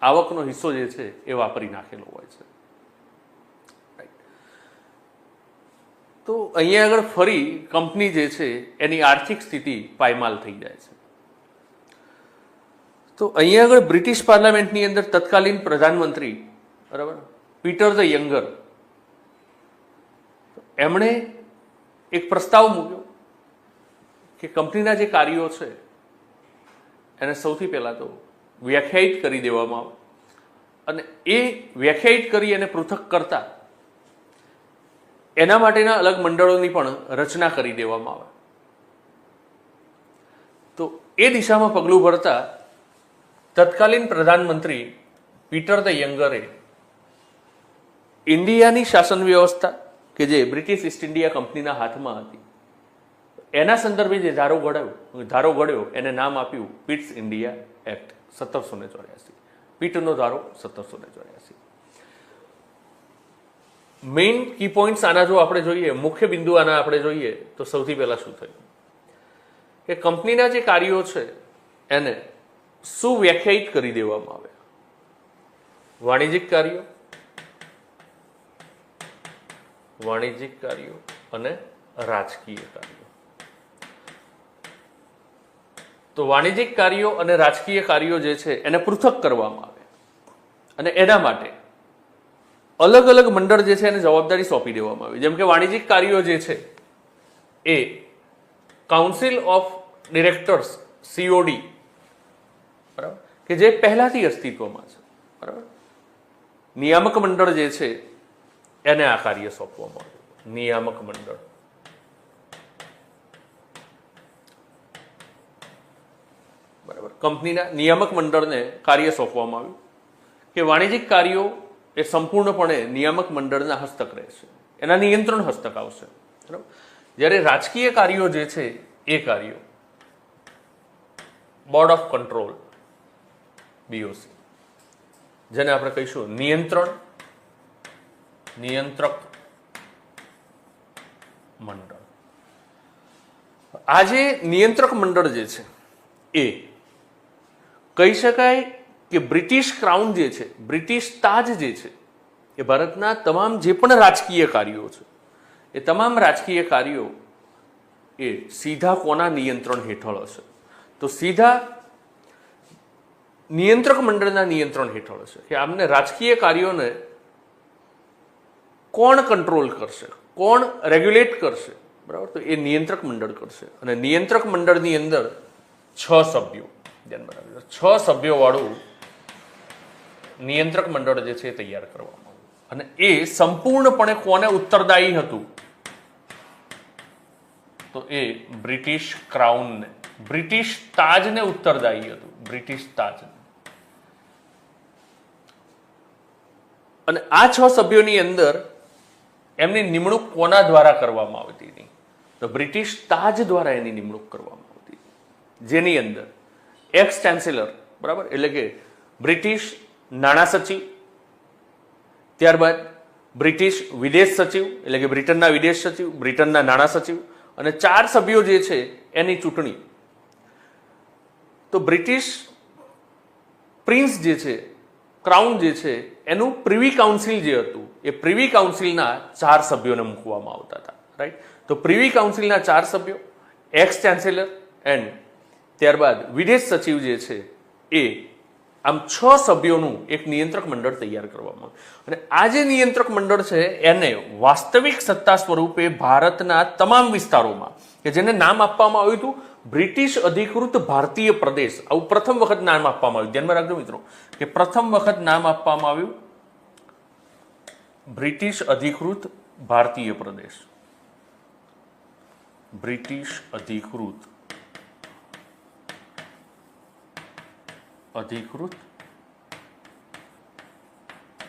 આવકનો હિસ્સો જે છે એ વાપરી નાખેલો હોય છે. તો અહીંયા આગળ ફરી કંપની જે છે એની આર્થિક સ્થિતિ પાયમાલ થઈ જાય છે. તો અહીંયા આગળ બ્રિટિશ પાર્લામેન્ટની અંદર તત્કાલીન પ્રધાનમંત્રી બરાબર પીટર ધ યંગર એમણે એક પ્રસ્તાવ મૂક્યો કે કંપનીના જે કાર્યો છે એને સૌથી પહેલા તો વ્યાખ્યાયિત કરી દેવામાં આવે અને એ વ્યાખ્યાયિત કરી અને પૃથક કરતા એના માટેના અલગ મંડળોની પણ રચના કરી દેવામાં આવે. તો એ દિશામાં પગલું ભરતા તત્કાલીન પ્રધાનમંત્રી પીટર ધ યંગરે ઇન્ડિયાની શાસન વ્યવસ્થા કે જે બ્રિટિશ ઈસ્ટ ઇન્ડિયા કંપનીના હાથમાં હતી એના સંદર્ભે જે ધારો ઘડ્યો એને નામ આપ્યું પિટ્સ ઇન્ડિયા એક્ટ 1784. પીટનો ધારો 1784. મેઇન કી પોઈન્ટ્સ આના જો આપણે જોઈએ, મુખ્ય બિંદુ આના આપણે જોઈએ તો સૌથી પહેલા શું થયું કે કંપનીના જે કાર્યો છે એને સુવ્યાખ્યાયિત કરી દેવામાં આવ્યા. વાણિજ્યિક કાર્યો અને રાજકીય કાર્યો. તો વાણિજ્યિક કાર્યો અને રાજકીય કાર્યો જે છે એને પૃથક કરવામાં આવે અને એના માટે અલગ અલગ મંડળ જે છે એને જવાબદારી સોંપી દેવામાં આવી. જેમ કે વાણિજ્યિક કાર્યો જે છે એ કાઉન્સિલ ઓફ ડિરેક્ટર્સ COD બરાબર કે જે પહેલાથી અસ્તિત્વમાં છે બરાબર. નિયામક મંડળ જે છે એને આ કાર્ય સોંપવામાં આવ્યું. નિયામક મંડળ બરાબર કંપનીના નિયામક મંડળને કાર્ય સોંપવામાં આવ્યું કે વાણિજ્યિક કાર્યો એ સંપૂર્ણપણે નિયામક મંડળના હસ્તક રહેશે, એના નિયંત્રણ હસ્તક આવશે બરાબર. જ્યારે રાજકીય કાર્યો જે છે એ કાર્યો બોર્ડ ઓફ કંટ્રોલ BOC જેને આપણે કહીશું નિયંત્રક મંડળ. આ જે નિયંત્રક મંડળ જે છે એ કહી શકાય કે બ્રિટિશ ક્રાઉન જે છે, બ્રિટિશ તાજ જે છે એ ભારતના તમામ જે પણ રાજકીય કાર્યો છે એ તમામ રાજકીય કાર્યો એ સીધા કોના નિયંત્રણ હેઠળ હશે? તો સીધા નિયંત્રક મંડળના નિયંત્રણ હેઠળ હશે કે આમને રાજકીય કાર્યોને કોણ કંટ્રોલ કરશે, કોણ રેગ્યુલેટ કરશે, બરાબર? તો એ નિયંત્રક મંડળ કરશે. અને નિયંત્રક મંડળની અંદર 6 સભ્યો, ધ્યાનમાં રાખજો, 6 સભ્યો વાળું નિયંત્રક મંડળ જે છે તૈયાર કરવામાં આવ્યું. અને એ સંપૂર્ણપણે કોને ઉત્તરદાયી હતું? તો એ બ્રિટિશ ક્રાઉનને, બ્રિટિશ તાજને ઉત્તરદાયી હતું, બ્રિટિશ તાજ. અને આ 6 સભ્યોની અંદર એમની નિમણૂક કોના દ્વારા કરવામાં આવતી હતી? તો બ્રિટિશ તાજ દ્વારા એની નિમણૂક કરવામાં આવતી હતી, જેની અંદર એક્સ ચાન્સેલર, બરાબર, એટલે કે બ્રિટિશ નાણાં સચિવ, ત્યારબાદ બ્રિટિશ વિદેશ સચિવ એટલે કે બ્રિટનના વિદેશ સચિવ, બ્રિટનના નાણાં સચિવ, અને 4 સભ્યો જે છે એની ચૂંટણી. તો બ્રિટિશ પ્રિન્સ જે છે, ક્રાઉન જે છે, એનું પ્રિવી કાઉન્સિલ જે હતું એ પ્રિવી કાઉન્સિલના 4 સભ્યોને મૂકવામાં આવતા હતા, રાઈટ? તો પ્રિવી કાઉન્સિલના 4 સભ્યો, એક્સ ચાન્સેલર એન્ડ ત્યારબાદ વિદેશ સચિવ જે છે એ, આમ 6 સભ્યોનું એક નિયંત્રક મંડળ તૈયાર કરવામાં આવ્યું. અને આ જે નિયંત્રક મંડળ છે એને વાસ્તવિક સત્તા સ્વરૂપે ભારતના તમામ વિસ્તારોમાં, કે જેને નામ આપવામાં આવ્યું હતું બ્રિટિશ અધિકૃત ભારતીય પ્રદેશ, આવું પ્રથમ વખત નામ આપવામાં આવ્યું. ધ્યાનમાં રાખજો મિત્રો કે પ્રથમ વખત નામ આપવામાં આવ્યું બ્રિટિશ અધિકૃત ભારતીય પ્રદેશ, બ્રિટિશ અધિકૃત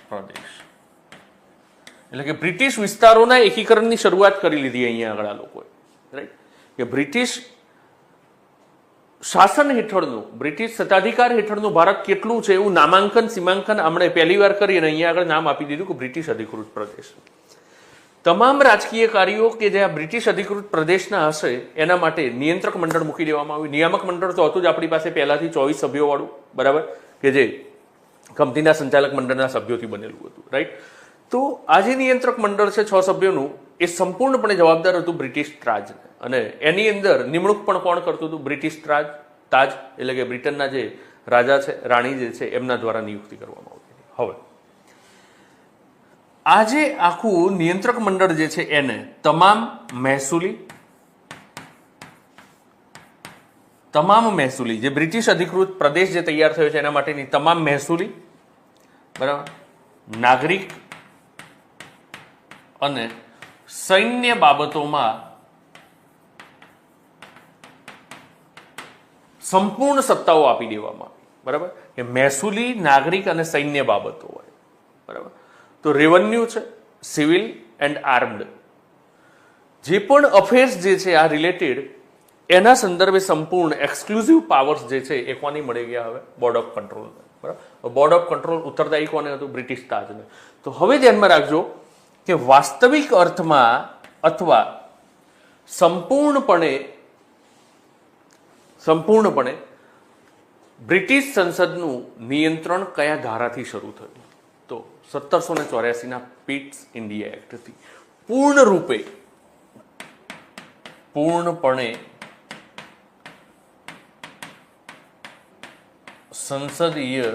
પ્રદેશ. એટલે કે બ્રિટિશ વિસ્તારોના એકીકરણની શરૂઆત કરી લીધી અહીંયા આગળ આ લોકોએ, રાઈટ? કે બ્રિટિશ શાસન હેઠળનું, બ્રિટિશ સત્તાધિકાર હેઠળનું ભારત કેટલું છે એવું નામાંકન સીમાંકન આપણે પહેલી વાર કરી અને અહીંયા આગળ નામ આપી દીધું કે બ્રિટિશ અધિકૃત પ્રદેશ. તમામ રાજકીય કાર્યો કે જે આ બ્રિટિશ અધિકૃત પ્રદેશના હશે એના માટે નિયંત્રક મંડળ મૂકી દેવામાં આવ્યું. નિયામક મંડળ તો હતું જ આપણી પાસે પહેલાથી 24 સભ્યો વાળું, બરાબર, કે જે કંપનીના સંચાલક મંડળના સભ્યોથી બનેલું હતું, રાઈટ? તો આ જે નિયંત્રક મંડળ છે 6 સભ્યોનું, એ સંપૂર્ણપણે જવાબદાર હતું બ્રિટિશ તાજ. અને એની અંદર નિમણૂક પણ કોણ કરતું હતું? બ્રિટિશ તાજ એટલે કે બ્રિટનના જે રાજા છે, રાણી જે છે, એમના દ્વારા નિયુક્તિ કરવામાં આવતી હતી. હવે આ જે આખું નિયંત્રક મંડળ જે છે એને તમામ મહેસૂલી જે બ્રિટિશ અધિકૃત પ્રદેશ જે તૈયાર થયો છે એના માટેની તમામ મહેસૂલી, બરાબર, નાગરિક અને સૈન્ય બાબતોમાં સંપૂર્ણ સત્તાઓ આપી દેવામાં આવી, બરાબર? કે મહેસૂલી, નાગરિક અને સૈન્ય બાબતો હોય, બરાબર? તો રેવન્યુ છે, સિવિલ એન્ડ આર્મ્ડ, જે પણ અફેર્સ જે છે આ રિલેટેડ, એના સંદર્ભે સંપૂર્ણ એક્સક્લુઝિવ પાવર્સ જે છે એ કોની મળી ગયા? હવે બોર્ડ ઓફ કંટ્રોલ, બરાબર? બોર્ડ ઓફ કંટ્રોલ ઉત્તરદાયી કોને હતું? બ્રિટિશ તાજને. તો હવે ધ્યાનમાં રાખજો કે વાસ્તવિક અર્થમાં અથવા સંપૂર્ણપણે બ્રિટિશ સંસદનું નિયંત્રણ કયા ધારાથી શરૂ થયું? તો 1784ના પિટ્સ ઇન્ડિયા એક્ટથી પૂર્ણપણે સંસદીય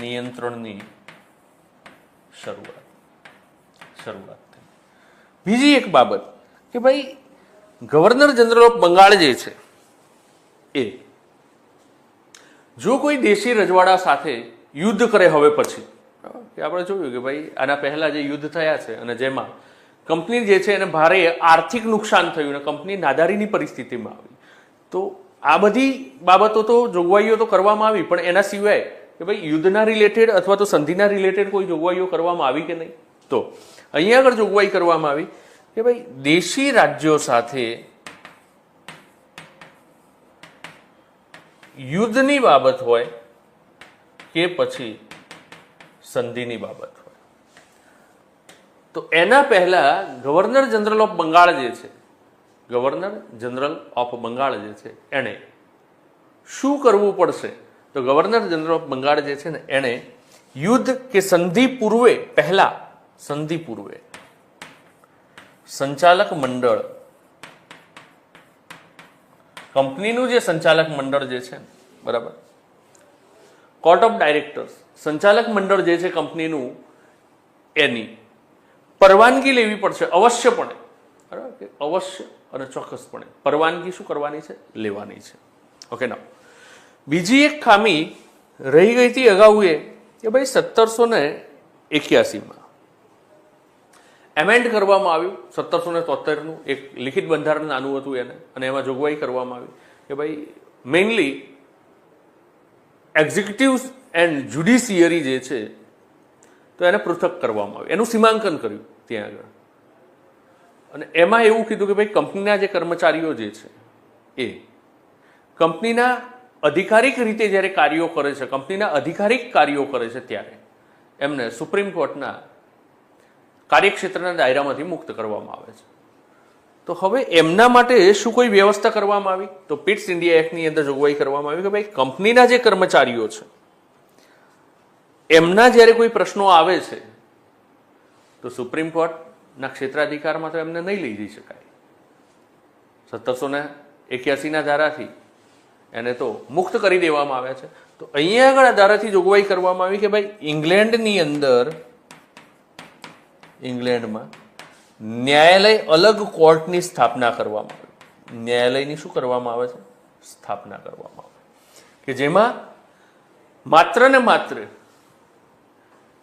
નિયંત્રણની શરૂઆત થઈ. બીજી એક બાબત કે ભાઈ ગવર્નર જનરલ ઓફ બંગાળ જે છે એ જો કોઈ દેશી રજવાડા સાથે યુદ્ધ કરે, હવે પછી આપણે જોયું કે ભાઈ આના પહેલા જે યુદ્ધ થયા છે અને જેમાં કંપની જે છે એને ભારે આર્થિક નુકસાન થયું અને કંપની નાદારીની પરિસ્થિતિમાં આવી, તો આ બધી બાબતો તો જોગવાઈઓ તો કરવામાં આવી, પણ એના સિવાય કે ભાઈ યુદ્ધના રિલેટેડ અથવા તો સંધિના રિલેટેડ કોઈ જોગવાઈઓ કરવામાં આવી કે નહીં? તો અહીંયા આગળ જોગવાઈ કરવામાં આવી કે ભાઈ દેશી રાજ્યો સાથે યુદ્ધની બાબત હોય કે પછી સંધિની બાબત હોય, તો એના પહેલા ગવર્નર જનરલ ઓફ બંગાળ જે છે, ગવર્નર જનરલ ઓફ બંગાળ જે છે એણે શું કરવું પડશે? તો ગવર્નર જનરલ ઓફ બંગાળ જે છે ને એણે યુદ્ધ કે સંધિ પૂર્વે સંચાલક મંડળ કંપનીનું જે સંચાલક મંડળ જે છે, બરાબર, કોર્ટ ઓફ ડાયરેક્ટર્સ, સંચાલક મંડળ જે છે કંપનીનું, એની પરવાનગી લેવી પડશે અવશ્યપણે, બરાબર, કે અવશ્ય અને ચોક્કસપણે પરવાનગી શું કરવાની છે? લેવાની છે. ઓકે. ના, બીજી એક ખામી રહી ગઈ હતી અગાઉ એ કે ભાઈ 1781માં એમેન્ડ કરવામાં આવ્યું 1773નું એક લિખિત બંધારણ નાનું હતું એને, અને એમાં જોગવાઈ કરવામાં આવી કે ભાઈ મેઇનલી એક્ઝિક્યુટિવ એન્ડ જ્યુડિશિયરી જે છે તો એને પૃથક કરવામાં આવ્યું, એનું સીમાંકન કર્યું ત્યાં આગળ. અને એમાં એવું કીધું કે ભાઈ કંપનીના જે કર્મચારીઓ જે છે એ કંપનીના અધિકારિક રીતે જ્યારે કાર્યો કરે છે, કંપનીના અધિકારિક કાર્યો કરે છે, ત્યારે એમને સુપ્રીમ કોર્ટના કાર્યક્ષેત્રના દાયરામાંથી મુક્ત કરવામાં આવે છે. તો હવે એમના માટે શું કોઈ વ્યવસ્થા કરવામાં આવી? તો પિટ્સ ઇન્ડિયા એક્ટની અંદર જોગવાઈ કરવામાં આવી કે ભાઈ કંપનીના જે કર્મચારીઓ છે એમના જ્યારે કોઈ પ્રશ્નો આવે છે તો સુપ્રીમ કોર્ટના ક્ષેત્રાધિકારમાં તો એમને નહીં લઈ જઈ શકાય. 1781ના ધારાથી એને તો મુક્ત કરી દેવામાં આવ્યા છે. તો અહીંયા આગળ આ ધારાથી જોગવાઈ કરવામાં આવી કે ભાઈ ઇંગ્લેન્ડની અંદર, ઇંગ્લેન્ડમાં ન્યાયાલય અલગ કોર્ટની સ્થાપના કરવામાં આવે. ન્યાયાલયની શું કરવામાં આવે છે? સ્થાપના કરવામાં આવે કે જેમાં માત્ર ને માત્ર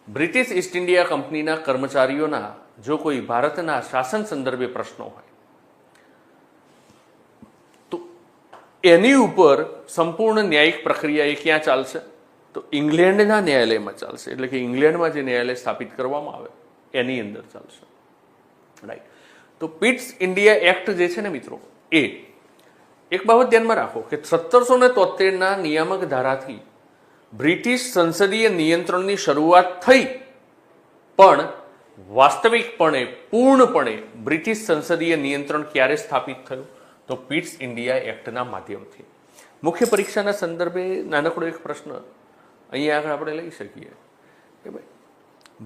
બ્રિટિશ ઈસ્ટ ઇન્ડિયા કંપનીના કર્મચારીઓના જો કોઈ ભારતના શાસન સંદર્ભે પ્રશ્નો હોય તો એની ઉપર સંપૂર્ણ ન્યાયિક પ્રક્રિયા એ ક્યાં ચાલશે? તો ઇંગ્લેન્ડના ન્યાયાલયમાં ચાલશે. એટલે કે ઇંગ્લેન્ડમાં જે ન્યાયાલય સ્થાપિત કરવામાં આવે એની અંદર ચાલશે. રાઈટ. તો પિટ્સ ઇન્ડિયા એક્ટ જે છે ને મિત્રો, એ એક બાબત ધ્યાનમાં રાખો કે 1773ના નિયામક ધારાથી બ્રિટિશ સંસદીય નિયંત્રણની શરૂઆત થઈ, પણ વાસ્તવિકપણે પૂર્ણપણે બ્રિટિશ સંસદીય નિયંત્રણ ક્યારે સ્થાપિત થયું? તો પિટ્સ ઇન્ડિયા એક્ટના માધ્યમથી. મુખ્ય પરીક્ષાના સંદર્ભે નાનકડો એક પ્રશ્ન અહીંયા આગળ આપણે લઈ શકીએ કે ભાઈ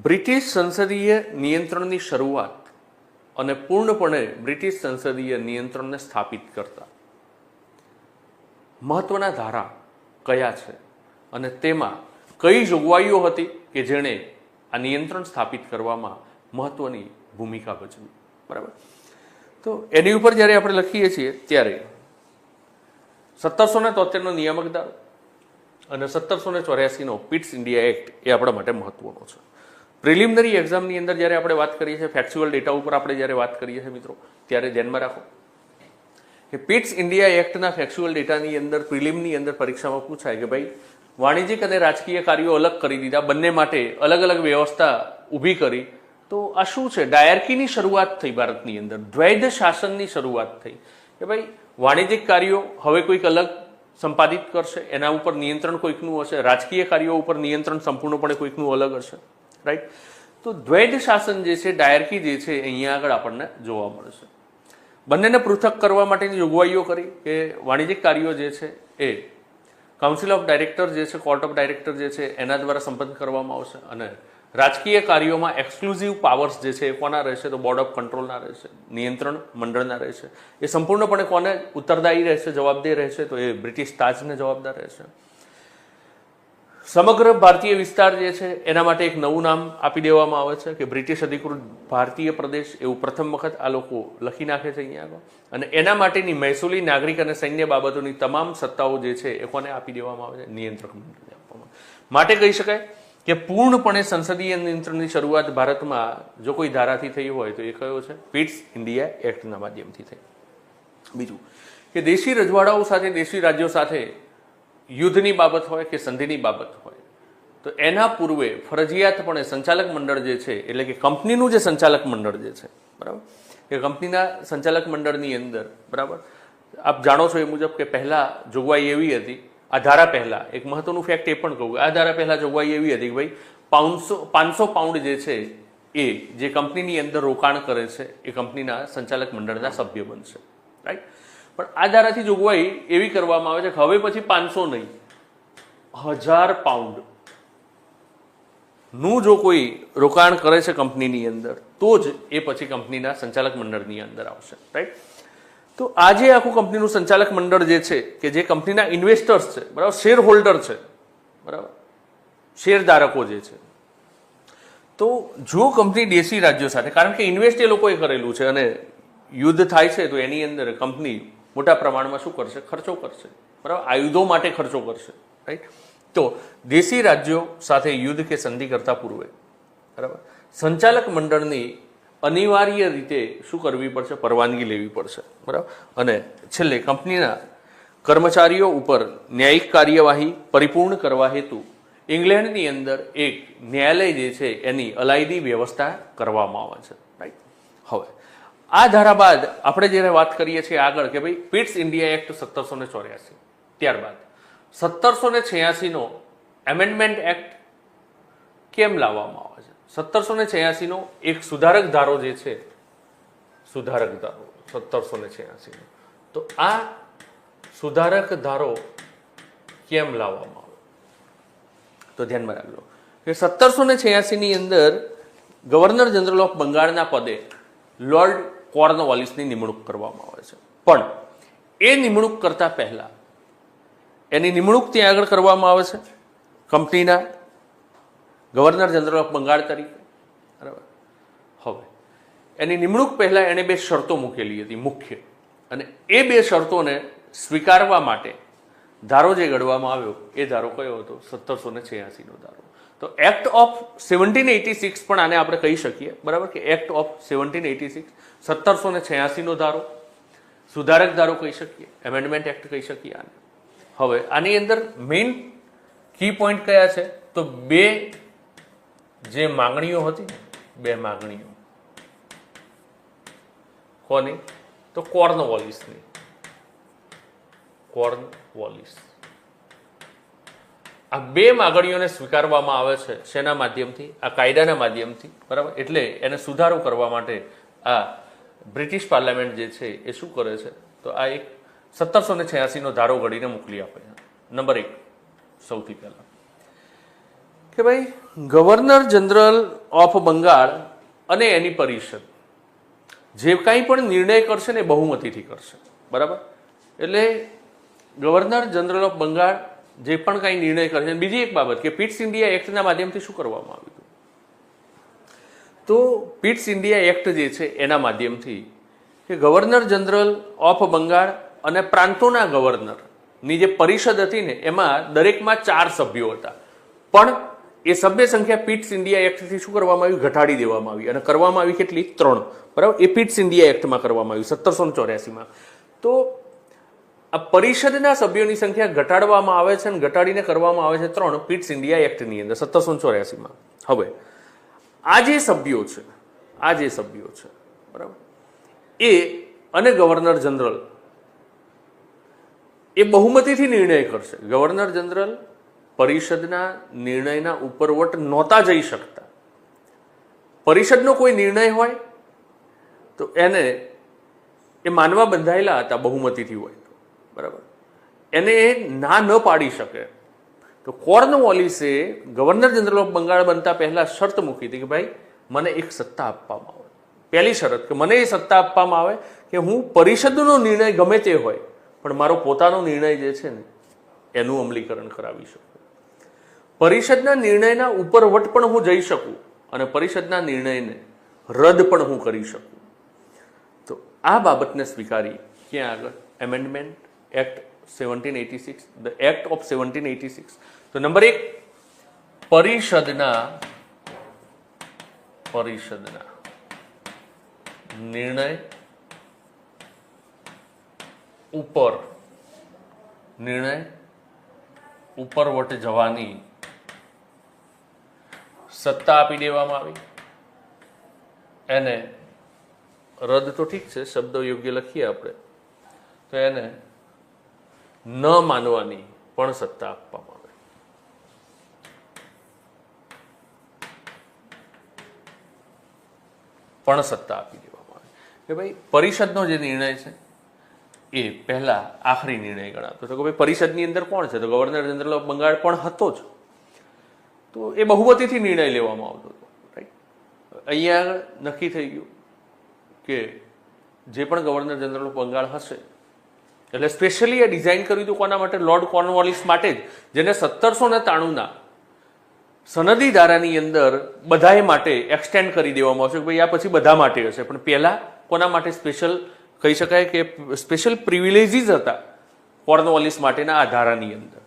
બ્રિટિશ સંસદીય નિયંત્રણની શરૂઆત અને પૂર્ણપણે બ્રિટિશ સંસદીય નિયંત્રણને સ્થાપિત કરતા મહત્વના ધારા કયા છે અને તેમાં કઈ જોગવાઈઓ હતી કે જેણે આ નિયંત્રણ સ્થાપિત કરવામાં મહત્વની ભૂમિકા ભજવી? બરાબર. તો એની ઉપર જ્યારે આપણે લખીએ છીએ ત્યારે 1773નો નિયામક ધારો અને 1784નો પિટ્સ ઇન્ડિયા એક્ટ એ આપણા માટે મહત્વનો છે. પ્રિલિમિનરી એક્ઝામની અંદર જ્યારે આપણે વાત કરીએ છીએ, ફેક્ચ્યુઅલ ડેટા ઉપર આપણે જ્યારે વાત કરીએ છીએ મિત્રો, ત્યારે ધ્યાનમાં રાખો કે પિટ્સ ઇન્ડિયા એક્ટના ફેક્ચ્યુઅલ ડેટાની અંદર પ્રિલિમની અંદર પરીક્ષામાં પૂછાય કે ભાઈ વાણિજ્યિક અને રાજકીય કાર્યો અલગ કરી દીધા, બંને માટે અલગ અલગ વ્યવસ્થા ઊભી કરી. તો આ શું છે? ડાયર્કીની શરૂઆત થઈ ભારતની અંદર, દ્વૈધ શાસનની શરૂઆત થઈ કે ભાઈ વાણિજ્યિક કાર્યો હવે કોઈક અલગ સંપાદિત કરશે, એના ઉપર નિયંત્રણ કોઈકનું હશે, રાજકીય કાર્યો ઉપર નિયંત્રણ સંપૂર્ણપણે કોઈકનું અલગ હશે. રાઈટ. તો દ્વૈધ શાસન જે છે, ડાયર્કી જે છે, અહીંયા આગળ આપણને જોવા મળશે. બંનેને પૃથક કરવા માટેની જોગવાઈઓ કરી કે વાણિજ્યિક કાર્યો જે છે એ કાઉન્સિલ ઓફ ડાયરેક્ટર જે છે, કોર્ટ ઓફ ડાયરેક્ટર જે છે એના દ્વારા સંપન્ન કરવામાં આવશે, અને રાજકીય કાર્યોમાં એક્સક્લુઝિવ પાવર્સ જે છે એ કોના રહેશે? તો બોર્ડ ઓફ કંટ્રોલના રહેશે, નિયંત્રણ મંડળના રહેશે. એ સંપૂર્ણપણે કોને ઉત્તરદાયી રહેશે, જવાબદેહ રહેશે? તો એ બ્રિટિશ તાજને જવાબદાર રહેશે. સમગ્ર ભારતીય વિસ્તાર જે છે એના માટે એક નવું નામ આપી દેવામાં આવે છે કે બ્રિટિશ અધિકૃત ભારતીય પ્રદેશ, એવું પ્રથમ વખત આ લોકો લખી નાખે છે અહીંયા આગળ. અને એના માટેની મહેસૂલી, નાગરિક અને સૈન્ય બાબતોની તમામ સત્તાઓ જે છે એ કોને આપી દેવામાં આવે છે? નિયંત્રક મંડળને આપવામાં. માટે કહી શકાય કે પૂર્ણપણે સંસદીય નિયંત્રણની શરૂઆત ભારતમાં જો કોઈ ધારાથી થઈ હોય તો એ કયો છે? પિટ્સ ઇન્ડિયા એક્ટના માધ્યમથી થઈ. બીજું કે દેશી રજવાડાઓ સાથે, દેશી રાજ્યો સાથે યુદ્ધની બાબત હોય કે સંધિની બાબત હોય તો એના પૂર્વે ફરજિયાતપણે સંચાલક મંડળ જે છે, એટલે કે કંપનીનું જે સંચાલક મંડળ જે છે, બરાબર, કે કંપનીના સંચાલક મંડળની અંદર, બરાબર, આપ જાણો છો એ મુજબ કે પહેલા જોગવાઈ એવી હતી, આ ધારા પહેલા એક મહત્વનું ફેક્ટ એ પણ કહું, આ ધારા પહેલા જોગવાઈ એવી હતી કે ભાઈ 500 પાઉન્ડ જે છે એ જે કંપનીની અંદર રોકાણ કરે છે એ કંપનીના સંચાલક મંડળના સભ્ય બનશે. રાઈટ. પણ આ ધારાથી જોગવાઈ એવી કરવામાં આવે છે કે હવે પછી 500 નહીં, 1000 પાઉન્ડ નું જો કોઈ રોકાણ કરે છે કંપનીની અંદર તો જ એ પછી કંપનીના સંચાલક મંડળની અંદર આવશે. રાઈટ. તો આ જે આખું કંપનીનું સંચાલક મંડળ જે છે કે જે કંપનીના ઇન્વેસ્ટર્સ છે, બરાબર, શેર હોલ્ડર છે, બરાબર, શેરધારકો જે છે, તો જો કંપની દેશી રાજ્યો સાથે, કારણ કે ઇન્વેસ્ટ એ લોકોએ કરેલું છે અને યુદ્ધ થાય છે તો એની અંદર કંપની મોટા પ્રમાણમાં શું કરશે? ખર્ચો કરશે, બરાબર, આયુધો માટે ખર્ચો કરશે, રાઈટ? તો દેશી રાજ્યો સાથે યુદ્ધ કે સંધિ કરતા પૂર્વે, બરાબર, સંચાલક મંડળની અનિવાર્ય રીતે શું કરવી પડશે? પરવાનગી લેવી પડશે, બરાબર. અને છેલ્લે કંપનીના કર્મચારીઓ ઉપર ન્યાયિક કાર્યવાહી પરિપૂર્ણ કરવા હેતુ ઇંગ્લેન્ડની અંદર એક ન્યાયાલય જે છે એની અલાયદી વ્યવસ્થા કરવામાં આવે છે, રાઈટ? હવે આ ધારા બાદ આપણે જ્યારે વાત કરીએ છીએ આગળ કે ભાઈ પિટ્સ ઇન્ડિયા એક્ટ 1784, ત્યારબાદ 1786નો એમેન્ડમેન્ટ એક્ટ કેમ લાવવામાં આવે છે? 1786નો એક સુધારક ધારો જે છે, સુધારક ધારો 1786નો, તો આ સુધારક ધારો કેમ લાવવામાં આવે? તો ધ્યાનમાં રાખજો કે 1786ની અંદર ગવર્નર જનરલ ઓફ બંગાળના પદે લોર્ડ કોર્નવોલિસની નિમણૂક કરવામાં આવે છે. પણ એ નિમણૂક કરતા પહેલા એની નિમણૂક ત્યાં આગળ કરવામાં આવે છે કંપનીના ગવર્નર જનરલ ઓફ બંગાળ તરીકે, બરાબર. હવે એની નિમણૂક પહેલા એણે 2 શરતો મૂકેલી હતી મુખ્ય, અને એ 2 શરતોને સ્વીકારવા માટે ધારો જે ઘડવામાં આવ્યો એ ધારો કયો હતો? 1786નો ધારો. તો એક્ટ ઓફ 1786 પણ આને આપણે કહી શકીએ, બરાબર, કે એક્ટ ઓફ 1786, 1786નો ધારો, સુધારક ધારો કહી શકીએ, એમેન્ડમેન્ટ એક્ટ કહી શકીએ આને. હવે આની અંદર મેઇન કી પોઈન્ટ કયા છે? તો 2 જે માંગણીઓ હતી, 2 માંગણીઓ કોની? તો કોર્નવોલિસની. કોર્નવોલિસ આ 2 માંગણીઓને સ્વીકારવામાં આવે છે શેના માધ્યમથી? આ કાયદાના માધ્યમથી, બરાબર. એટલે એને સુધારો કરવા માટે આ બ્રિટિશ પાર્લામેન્ટ જે છે એ શું કરે છે? તો આ એક 1786નો ધારો ઘડીને મોકલી આપે છે. નંબર 1, સૌથી પહેલા કે ભાઈ ગવર્નર જનરલ ઓફ બંગાળ અને એની પરિષદ જે કાંઈ પણ નિર્ણય કરશે ને એ બહુમતીથી કરશે, બરાબર. એટલે ગવર્નર જનરલ ઓફ બંગાળ જે પણ કાંઈ નિર્ણય કરશે. બીજી એક બાબત કે પિટ્સ ઇન્ડિયા એક્ટના માધ્યમથી શું કરવામાં આવ્યું હતું? તો પિટ્સ ઇન્ડિયા એક્ટ જે છે એના માધ્યમથી કે ગવર્નર જનરલ ઓફ બંગાળ અને પ્રાંતોના ગવર્નરની જે પરિષદ હતી ને એમાં દરેકમાં 4 સભ્યો હતા, પણ એ સભ્ય સંખ્યા પિટ્સ ઇન્ડિયા એક્ટથી શું કરવામાં આવી? ઘટાડી દેવામાં આવી. અને કરવામાં આવી કેટલી? 3, બરાબર. એ પિટ્સ ઇન્ડિયા એક્ટમાં કરવામાં આવ્યું 1784માં. તો આ પરિષદના સભ્યોની સંખ્યા ઘટાડવામાં આવે છે અને ઘટાડીને કરવામાં આવે છે 3 પિટ્સ ઇન્ડિયા એક્ટની અંદર 1784માં. હવે આ જે સભ્યો છે, બરાબર, એ અને ગવર્નર જનરલ એ બહુમતીથી નિર્ણય કરશે. ગવર્નર જનરલ પરિષદના નિર્ણયના ઉપરવટ નહોતા જઈ શકતા. પરિષદનો કોઈ નિર્ણય હોય તો એને એ માનવા બંધાયેલા હતા બહુમતીથી હોય તો, બરાબર, એને ના ન પાડી શકે. તો કોર્નવોલિસે ગવર્નર જનરલ ઓફ બંગાળ બનતા પહેલા શરત મૂકી હતી કે ભાઈ મને એક સત્તા આપવામાં આવે. પહેલી શરત કે મને એ સત્તા આપવામાં આવે કે હું પરિષદનો નિર્ણય ગમે તે હોય પણ મારો પોતાનો નિર્ણય જે છે ને એનું અમલીકરણ કરાવી શકું. પરિષદના નિર્ણયના ઉપરવટ પણ હું જઈ શકું અને પરિષદના નિર્ણયને રદ પણ હું કરી શકું. તો આ બાબતને સ્વીકારી ક્યાં આગળ? Amendment act 1786, the act of 1786. તો નંબર 1, પરિષદના નિર્ણય ઉપરવટ જવાની સત્તા આપી દેવામાં આવી. એને રદ તો ઠીક છે, શબ્દો યોગ્ય લખીએ આપણે, તો એને ન માનવાની પણ સત્તા આપવામાં આવે. પણ સત્તા આપી દેવામાં આવે કે ભાઈ પરિષદનો જે નિર્ણય છે એ પહેલા આખરી નિર્ણય ગણાતો. તો કે ભાઈ પરિષદની અંદર કોણ છે? તો ગવર્નર જનરલ ઓફ બંગાળ પણ હતો જ. તો એ બહુમતીથી નિર્ણય લેવામાં આવતો હતો, રાઈટ. અહીંયા નક્કી થઈ ગયું કે જે પણ ગવર્નર જનરલ ઓફ બંગાળ હશે, એટલે સ્પેશિયલી એ ડિઝાઇન કર્યું હતું કોના માટે? લોર્ડ કોર્નવોલિસ માટે જ, જેને 1793ના સનદી ધારાની અંદર બધાએ માટે એક્સટેન્ડ કરી દેવામાં આવશે કે ભાઈ આ પછી બધા માટે હશે, પણ પહેલા કોના માટે સ્પેશિયલ કહી શકાય કે સ્પેશિયલ પ્રિવિલેજીસ હતા કોર્નવોલિસ માટેના આ ધારાની અંદર.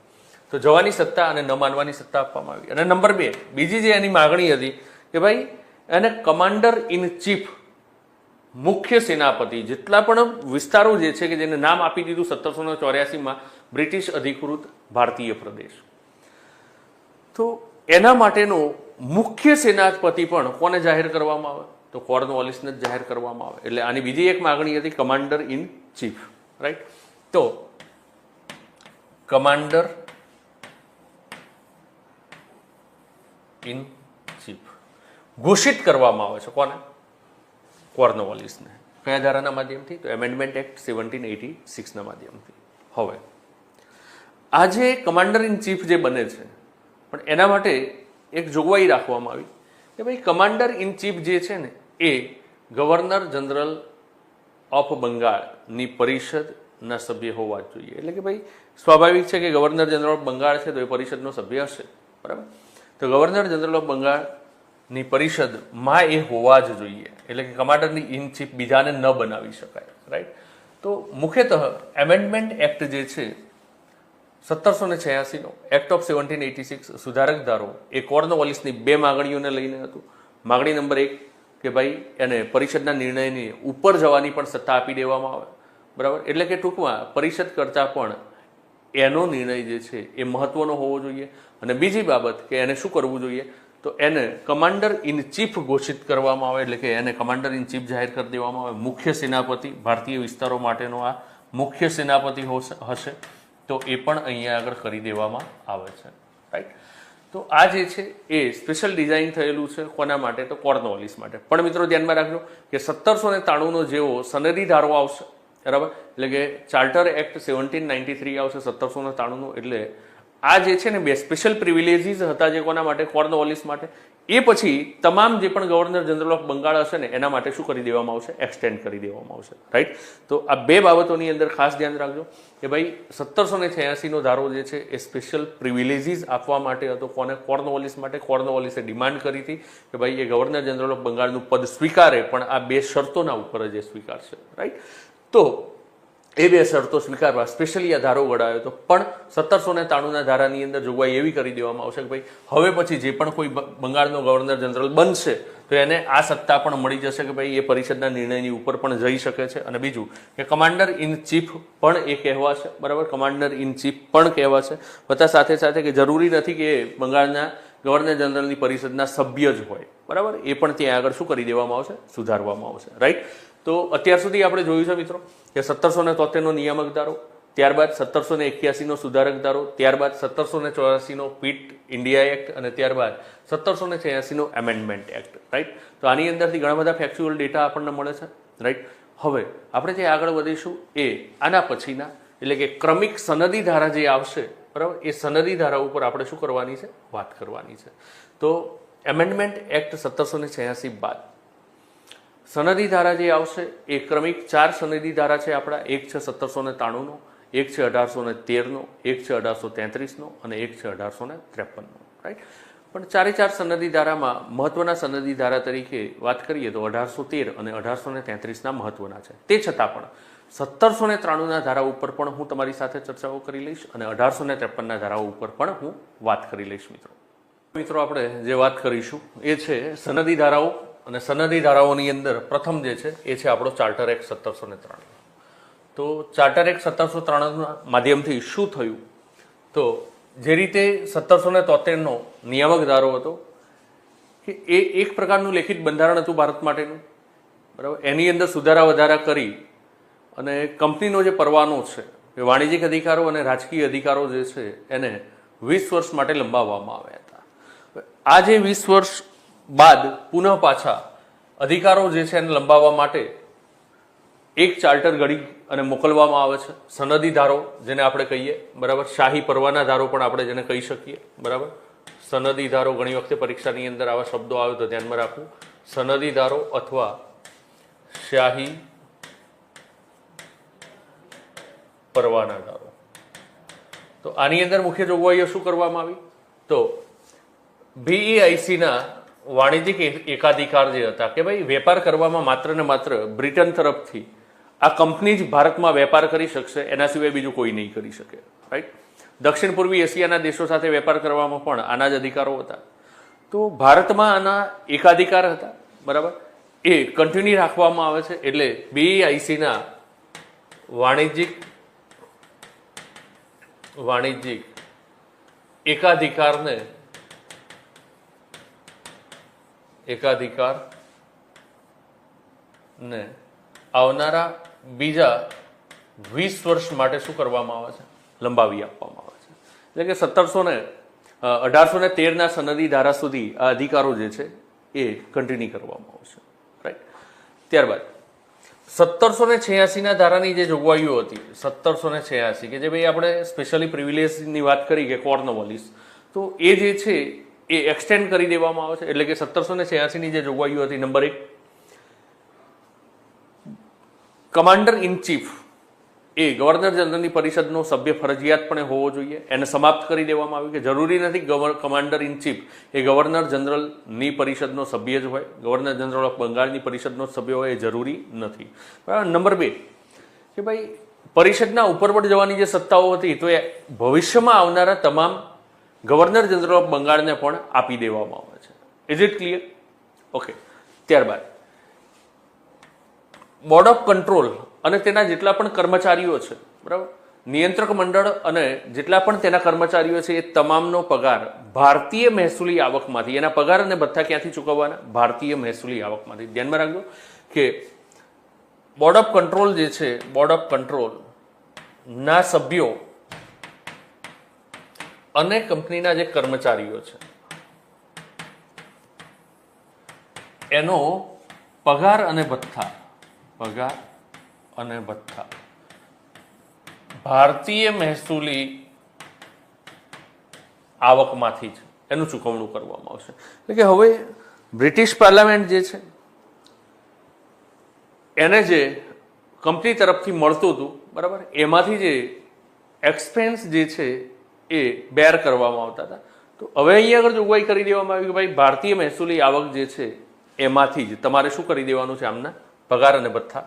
તો જવાની સત્તા અને ન માનવાની સત્તા આપવામાં આવી. અને નંબર 2, બીજી જે એની માગણી હતી કે ભાઈ એને કમાન્ડર ઇન ચીફ, મુખ્ય સેનાપતિ, જેટલા પણ વિસ્તારો જે છે કે જેને નામ આપી દીધું 1784માં બ્રિટિશ અધિકૃત ભારતીય પ્રદેશ, તો એના માટેનો મુખ્ય સેનાપતિ પણ કોને જાહેર કરવામાં આવે? તો કોર્નવોલિસને જ જાહેર કરવામાં આવે. એટલે આની બીજી એક માગણી હતી કમાન્ડર ઇન ચીફ, રાઈટ? તો કમાન્ડર ઇન ચીફ ઘોષિત કરવામાં આવે છે કોને? કોર્નવોલિસને. કયા ધારાના માધ્યમથી? તો એમેન્ડમેન્ટ એક્ટ 1786ના માધ્યમથી. હવે આ જે કમાન્ડર ઇન ચીફ જે બને છે, પણ એના માટે એક જોગવાઈ રાખવામાં આવી કે ભાઈ કમાન્ડર ઇન ચીફ જે છે ને એ ગવર્નર જનરલ ઓફ બંગાળની પરિષદના સભ્ય હોવા જ જોઈએ. એટલે કે ભાઈ સ્વાભાવિક છે કે ગવર્નર જનરલ ઓફ બંગાળ છે તો એ પરિષદનો સભ્ય હશે, બરાબર? તો ગવર્નર જનરલ ઓફ બંગાળની પરિષદમાં એ હોવા જ જોઈએ. એટલે કે કમાન્ડરની ઇન ચીફ બીજાને ન બનાવી શકાય, રાઈટ? તો મુખ્યતઃ એમેન્ડમેન્ટ એક્ટ જે છે 1786નો એક્ટ ઓફ 1786 સુધારક ધારો એ કોર્નવોલિસની 2 માગણીઓને લઈને હતું. માગણી નંબર 1 કે ભાઈ એને પરિષદના નિર્ણયની ઉપર જવાની પણ સત્તા આપી દેવામાં આવે, બરાબર? એટલે કે ટૂંકમાં પરિષદ કરતાં પણ એનો નિર્ણય જે છે એ મહત્વનો હોવો જોઈએ. અને બીજી બાબત કે એને શું કરવું જોઈએ? તો એને કમાન્ડર ઇન ચીફ ઘોષિત કરવામાં આવે, એટલે કે એને કમાન્ડર ઇન ચીફ જાહેર કરી દેવામાં આવે. મુખ્ય સેનાપતિ, ભારતીય વિસ્તારો માટેનો આ મુખ્ય સેનાપતિ હશે, તો એ પણ અહીંયા આગળ કરી દેવામાં આવે છે, રાઈટ? તો આ જે છે એ સ્પેશિયલ ડિઝાઇન થયેલું છે કોના માટે? તો કોર્નવોલિસ માટે. પણ મિત્રો ધ્યાનમાં રાખજો કે 1793નો જેવો સનદી ધારો આવશે, બરાબર? એટલે કે ચાર્ટર એક્ટ 1793 આવશે 1793નું. એટલે આ જે છે ને 2 સ્પેશિયલ પ્રિવિલેજીસ હતા જે કોના માટે? કોર્નવોલિસ માટે. એ પછી તમામ જે પણ ગવર્નર જનરલ ઓફ બંગાળ હશે ને એના માટે શું કરી દેવામાં આવશે? એક્સટેન્ડ કરી દેવામાં આવશે, રાઈટ? તો આ 2 બાબતોની અંદર ખાસ ધ્યાન રાખજો કે ભાઈ 1786નો ધારો જે છે એ સ્પેશિયલ પ્રિવિલેજીસ આપવા માટે હતો કોને? કોર્નવોલિસ માટે. કોર્નવોલિસે ડિમાન્ડ કરી હતી કે ભાઈ એ ગવર્નર જનરલ ઓફ બંગાળનું પદ સ્વીકારે, પણ આ 2 શરતોના ઉપર જ એ સ્વીકારશે, રાઈટ? તો એ 2 શરતો સ્વીકારવા સ્પેશિયલી આ ધારો ઘડાયો હતો. પણ 1793ના ધારાની અંદર જોગવાઈ એવી કરી દેવામાં આવશે કે ભાઈ હવે પછી જે પણ કોઈ બંગાળનો ગવર્નર જનરલ બનશે તો એને આ સત્તા પણ મળી જશે કે ભાઈ એ પરિષદના નિર્ણયની ઉપર પણ જઈ શકે છે. અને બીજું કે કમાન્ડર ઇન ચીફ પણ એ કહેવાશે, બરાબર? કમાન્ડર ઇન ચીફ પણ કહેવાશે. બધા સાથે સાથે કે જરૂરી નથી કે બંગાળના ગવર્નર જનરલની પરિષદના સભ્ય જ હોય, બરાબર? એ પણ ત્યાં આગળ શું કરી દેવામાં આવશે? સુધારવામાં આવશે, રાઈટ? તો અત્યાર સુધી આપણે જોયું છે મિત્રો કે 1773નો નિયામક ધારો, ત્યારબાદ 1781નો સુધારક ધારો, ત્યારબાદ 1784નો પીટ ઇન્ડિયા એક્ટ અને ત્યારબાદ 1786નો એમેન્ડમેન્ટ એક્ટ, રાઈટ? તો આની અંદરથી ઘણા બધા ફેક્ચ્યુઅલ ડેટા આપણને મળે છે, રાઈટ? હવે આપણે જે આગળ વધીશું એ આના પછીના, એટલે કે ક્રમિક સનદી ધારા જે આવશે, બરાબર? એ સનદી ધારા ઉપર આપણે શું કરવાની છે? વાત કરવાની છે. તો એમેન્ડમેન્ટ એક્ટ 1786 બાદ સનદી ધારા જે આવશે એ ક્રમિક 4 સનદી ધારા છે આપણા. એક છે 1793નો, એક છે 1813નો, એક છે 1833નો અને એક છે 1853નો, રાઈટ? પણ 4 સનદી ધારામાં મહત્વના સનદી ધારા તરીકે વાત કરીએ તો 1813 અને 1833ના મહત્વના છે. તે છતાં પણ 1793ના ધારા ઉપર પણ હું તમારી સાથે ચર્ચાઓ કરી લઈશ અને 1853ના ધારાઓ ઉપર પણ હું વાત કરી લઈશ. મિત્રો આપણે જે વાત કરીશું એ છે સનદી ધારાઓ. અને સનદી ધારાઓની અંદર પ્રથમ જે છે એ છે આપણો ચાર્ટર એક્ટ 1793. તો ચાર્ટર એક્ટ 1793ના માધ્યમથી શું થયું? તો જે રીતે 1773નો નિયામક ધારો હતો કે એ એક પ્રકારનું લેખિત બંધારણ હતું ભારત માટેનું, બરાબર? એની અંદર સુધારા વધારા કરી અને કંપનીનો જે પરવાનો છે એ વાણિજ્યિક અધિકારો અને રાજકીય અધિકારો જે છે એને 20 વર્ષ માટે લંબાવવામાં આવ્યા હતા. આ જે 20 વર્ષ બાદ પુનઃ પાછા અધિકારો જે છે એને લંબાવવા માટે એક ચાર્ટર ઘડી અને મોકલવામાં આવે છે. સનદી ધારો જેને આપણે કહીએ, બરાબર? શાહી પરવાના ધારો પણ આપણે જેને કહી શકીએ, બરાબર? સનદી ધારો ઘણી વખતે પરીક્ષાની અંદર આવા શબ્દો આવે તો ધ્યાનમાં રાખવું. સનદી ધારો અથવા શાહી પરવાનાદારો. તો આની અંદર મુખ્ય જોગવાઈઓ શું કરવામાં આવી? તો BEICના વાણિજ્યિક એકાધિકાર જે હતા કે ભાઈ વેપાર કરવામાં માત્ર ને માત્ર બ્રિટન તરફથી આ કંપની જ ભારતમાં વેપાર કરી શકશે, એના સિવાય બીજું કોઈ નહીં કરી શકે, રાઈટ. દક્ષિણ પૂર્વી એશિયાના દેશો સાથે વેપાર કરવામાં પણ આના જ અધિકારો હતા. તો ભારતમાં આના એકાધિકાર હતા, બરાબર, એ કન્ટિન્યુ રાખવામાં આવે છે. એટલે BEICના વાણિજ્યિક એકાધિકારને આવનારા બીજા 20 વર્ષ માટે શું કરવામાં આવે છે? લંબાવી આપવામાં આવે છે. એટલે કે 1813ના સનદી ધારા સુધી આ અધિકારો જે છે એ કન્ટિન્યુ કરવામાં આવશે, રાઈટ. ત્યારબાદ 1786ના ધારાની જે જોગવાઈઓ હતી, 1786 કે જે ભાઈ આપણે સ્પેશિયલી પ્રિવિલેજની વાત કરી કે કોર્નવોલિસ, તો એ જે છે એ એક્સટેન્ડ કરી દેવામાં આવે છે. એટલે કે 1786ની જે જોગવાઈઓ હતી, નંબર 1, કમાન્ડર ઇન ચીફ એ ગવર્નર જનરલની પરિષદનો સભ્ય ફરજિયાતપણે હોવો જોઈએ. એને સમાપ્ત કરી દેવામાં આવ્યું કે જરૂરી નથી કમાન્ડર ઇન ચીફ એ ગવર્નર જનરલની પરિષદનો સભ્ય જ હોય, ગવર્નર જનરલ ઓફ બંગાળની પરિષદનો સભ્ય હોય એ જરૂરી નથી. બરાબર. નંબર 2 કે ભાઈ પરિષદના ઉપરવટ જવાની જે સત્તાઓ હતી તો એ ભવિષ્યમાં આવનારા તમામ ગવર્નર જનરલ ઓફ બંગાળને પણ આપી દેવામાં આવે છે. Is it clear? ઓકે. ત્યારબાદ બોર્ડ ઓફ કંટ્રોલ અને તેના જેટલા પણ કર્મચારીઓ છે, બરાબર, નિયંત્રક મંડળ અને જેટલા પણ તેના કર્મચારીઓ છે એ તમામનો પગાર ભારતીય મહેસૂલી આવકમાંથી, એના પગાર અને ભથ્થા ક્યાંથી ચૂકવવાના? ભારતીય મહેસૂલી આવકમાંથી. ધ્યાનમાં રાખજો કે બોર્ડ ઓફ કંટ્રોલ જે છે, બોર્ડ ઓફ કંટ્રોલ ના સભ્યો અને કંપનીના જે કર્મચારીઓ છે એનો પગાર અને ભથ્થા ભારતીય મહેસૂલી આવકમાંથી જ એનું ચૂકવણું કરવામાં આવશે. એટલે કે હવે બ્રિટિશ પાર્લામેન્ટ જે છે એને જે કંપની તરફથી મળતું હતું, બરાબર, એમાંથી જે એક્સપેન્સ જે છે એ બેર કરવામાં આવતા હતા. તો હવે અહીંયા આગળ જોગવાઈ કરી દેવામાં આવી કે ભાઈ ભારતીય મહેસૂલી આવક જે છે એમાંથી જ તમારે શું કરી દેવાનું છે? આમના પગાર અને ભથ્થા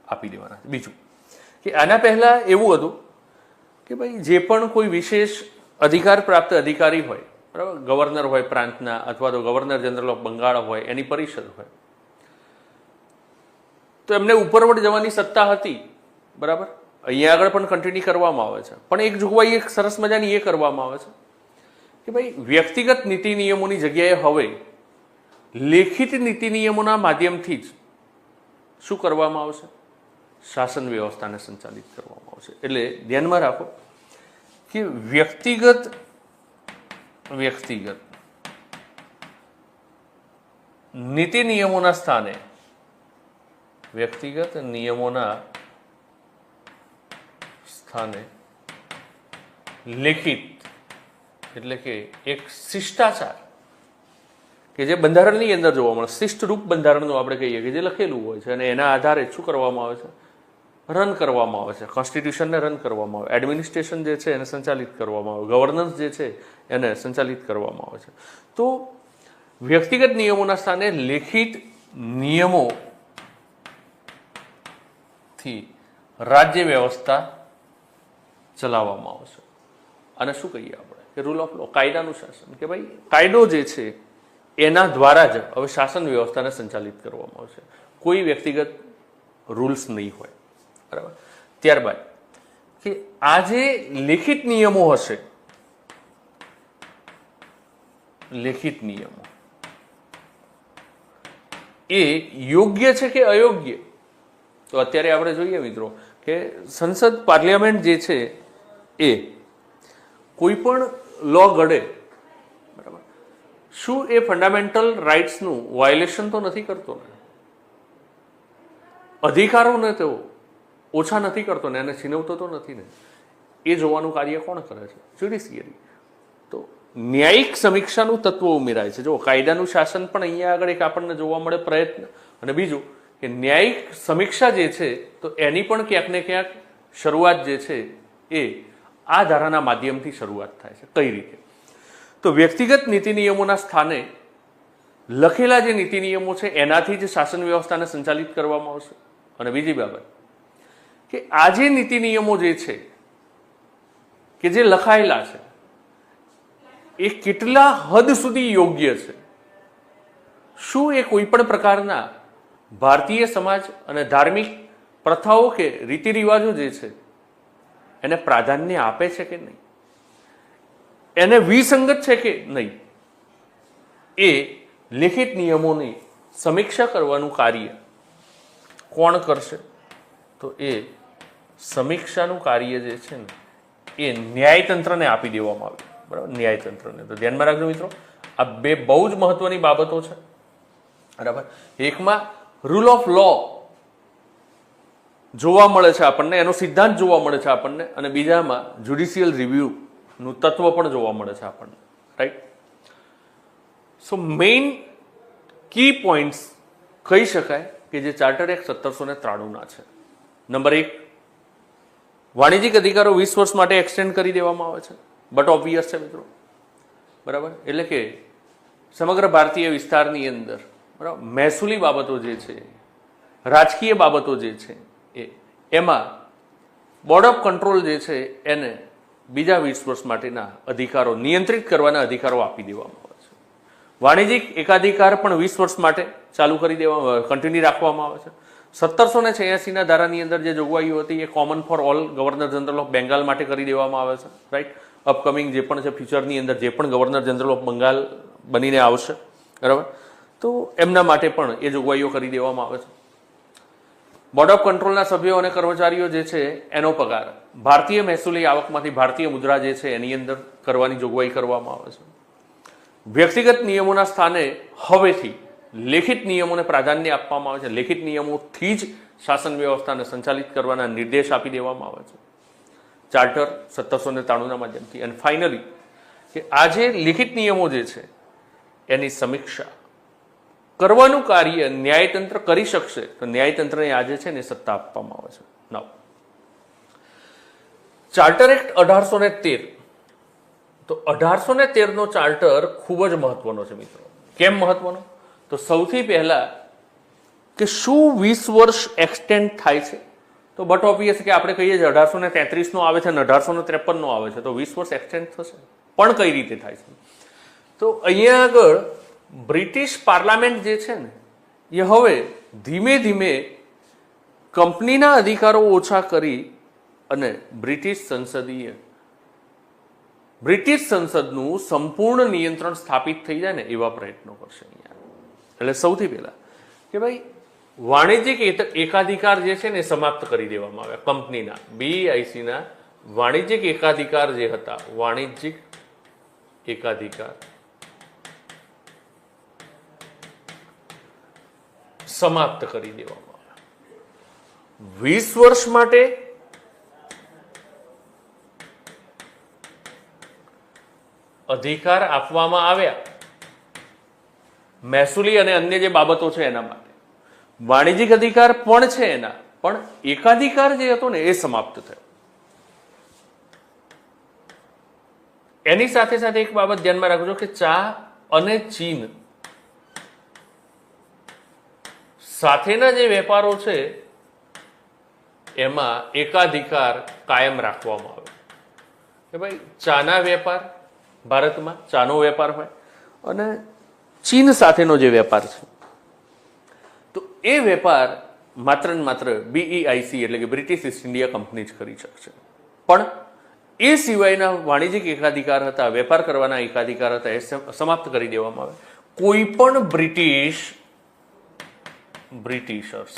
આપી દેવાના. બીજું કે આના પહેલા એવું હતું કે ભાઈ જે પણ કોઈ વિશેષ અધિકાર પ્રાપ્ત અધિકારી હોય, બરાબર, ગવર્નર હોય પ્રાંતના અથવા તો ગવર્નર જનરલ ઓફ બંગાળ હોય, એની પરિષદ હોય, તો એમને ઉપરવટ જવાની સત્તા હતી, બરાબર. અહીંયા આગળ પણ કન્ટિન્યુ કરવામાં આવે છે. પણ એક જોગવાઈ એક સરસ મજાની એ કરવામાં આવે છે કે ભાઈ વ્યક્તિગત નીતિ નિયમોની જગ્યાએ હવે લેખિત નીતિ નિયમોના માધ્યમથી જ શું કરવામાં આવશે? શાસન વ્યવસ્થાને સંચાલિત કરવામાં આવશે. એટલે ધ્યાનમાં રાખો કે વ્યક્તિગત નીતિ નિયમોના સ્થાને લેખિત એટલે કે એક શિષ્ટાચાર કે જે બંધારણની અંદર જોવા મળે, શિષ્ટરૂપ બંધારણનું આપણે કહીએ કે જે લખેલું હોય છે અને એના આધારે શું કરવામાં આવે છે? રન કરવામાં આવે છે. કોન્સ્ટિટ્યુશનને રન કરવામાં આવે, એડમિનિસ્ટ્રેશન જે છે એને સંચાલિત કરવામાં આવે, ગવર્નન્સ જે છે એને સંચાલિત કરવામાં આવે છે. તો વ્યક્તિગત નિયમોના સ્થાને લેખિત નિયમોથી રાજ્ય વ્યવસ્થા ચલાવવામાં આવશે. અને શું કહીએ આપણે કે રૂલ ઓફ લો, કાયદાનું શાસન. કે ભાઈ કાયદો જે છે એના દ્વારા જ હવે શાસન વ્યવસ્થાને સંચાલિત કરવામાં આવશે. કોઈ વ્યક્તિગત રૂલ્સ નહીં હોય, બરાબર. ત્યારબાદ કે આ જે લેખિત નિયમો હશે, લેખિત નિયમો એ યોગ્ય છે કે અયોગ્ય? તો અત્યારે આપણે જોઈએ મિત્રો કે સંસદ પાર્લામેન્ટ જે છે એ કોઈ પણ લો ઘડે, બરાબર, શું એ ફંડામેન્ટલ રાઇટ્સનું વાયોલેશન તો નથી કરતો ને? અધિકારોને તો ઓછા નથી કરતો ને, એને છીનવતો તો નથી ને? એ જોવાનું કાર્ય કોણ કરે છે? જ્યુડિશિયરી. તો ન્યાયિક સમીક્ષાનું તત્વ ઉમેરાય છે. જો કાયદાનું શાસન પણ અહીંયા આગળ એક આપણને જોવા મળે પ્રયત્ન, અને બીજું કે ન્યાયિક સમીક્ષા જે છે તો એની પણ ક્યાંક ને ક્યાંક શરૂઆત જે છે એ આ ધારાના માધ્યમથી શરૂઆત થાય છે. કઈ રીતે? તો વ્યક્તિગત નીતિ નિયમોના સ્થાને લખેલા જે નીતિ નિયમો છે એનાથી જ શાસન વ્યવસ્થાને સંચાલિત કરવામાં આવશે. અને બીજી બાબત કે આ જે નીતિ નિયમો જે છે કે જે લખાયેલા છે એ કેટલા હદ સુધી યોગ્ય છે, શું એ કોઈ પણ પ્રકારના ભારતીય સમાજ અને ધાર્મિક પ્રથાઓ કે રીતિ રિવાજો જે છે એને પ્રાધાન્ય આપે છે કે નહીં, એને વિસંગત છે કે નહીં, એ લિખિત નિયમોની સમીક્ષા કરવાનું કાર્ય કોણ કરશે? તો એ સમીક્ષાનું કાર્ય જે છે ને એ ન્યાયતંત્રને આપી દેવામાં આવ્યું. બરાબર, ન્યાયતંત્રને. તો ધ્યાનમાં રાખજો મિત્રો, આ બે બહુ જ મહત્વની બાબતો છે. બરાબર, એકમાં રૂલ ઓફ લો જોવા મળે છે આપણને, એનો સિદ્ધાંત જોવા મળે છે આપણને, અને બીજામાં જ્યુડિશિયલ રિવ્યુનું તત્વ પણ જોવા મળે છે આપણને. રાઈટ? સો મેઇન કી પોઈન્ટ્સ કહી શકાય કે જે ચાર્ટર એક્ટ 1793 છે. નંબર 1, વાણિજ્યિક અધિકારો 20 વર્ષ માટે એક્સટેન્ડ કરી દેવામાં આવે છે. બટ ઓબ્વિયસ છે મિત્રો. બરાબર, એટલે કે સમગ્ર ભારતીય વિસ્તારની અંદર બરાબર મહેસૂલી બાબતો જે છે, રાજકીય બાબતો જે છે એમાં બોર્ડ ઓફ કંટ્રોલ જે છે એને બીજા 20 વર્ષ માટેના અધિકારો, નિયંત્રિત કરવાના અધિકારો આપી દેવામાં આવે છે. વાણિજ્યિક એકાધિકાર પણ 20 વર્ષ માટે ચાલુ કરી દેવામાં, કન્ટિન્યુ રાખવામાં આવે છે. 1786ના ધારાની અંદર જે જોગવાઈઓ હતી એ common for all governor general of Bengal માટે કરી દેવામાં આવે છે. રાઈટ? અપકમિંગ જે પણ છે ફ્યુચરની અંદર જે પણ ગવર્નર જનરલ ઓફ બંગાળ બનીને આવશે, બરાબર, તો એમના માટે પણ એ જોગવાઈઓ કરી દેવામાં આવે છે. બોર્ડ ઓફ કંટ્રોલના સભ્યો અને કર્મચારીઓ જે છે એનો પગાર ભારતીય મહેસૂલી આવકમાંથી ભારતીય મુદ્રા જે છે એની અંદર કરવાની જોગવાઈ કરવામાં આવે છે. વ્યક્તિગત નિયમોના સ્થાને હવેથી લેખિત નિયમોને પ્રાધાન્ય આપવામાં આવે છે. લેખિત નિયમોથી જ શાસન વ્યવસ્થાને સંચાલિત કરવાના નિર્દેશ આપી દેવામાં આવે છે ચાર્ટર 1793ના માધ્યમથી. અને ફાઇનલી કે આ જે લિખિત નિયમો જે છે એની સમીક્ષા કરવાનું કાર્ય ન્યાયતંત્ર કરી શકશે. તો ન્યાયતંત્રને આજે છે ને સત્તા આપવામાં આવે છે. નાવ ચાર્ટર એક્ટ 1813. તો 1813નો ચાર્ટર ખૂબ જ મહત્વનો છે મિત્રો. કેમ મહત્વનો? તો સૌથી પહેલા કે શું 20 વર્ષ એક્સટેન્ડ થાય છે? તો બટ ઓબ્વિયસ કે આપણે કહીએ છીએ 1833નો આવે છે અને 1853નો આવે છે, તો 20 વર્ષ એક્સટેન્ડ થશે. પણ કઈ રીતે થાય છે? તો અહીંયા આગળ બ્રિટિશ પાર્લામેન્ટ જે છે ને એ હવે ધીમે ધીમે કંપનીના અધિકારો ઓછા કરી અને બ્રિટિશ સંસદનું સંપૂર્ણ નિયંત્રણ સ્થાપિત થઈ જાય ને એવા પ્રયત્નો કરશે અહીંયા. એટલે સૌથી પહેલા કે ભાઈ વાણિજ્યિક એકાધિકાર જે છે ને એ સમાપ્ત કરી દેવામાં આવે. કંપનીના BICના વાણિજ્યિક એકાધિકાર જે હતા, વાણિજ્યિક એકાધિકાર સમાપ્ત કરી દેવામાં આવે. 20 વર્ષ માટે અધિકાર આપવામાં આવ્યા મહેસૂલી અને અન્ય જે બાબતો છે એના માટે. વાણિજ્યિક અધિકાર પણ છે એના, પણ એકાધિકાર જે હતો ને એ સમાપ્ત થયો. એની સાથે સાથે એક બાબત ધ્યાનમાં રાખજો કે ચા અને ચીન સાથેના જે વેપારો છે એમાં એકાધિકાર કાયમ રાખવામાં આવે કે ભાઈ ચાના વેપાર, ભારતમાં ચાનો વેપાર હોય અને ચીન સાથેનો જે વેપાર છે તો એ વેપાર માત્ર ને માત્ર BEIC એટલે કે બ્રિટિશ ઈસ્ટ ઇન્ડિયા કંપની જ કરી શકશે. પણ એ સિવાયના વાણિજ્યિક એકાધિકાર હતા, વેપાર કરવાના એકાધિકાર હતા, એ સમાપ્ત કરી દેવામાં આવે. કોઈ પણ બ્રિટિશર્સ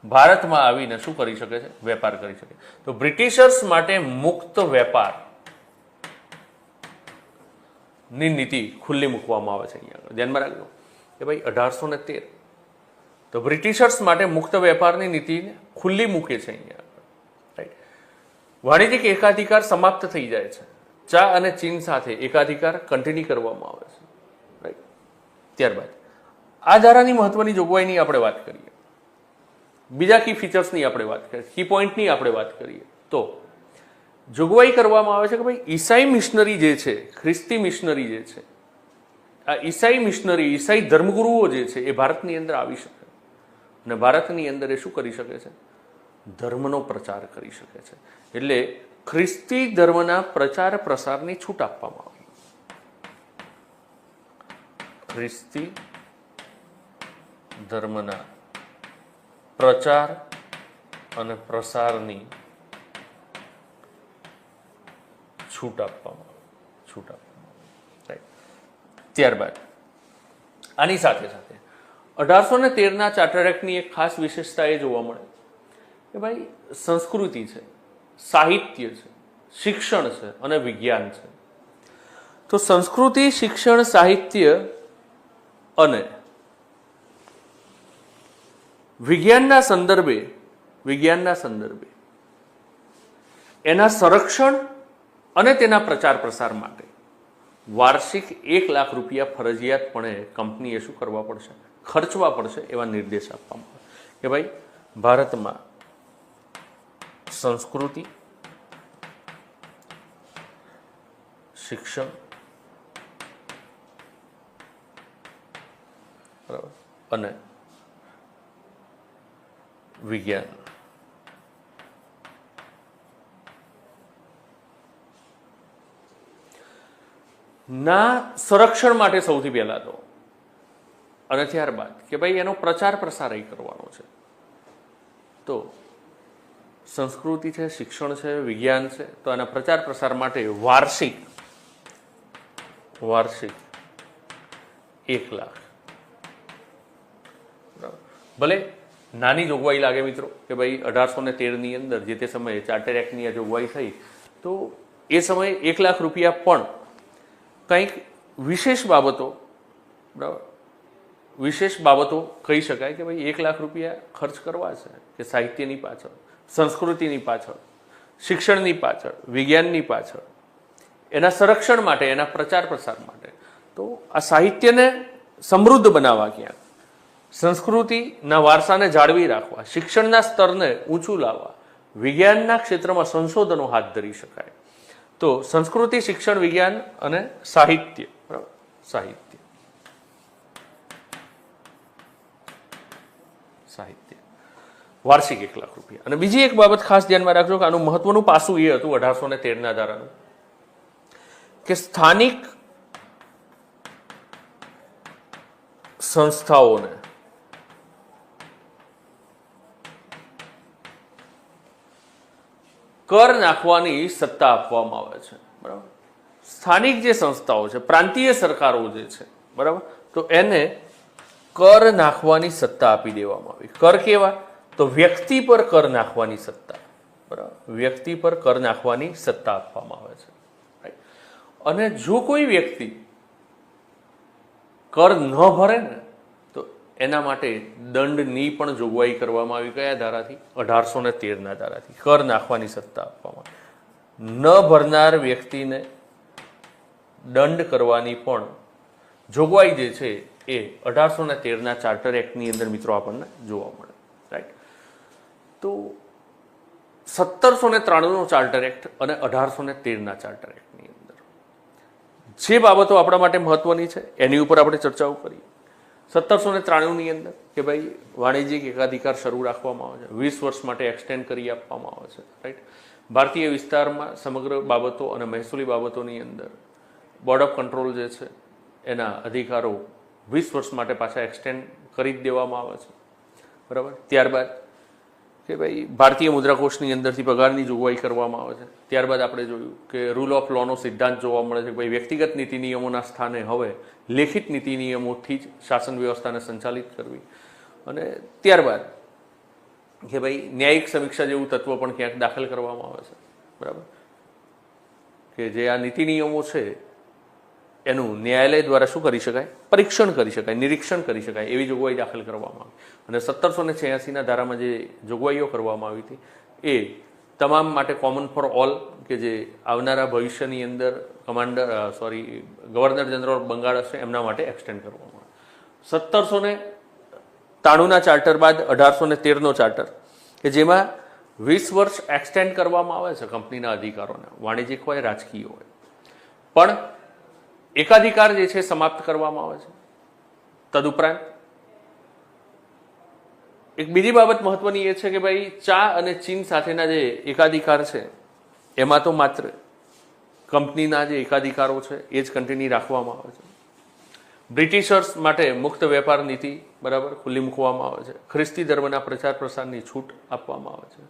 ભારતમાં આવીને શું કરી શકે છે? વેપાર કરી શકે. તો બ્રિટિશર્સ માટે મુક્ત વેપાર ની નીતિ ખુલ્લી મૂકવામાં આવે છે. અહીંયા ધ્યાનમાં રાખજો કે ભાઈ 1813 તો બ્રિટિશર્સ માટે મુક્ત વેપારની નીતિ ખુલ્લી મૂકે છે અહીંયા. રાઈટ? વાણિજ્યિક એકાધિકાર સમાપ્ત થઈ જાય છે. ચા અને ચીન સાથે એકાધિકાર કન્ટિન્યુ કરવામાં આવે છે. રાઈટ? ત્યારબાદ આ ધારાની મહત્વની જોગવાઈની આપણે વાત કરીએ બીજા કી ફીચર્સની આપણે વાત કરીએ, કી પોઈન્ટની આપણે વાત કરીએ તો જોગવાઈ કરવામાં આવે છે કે ભાઈ ઈસાઈ મિશનરી જે છે, ખ્રિસ્તી મિશનરી જે છે, આ ઈસાઈ મિશનરી, ઈસાઈ ધર્મગુરુઓ જે છે એ ભારતની અંદર આવી શકે અને ભારતની અંદર એ શું કરી શકે છે? ધર્મનો પ્રચાર કરી શકે છે. એટલે ખ્રિસ્તી ધર્મના પ્રચાર પ્રસારની છૂટ આપવામાં આવી. ખ્રિસ્તી ધર્મના પ્રચાર અને પ્રસારની છૂટ આપવામાં આવે. ત્યારબાદ આની સાથે સાથે 1813ના ચાર્ટર એક્ટની એક ખાસ વિશેષતા એ જોવા મળે કે ભાઈ સંસ્કૃતિ છે, સાહિત્ય છે, શિક્ષણ છે અને વિજ્ઞાન છે. તો સંસ્કૃતિ, શિક્ષણ, સાહિત્ય અને વિજ્ઞાનના સંદર્ભે એના સંરક્ષણ અને તેના પ્રચાર પ્રસાર માટે વાર્ષિક 1 લાખ રૂપિયા ફરજિયાતપણે કંપનીએ શું કરવા પડશે? ખર્ચવા પડશે એવા નિર્દેશ આપવામાં આવે કે ભાઈ ભારતમાં સંસ્કૃતિ, શિક્ષણ અને વિજ્ઞાન ના સંરક્ષણ માટે સૌથી પહેલા તો, અને ત્યારબાદ કે ભાઈ એનો પ્રચાર પ્રસાર કરવાનો છે. તો સંસ્કૃતિ છે, શિક્ષણ છે, વિજ્ઞાન છે, તો એના પ્રચાર પ્રસાર માટે વાર્ષિક 1 લાખ. ભલે નાની જોગવાઈ લાગે મિત્રો કે ભાઈ 1813ની અંદર જે તે સમયે ચાર્ટર એક્ટની આ જોગવાઈ થઈ, તો એ સમયે 1 લાખ રૂપિયા પણ કંઈક વિશેષ બાબતો, બરાબર, વિશેષ બાબતો કહી શકાય કે ભાઈ 1 લાખ રૂપિયા ખર્ચ કરવા છે કે સાહિત્યની પાછળ, સંસ્કૃતિની પાછળ, શિક્ષણની પાછળ, વિજ્ઞાનની પાછળ, એના સંરક્ષણ માટે, એના પ્રચાર પ્રસાર માટે. તો આ સાહિત્યને સમૃદ્ધ બનાવવા, ક્યાંક સંસ્કૃતિના વારસાને જાળવી રાખવા, શિક્ષણના સ્તરને ઊંચું લાવવા, વિજ્ઞાનના ક્ષેત્રમાં સંશોધનો હાથ ધરી શકાય. તો સંસ્કૃતિ, શિક્ષણ, વિજ્ઞાન અને સાહિત્ય, બરાબર, સાહિત્ય વાર્ષિક 1 લાખ રૂપિયા. અને બીજી એક બાબત ખાસ ધ્યાનમાં રાખજો કે આનું મહત્વનું પાસું એ હતું 1813ના ધારાનું કે સ્થાનિક સંસ્થાઓને કર નાખવાની સત્તા આપવામાં આવે છે. બરાબર, સ્થાનિક જે સંસ્થાઓ છે, પ્રાંતીય સરકારો જે છે, બરાબર, તો એને કર નાખવાની સત્તા આપી દેવામાં આવી. કર કેવા? તો વ્યક્તિ પર કર નાખવાની સત્તા, બરાબર, વ્યક્તિ પર કર નાખવાની સત્તા આપવામાં આવે છે. અને જો કોઈ વ્યક્તિ કર ન ભરે ને તો એના માટે દંડની પણ જોગવાઈ કરવામાં આવી. કયા ધારાથી? 1813ના ધારાથી કર નાખવાની સત્તા આપવામાં. ન ભરનાર વ્યક્તિને દંડ કરવાની પણ જોગવાઈ જે છે એ 1813ના ચાર્ટર એક્ટની અંદર મિત્રો આપણને જોવા મળે. રાઈટ. તો 1793નો ચાર્ટર એક્ટ અને 1813ના ચાર્ટર એક્ટની અંદર જે બાબતો આપણા માટે મહત્વની છે એની ઉપર આપણે ચર્ચાઓ કરીએ. 1793ની અંદર કે ભાઈ વાણિજ્યિક એકાધિકાર શરૂ રાખવામાં આવે છે, 20 વર્ષ માટે એક્સટેન્ડ કરી આપવામાં આવે છે. રાઈટ. ભારતીય વિસ્તારમાં સમગ્ર બાબતો અને મહેસૂલી બાબતોની અંદર બોર્ડ ઓફ કંટ્રોલ જે છે એના અધિકારો 20 વર્ષ માટે પાછા એક્સટેન્ડ કરી જ દેવામાં આવે છે. બરાબર. ત્યારબાદ કે ભાઈ ભારતીય મુદ્રાકોષની અંદરથી પગારની જોગવાઈ કરવામાં આવે છે. ત્યારબાદ આપણે જોયું કે રૂલ ઓફ લોનો સિદ્ધાંત જોવા મળે છે કે ભાઈ વ્યક્તિગત નીતિ નિયમોના સ્થાને હવે લેખિત નીતિ નિયમોથી જ શાસન વ્યવસ્થાને સંચાલિત કરવી. અને ત્યારબાદ કે ભાઈ ન્યાયિક સમીક્ષા જેવું તત્વ પણ ક્યાંક દાખલ કરવામાં આવે છે. બરાબર, કે જે આ નીતિ નિયમો છે એનું ન્યાયાલય દ્વારા શું કરી શકાય? પરીક્ષણ કરી શકાય, નિરીક્ષણ કરી શકાય એવી જોગવાઈ દાખલ કરવામાં આવી. અને 1786ના ધારામાં જે જોગવાઈઓ કરવામાં આવી હતી એ તમામ માટે કોમન ફોર ઓલ, કે જે આવનારા ભવિષ્યની અંદર ગવર્નર જનરલ બંગાળ હશે એમના માટે એક્સટેન્ડ કરવામાં આવે. 93ના ચાર્ટર બાદ 1813નો ચાર્ટર કે જેમાં 20 વર્ષ એક્સટેન્ડ કરવામાં આવે છે કંપનીના અધિકારોને, વાણિજ્યિક હોય રાજકીય હોય, પણ એકાધિકાર જે છે સમાપ્ત કરવામાં આવે છે. તદુપરાંત એક બીજી બાબત મહત્વની એ છે કે ભાઈ ચા અને ચીન સાથેના જે એકાધિકાર છે એમાં તો માત્ર કંપનીના જે એકાધિકારો છે એ જ કન્ટિન્યુ રાખવામાં આવે છે. બ્રિટિશર્સ માટે મુક્ત વેપાર નીતિ બરાબર ખુલ્લી મૂકવામાં આવે છે. ખ્રિસ્તી ધર્મના પ્રચાર પ્રસારની છૂટ આપવામાં આવે છે.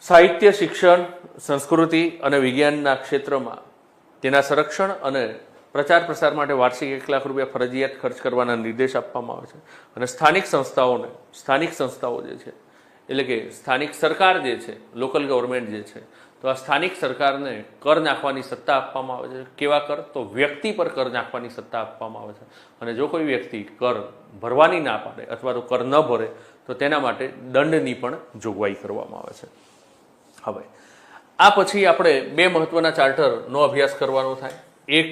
સાહિત્ય, શિક્ષણ, સંસ્કૃતિ અને વિજ્ઞાનના ક્ષેત્રમાં તેના સંરક્ષણ અને પ્રચાર પ્રસાર માટે વાર્ષિક 1 લાખ રૂપિયા ફરજિયાત ખર્ચ કરવાના નિર્દેશ આપવામાં આવે છે. અને સ્થાનિક સંસ્થાઓ જે છે એટલે કે સ્થાનિક સરકાર જે છે, લોકલ ગવર્મેન્ટ જે છે, તો આ સ્થાનિક સરકારને કર નાખવાની સત્તા આપવામાં આવે છે. કેવા કર? તો વ્યક્તિ પર કર નાખવાની સત્તા આપવામાં આવે છે. અને જો કોઈ વ્યક્તિ કર ભરવાની ના પાડે અથવા તો કર ન ભરે તો તેના માટે દંડની પણ જોગવાઈ કરવામાં આવે છે. હવે આ પછી આપણે બે મહત્વના ચાર્ટરનો અભ્યાસ કરવાનો થાય. એક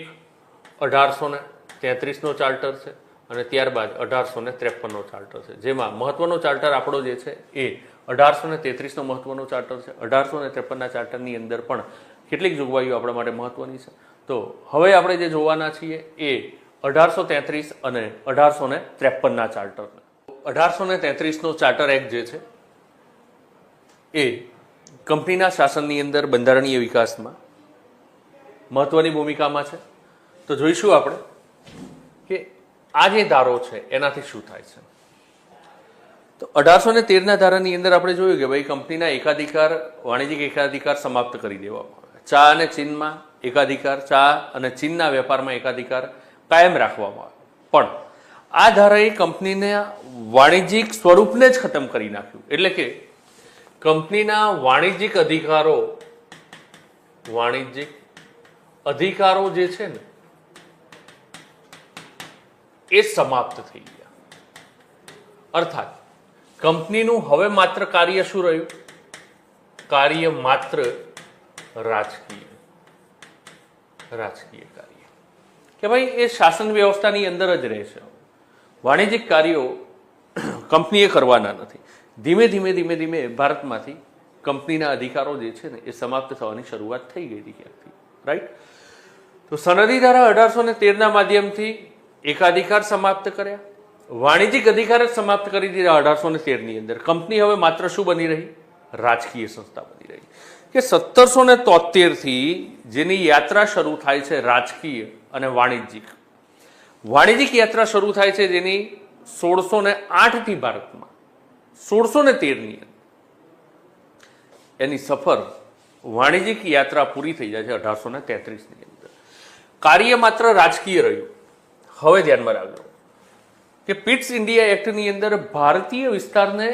1833નો ચાર્ટર છે અને ત્યારબાદ 1853નો ચાર્ટર છે, જેમાં મહત્વનો ચાર્ટર આપણો જે છે એ 1833નો મહત્વનો ચાર્ટર છે. 1853ના ચાર્ટરની અંદર પણ કેટલીક જોગવાઈઓ આપણા માટે મહત્વની છે. તો હવે આપણે જે જોવાના છીએ એ 1833 અને 1853ના ચાર્ટર. 1833નો ચાર્ટર એક્ટ જે છે એ કંપનીના શાસનની અંદર બંધારણીય વિકાસમાં મહત્વની ભૂમિકામાં છે. તો જોઈશું આપણે કે આ જે ધારો છે એનાથી શું થાય છે. તો 1813ના ધારાની અંદર આપણે જોયું કે ભાઈ કંપનીના એકાધિકાર, વાણિજ્યિક એકાધિકાર સમાપ્ત કરી દેવામાં આવે. ચા અને ચીનમાં એકાધિકાર, ચા અને ચીનના વેપારમાં એકાધિકાર કાયમ રાખવામાં આવે. પણ આ ધારાએ કંપનીના વાણિજ્યિક સ્વરૂપને જ ખતમ કરી નાખ્યું. એટલે કે કંપનીના વાણિજ્યિક અધિકારો જે છે ને એ સમાપ્ત થઈ ગયા. અર્થાત કંપનીનું હવે માત્ર કાર્ય શું રહ્યું? કાર્ય માત્ર રાજકીય કાર્ય, કે ભાઈ એ શાસન વ્યવસ્થાની અંદર જ રહેશે. વાણિજ્યિક કાર્યો કંપનીએ કરવાના નથી. ધીમે ધીમે ભારતમાંથી કંપનીના અધિકારો જે છે ને એ સમાપ્ત થવાની શરૂઆત થઈ ગઈ હતી ક્યાંકથી, રાઈટ? તો સનદી ધારા 1813ના માધ્યમથી એકાધિકાર સમાપ્ત કર્યા, વાણિજ્યિક અધિકાર જ સમાપ્ત કરી દીધા. 1813ની અંદર કંપની હવે માત્ર શું બની રહી? રાજકીય સંસ્થા બની રહી. કે 1773થી જેની યાત્રા શરૂ થાય છે રાજકીય અને વાણિજ્યિક યાત્રા શરૂ થાય છે જેની 1608થી ભારતમાં 1613ની એની સફર વાણિજ્યિક યાત્રા પૂરી થઈ જાય છે 1833ની અંદર. કાર્ય માત્ર રાજકીય રહ્યું. હવે ધ્યાનમાં રાખજો કે પિટ્સ ઇન્ડિયા એક્ટની અંદર ભારતીય વિસ્તારને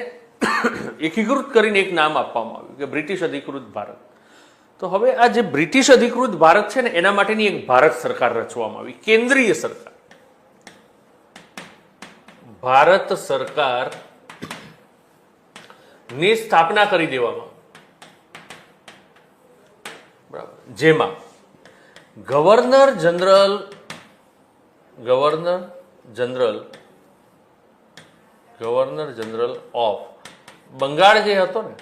એકીકૃત કરીને એક નામ આપવામાં આવ્યું કે બ્રિટિશ અધિકૃત ભારત. તો હવે આ જે બ્રિટિશ અધિકૃત ભારત છે ને એના માટેની એક ભારત સરકાર રચવામાં આવી, કેન્દ્રીય સરકાર. ભારત સરકાર ની સ્થાપના કરી દેવામાં, બરાબર, જેમાં ગવર્નર જનરલ ઓફ બંગાળ જે હતો ને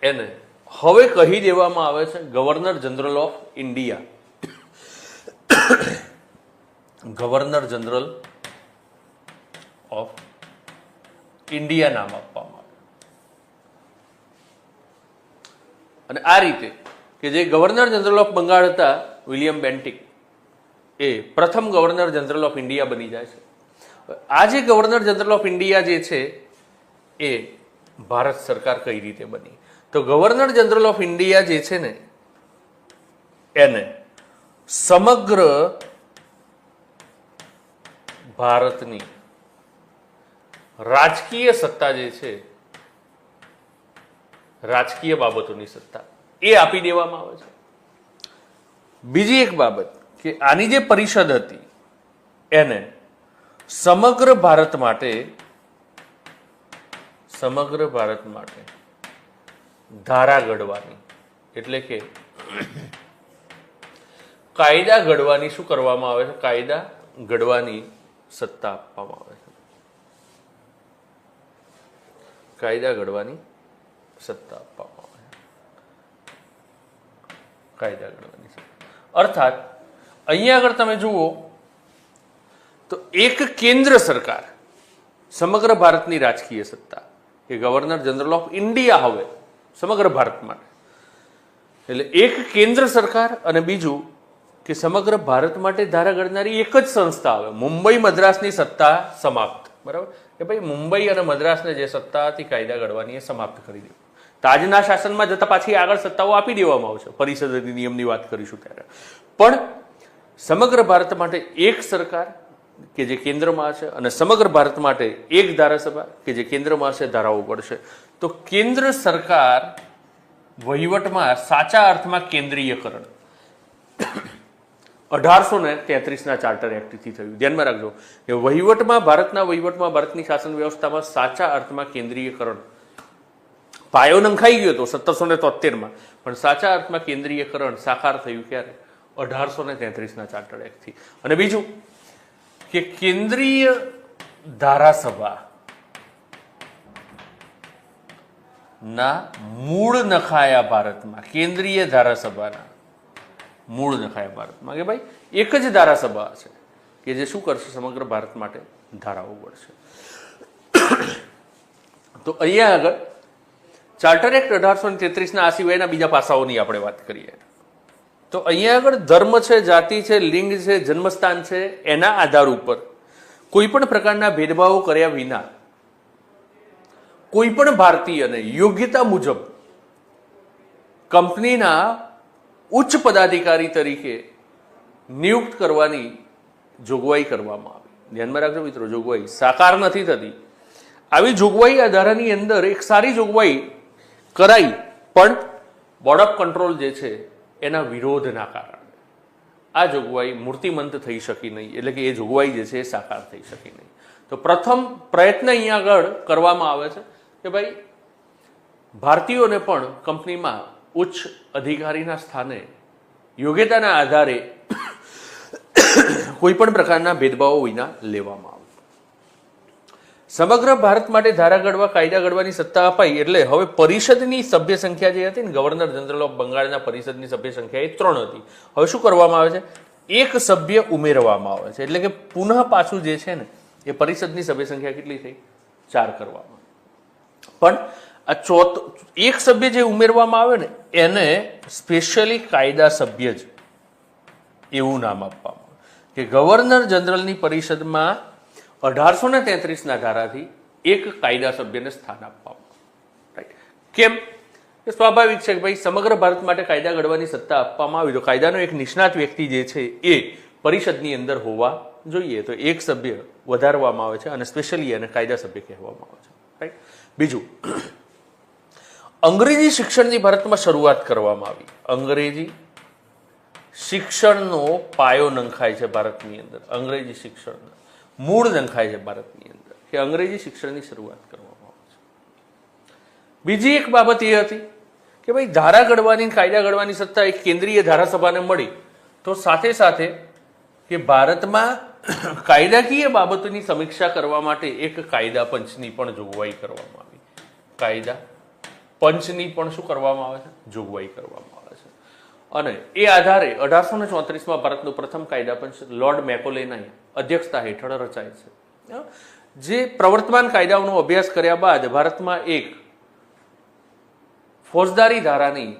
એને હવે કહી દેવામાં આવે છે governor general of India. Governor general of India નામ આપવામાં આવે. અને આ રીતે કે જે ગવર્નર જનરલ ઓફ બંગાળ હતા વિલિયમ બેન્ટિક એ પ્રથમ ગવર્નર જનરલ ઓફ ઇન્ડિયા બની જાય છે. આ જે ગવર્નર જનરલ ઓફ ઇન્ડિયા જે છે એ ભારત સરકાર કઈ રીતે બની? તો ગવર્નર જનરલ ઓફ ઇન્ડિયા જે છે ને એને સમગ્ર ભારતની રાજકીય સત્તા જે છે, રાજકીય બાબતોની સત્તા એ આપી દેવામાં આવે છે. બીજી એક બાબત કે આની જે પરિષદ હતી એને સમગ્ર ભારત માટે ધારા ઘડવાની, એટલે કે કાયદા ઘડવાની શું કરવામાં આવે છે? કાયદા ઘડવાની સત્તા આપવામાં આવે છે. કાયદા ઘડવાની સત્તા આપવામાં આવે છે. કાયદા ઘડવાની સત્તા અર્થાત અહીંયા આગળ તમે જુઓ તો એક કેન્દ્ર સરકાર સમગ્ર ભારતની રાજકીય સત્તા કે ગવર્નર જનરલ ઓફ ઇન્ડિયા હવે સમગ્ર ભારત માટે, એટલે એક કેન્દ્ર સરકાર અને બીજું કે સમગ્ર ભારત માટે ધારા ઘડનારી એક જ સંસ્થા આવે. મુંબઈ મદ્રાસની સત્તા સમાપ્ત. બરાબર કે ભાઈ મુંબઈ અને મદ્રાસને જે સત્તા હતી કાયદા ઘડવાની એ સમાપ્ત કરી દેવું. તાજના શાસનમાં જતા પાછી આગળ સત્તાઓ આપી દેવામાં આવશે, પરિષદ અધિનિયમની વાત કરીશું ત્યારે. પણ સમગ્ર ભારત માટે એક સરકાર કે જે કેન્દ્રમાં છે અને સમગ્ર ભારત માટે એક ધારાસભા કે જે કેન્દ્રમાં છે ધારાઓ પડશે. તો કેન્દ્ર સરકાર વહીવટમાં સાચા અર્થમાં કેન્દ્રીયકરણ 1833ના ચાર્ટર એક્ટથી થયું. ધ્યાનમાં રાખજો કે વહીવટમાં ભારતની શાસન વ્યવસ્થામાં સાચા અર્થમાં કેન્દ્રીયકરણ પાયો નંખાઈ ગયો હતો 1773માં, પણ સાચા અર્થમાં કેન્દ્રીયકરણ સાકાર થયું ક્યારે? 1833ના ચાર્ટર એક્ટથી. અને બીજું કે કેન્દ્રીય ધારાસભા ના મૂળ નખાયા ભારતમાં, કેન્દ્રીય ધારાસભાના મૂળ નખાયા ભારતમાં કે ભાઈ એક જ ધારાસભા છે કે જે શું કરશે? સમગ્ર ભારત માટે ધારાઓ ઘડશે. તો અહીંયા આગળ ચાર્ટર એક્ટ 1833ના આ સિવાયના બીજા પાસાઓની આપણે વાત કરીએ તો અહીંયા આગળ ધર્મ છે, જાતિ છે, લિંગ છે, જન્મસ્થાન છે, એના આધાર ઉપર કોઈ પણ પ્રકારના ભેદભાવો કર્યા વિના કોઈ પણ ભારતીયને યોગ્યતા મુજબ કંપનીના ઉચ્ચ પદાધિકારી તરીકે નિયુક્ત કરવાની જોગવાઈ કરવામાં આવી. ધ્યાનમાં રાખજો મિત્રો, જોગવાઈ સાકાર નથી થતી. આવી જોગવાઈ આ ધારાની અંદર એક સારી જોગવાઈ કરાઈ, પણ બોર્ડ ઓફ કંટ્રોલ જે છે એના વિરોધના કારણે આ જોગવાઈ મૂર્તિમંત થઈ શકી નહીં, એટલે કે એ જોગવાઈ જે છે એ સાકાર થઈ શકી નહીં. તો પ્રથમ પ્રયત્ન અહીંયા આગળ કરવામાં આવે છે કે ભાઈ ભારતીયોને પણ કંપનીમાં ઉચ્ચ અધિકારીના સ્થાને યોગ્યતાના આધારે કોઈ પણ પ્રકારના ભેદભાવો વિના લેવામાં આવે. સમગ્ર ભારત માટે ધારા ઘડવા, કાયદા ઘડવાની સત્તા અપાઈ એટલે હવે પરિષદની સભ્ય સંખ્યા જે હતી ને, ગવર્નર જનરલ ઓફ બંગાળના પરિષદની સભ્ય સંખ્યા એ 3 હતી. હવે શું કરવામાં આવે છે? એક સભ્ય ઉમેરવામાં આવે છે. એટલે કે પુનઃ પાછું જે છે ને એ પરિષદની સભ્ય સંખ્યા કેટલી થઈ? 4 કરવામાં. પણ આ એક સભ્ય જે ઉમેરવામાં આવે ને એને સ્પેશિયલી કાયદા સભ્ય જ એવું નામ આપવામાં કે ગવર્નર જનરલની પરિષદમાં 1833ના ધારાથી એક કાયદા સભ્યને સ્થાન આપવામાં. રાઈટ? કેમ? સ્વાભાવિક છે કે ભાઈ સમગ્ર ભારત માટે કાયદા ઘડવાની સત્તા આપવામાં આવી તો કાયદાનો એક નિષ્ણાત વ્યક્તિ જે છે એ પરિષદની અંદર હોવા જોઈએ. તો એક સભ્ય વધારવામાં આવે છે અને સ્પેશિયલી એને કાયદા સભ્ય કહેવામાં આવે છે. રાઈટ? બીજું, અંગ્રેજી શિક્ષણની ભારતમાં શરૂઆત કરવામાં આવી. અંગ્રેજી શિક્ષણનો પાયો નંખાય છે ભારતની અંદર. અંગ્રેજી શિક્ષણનો મૂળ નંખાય છે ભારતની અંદર કે અંગ્રેજી શિક્ષણની શરૂઆત કરવામાં આવે છે. બીજી એક બાબત એ હતી કે ભાઈ ધારા ઘડવાની, કાયદા ઘડવાની સત્તા એક કેન્દ્રીય ધારાસભાને મળી તો સાથે સાથે કે ભારતમાં કાયદાકીય બાબતોની સમીક્ષા કરવા માટે એક કાયદા પંચની પણ જોગવાઈ કરવામાં આવી. કાયદા પંચની પણ શું કરવામાં આવે છે? જોગવાઈ કરવામાં આવે છે. અને એ આધારે 1834માં ભારતનું પ્રથમ કાયદા પંચ લોર્ડ મેકોલેના અધ્યક્ષતા હેઠળ રચાય છે. જે પ્રવર્તમાન કાયદાઓનો અભ્યાસ કર્યા બાદ ભારતમાં એક ફોજદારી ધારાની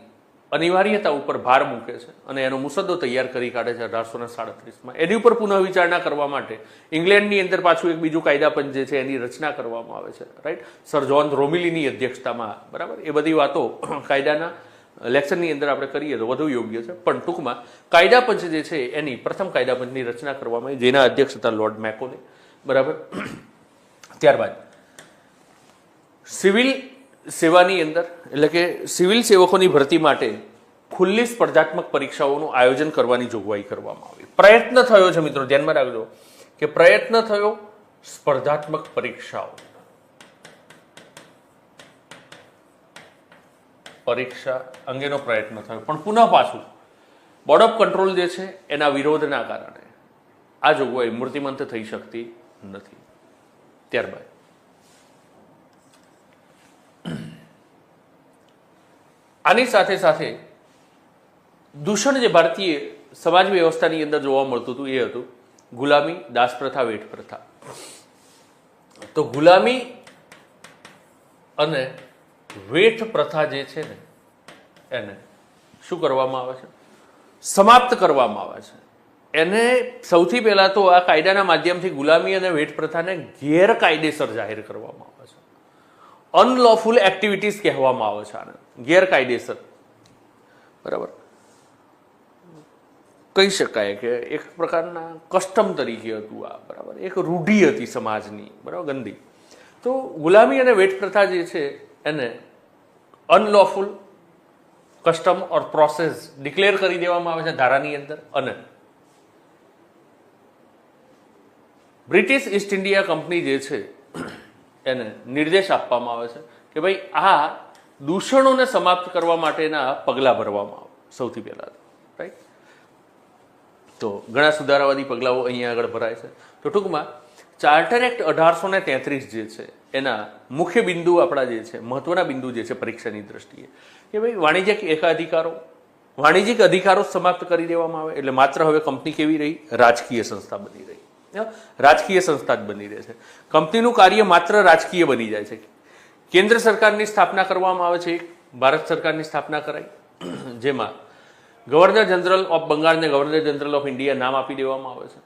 અનિવાર્યતા ઉપર ભાર મૂકે છે અને એનો મુસદ્દો તૈયાર કરી કાઢે છે 1837માં. એની ઉપર પુનઃ વિચારણા કરવા માટે ઇંગ્લેન્ડની અંદર પાછું એક બીજું કાયદા પંચ જે છે એની રચના કરવામાં આવે છે. રાઈટ? સર જ્હોન રોમિલીની અધ્યક્ષતામાં. બરાબર? એ બધી વાતો કાયદાના લેક્ચરની અંદર આપણે કરીએ તો વધુ યોગ્ય છે, પણ ટૂંકમાં કાયદા પંચ જે છે એની પ્રથમ કાયદા પંચની રચના કરવામાં આવી, જેના અધ્યક્ષ હતા લોર્ડ મેકોલે. બરાબર? ત્યારબાદ સિવિલ સેવાની અંદર એટલે કે સિવિલ સેવકોની ભરતી માટે ખુલ્લી સ્પર્ધાત્મક પરીક્ષાઓનું આયોજન કરવાની જોગવાઈ કરવામાં આવી. પ્રયત્ન થયો છે મિત્રો, ધ્યાનમાં રાખજો કે પ્રયત્ન થયો સ્પર્ધાત્મક પરીક્ષા અંગેનો પ્રયત્ન થયો, પણ પુનઃ પાછું બોર્ડ ઓફ કંટ્રોલ જે છે એના વિરોધના કારણે આ જોગવાઈ મૂર્તિમંત થઈ શકતી નથી. ત્યારબાદ આની સાથે સાથે દૂષણ જે ભારતીય સમાજ વ્યવસ્થાની અંદર જોવા મળતું હતું એ હતું ગુલામી, દાસ પ્રથા, વેઠ પ્રથા. તો ગુલામી અને વેઠ પ્રથા જે છે ને એને શું કરવામાં આવે છે? સમાપ્ત કરવામાં આવે છે. એને સૌથી પહેલા તો આ કાયદાના માધ્યમથી ગુલામી અને વેઠ પ્રથાને ગેરકાયદેસર જાહેર કરવામાં આવે છે. અનલોફુલ એક્ટિવિટીઝ કહેવામાં આવે છે આને, ગેરકાયદેસર. બરાબર, કહી શકાય કે એક પ્રકારના કસ્ટમ તરીકે હતું આ. બરાબર, એક રૂઢિ હતી સમાજની, બરાબર, ગંદી. તો ગુલામી અને વેઠ પ્રથા જે છે એને અનલોફુલ કસ્ટમ ઓર પ્રોસેસ ડિક્લેર કરી દેવામાં આવે છે ધારાની અંદર. અને બ્રિટિશ ઈસ્ટ ઇન્ડિયા કંપની જે છે એને નિર્દેશ આપવામાં આવે છે કે ભાઈ આ દૂષણોને સમાપ્ત કરવા માટેના પગલાં ભરવામાં આવે સૌથી પહેલાં, રાઈટ. તો ઘણા સુધારાવાદી પગલાઓ અહીંયા આગળ ભરાય છે. તો ટૂંકમાં ચાર્ટર એક્ટ 1833 જે છે એના મુખ્ય બિંદુ આપણા જે છે, મહત્વના બિંદુ જે છે પરીક્ષાની દ્રષ્ટિએ, કે ભાઈ વાણિજ્યિક અધિકારો સમાપ્ત કરી દેવામાં આવે. એટલે માત્ર હવે કંપની કેવી રહી? રાજકીય સંસ્થા બની રહી. રાજકીય સંસ્થા જ બની રહે છે. કંપનીનું કાર્ય માત્ર રાજકીય બની જાય છે. કેન્દ્ર સરકારની સ્થાપના કરવામાં આવે છે, ભારત સરકારની સ્થાપના કરાઈ, જેમાં ગવર્નર જનરલ ઓફ બંગાળને ગવર્નર જનરલ ઓફ ઇન્ડિયા નામ આપી દેવામાં આવે છે.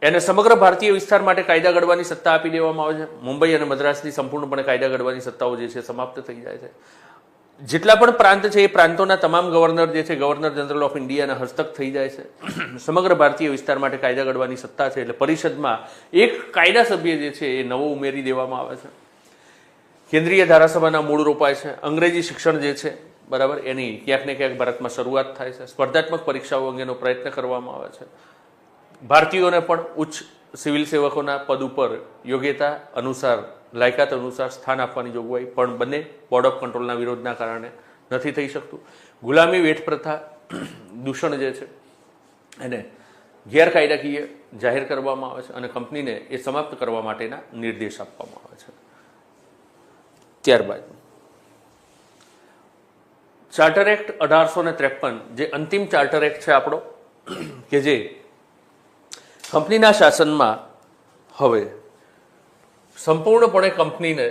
એને સમગ્ર ભારતીય વિસ્તાર માટે કાયદા ઘડવાની સત્તા આપી દેવામાં આવે છે. મુંબઈ અને મદ્રાસની સંપૂર્ણપણે કાયદા ઘડવાની સત્તાઓ જે છે સમાપ્ત થઈ જાય છે. જેટલા પણ પ્રાંત છે એ પ્રાંતોના તમામ ગવર્નર જે છે ગવર્નર જનરલ ઓફ ઇન્ડિયાના હસ્તક થઈ જાય છે. સમગ્ર ભારતીય વિસ્તાર માટે કાયદા ઘડવાની સત્તા છે. એટલે પરિષદમાં એક કાયદા સભ્ય જે છે એ નવો ઉમેરી દેવામાં આવે છે. કેન્દ્રીય ધારાસભાના મૂળ રોપાય છે. અંગ્રેજી શિક્ષણ જે છે, બરાબર, એની ક્યાંક ને ક્યાંક ભારતમાં શરૂઆત થાય છે. સ્પર્ધાત્મક પરીક્ષાઓ અંગેનો પ્રયત્ન કરવામાં આવે છે. ભારતીયોને પણ ઉચ્ચ સિવિલ સેવકોના પદ ઉપર યોગ્યતા અનુસાર, લાયકાત અનુસાર સ્થાન આપવાની જોગવાઈ પણ બંને બોર્ડ ઓફ કંટ્રોલના વિરોધના કારણે નથી થઈ શકતું. ગુલામી, વેઠ પ્રથા, દૂષણ જે છે એને ગેરકાયદાકીય જાહેર કરવામાં આવે છે અને કંપનીને એ સમાપ્ત કરવા માટેના નિર્દેશ આપવામાં આવે છે. ત્યારબાદ ચાર્ટર એક્ટ 1853 જે અંતિમ ચાર્ટર એક્ટ છે આપણો, કે જે કંપનીના શાસનમાં હવે સંપૂર્ણપણે કંપનીને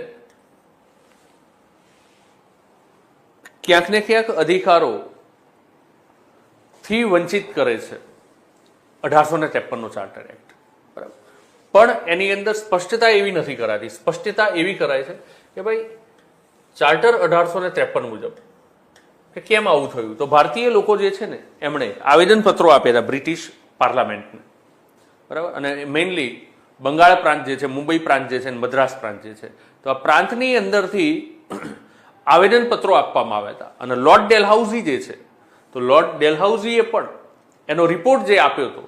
ક્યાંક ને ક્યાંક અધિકારોથી વંચિત કરે છે. 1853નો ચાર્ટર એક્ટ, બરાબર. પણ એની અંદર સ્પષ્ટતા એવી નથી કરાતી. સ્પષ્ટતા એવી કરાય છે કે ભાઈ ચાર્ટર 1853 મુજબ કે કેમ આવું થયું. તો ભારતીય લોકો જે છે ને એમણે આવેદનપત્રો આપ્યા હતા બ્રિટિશ પાર્લામેન્ટને, બરાબર. અને મેઇનલી બંગાળ પ્રાંત જે છે, મુંબઈ પ્રાંત જે છે, મદ્રાસ પ્રાંત જે છે, તો આ પ્રાંતની અંદરથી આવેદનપત્રો આપવામાં આવ્યા હતા. અને લોર્ડ ડેલહાઉસી જે છે, તો લોર્ડ ડેલહાઉસીએ પણ એનો રિપોર્ટ જે આપ્યો હતો,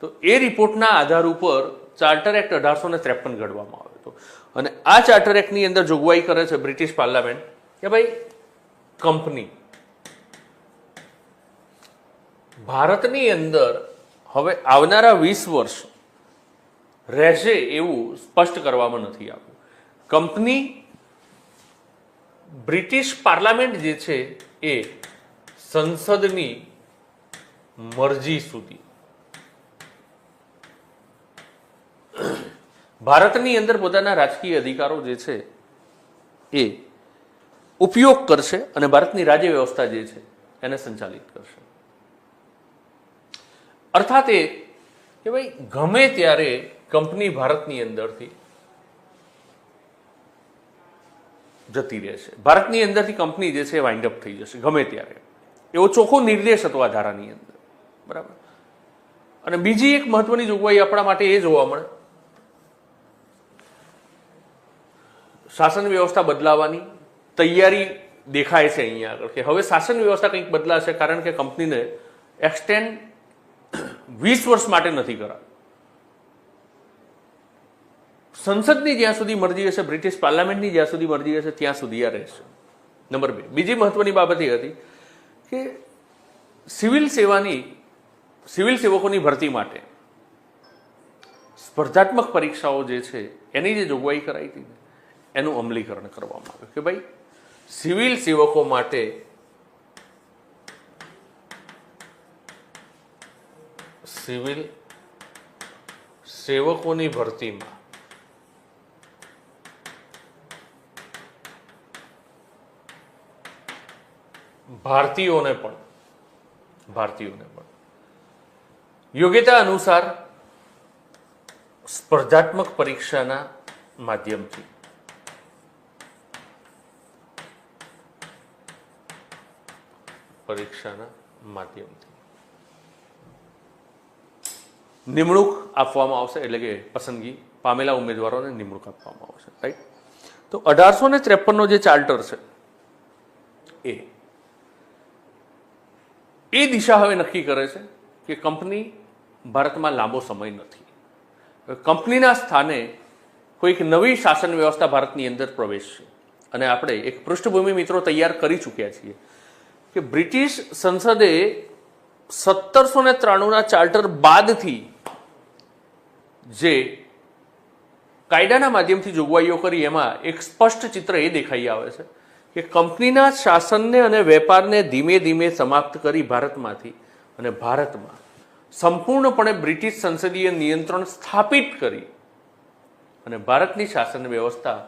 તો એ રિપોર્ટના આધાર ઉપર ચાર્ટર એક્ટ 1853 ઘડવામાં આવ્યો હતો. અને આ ચાર્ટર એક્ટની અંદર જોગવાઈ કરે છે બ્રિટિશ પાર્લામેન્ટ કે ભાઈ કંપની ભારતની અંદર હવે આવનારા 20 વર્ષ રહેશે એવું સ્પષ્ટ કરવામાં નથી આવ્યું. કંપની બ્રિટિશ પાર્લામેન્ટ જે છે એ સંસદની મરજી સુધી ભારતની અંદર પોતાના રાજકીય અધિકારો જે છે એ ઉપયોગ કરશે અને ભારતની રાજ્ય વ્યવસ્થા જે છે એને સંચાલિત કરશે. અર્થાત એ કે ભાઈ ગમે ત્યારે કંપની ભારતની અંદરથી જતી રહેશે, ભારતની અંદરથી કંપની જે છે વાઇન્ડ અપ થઈ જશે ગમે ત્યારે. એવો ચોખ્ખો નિર્દેશ હતો આ ધારાની અંદર, બરાબર. અને બીજી એક મહત્વની જોગવાઈ આપણા માટે એ જોવા મળે, શાસન વ્યવસ્થા બદલાવાની તૈયારી દેખાય છે અહીંયા આગળ, કે હવે શાસન વ્યવસ્થા કંઈક બદલાશે, કારણ કે કંપનીને એક્સટેન્ડ 20 વર્ષ માટે નથી કરા. સંસદની જ્યાં સુધી મરજી હશે, બ્રિટિશ પાર્લામેન્ટની જ્યાં સુધી મરજી હશે ત્યાં સુધી આ રહેશે. નંબર 2, બીજી મહત્વની બાબત એ હતી કે સિવિલ સેવકોની ભરતી માટે સ્પર્ધાત્મક પરીક્ષાઓ જે છે એની જે જોગવાઈ કરાઈ હતી એનું અમલીકરણ કરવામાં આવ્યું કે ભાઈ સિવિલ સેવકો માટે સિવિલ સેવકોની ભરતીમાં ભારતીયોને પણ યોગ્યતા અનુસાર સ્પર્ધાત્મક પરીક્ષાના માધ્યમથી નિમણૂક આપવામાં આવશે, એટલે કે પસંદગી પામેલા ઉમેદવારોને નિમણૂક આપવામાં આવશે, રાઈટ. તો 1853નો જે ચાર્ટર છે એ દિશા હવે નક્કી કરે છે કે કંપની ભારતમાં લાંબો સમય નથી. કંપનીના સ્થાને કોઈક નવી શાસન વ્યવસ્થા ભારતની અંદર પ્રવેશશે. અને આપણે એક પૃષ્ઠભૂમિ મિત્રો તૈયાર કરી ચૂક્યા છીએ કે બ્રિટિશ સંસદે 1793ના ચાર્ટર બાદથી જે કાયદાના માધ્યમથી જોગવાઈઓ કરી એમાં એક સ્પષ્ટ ચિત્ર એ દેખાઈ આવે છે કે કંપનીના શાસનને અને વેપારને ધીમે ધીમે સમાપ્ત કરી ભારતમાંથી અને ભારતમાં સંપૂર્ણપણે બ્રિટિશ સંસદીય નિયંત્રણ સ્થાપિત કરી અને ભારતની શાસન વ્યવસ્થા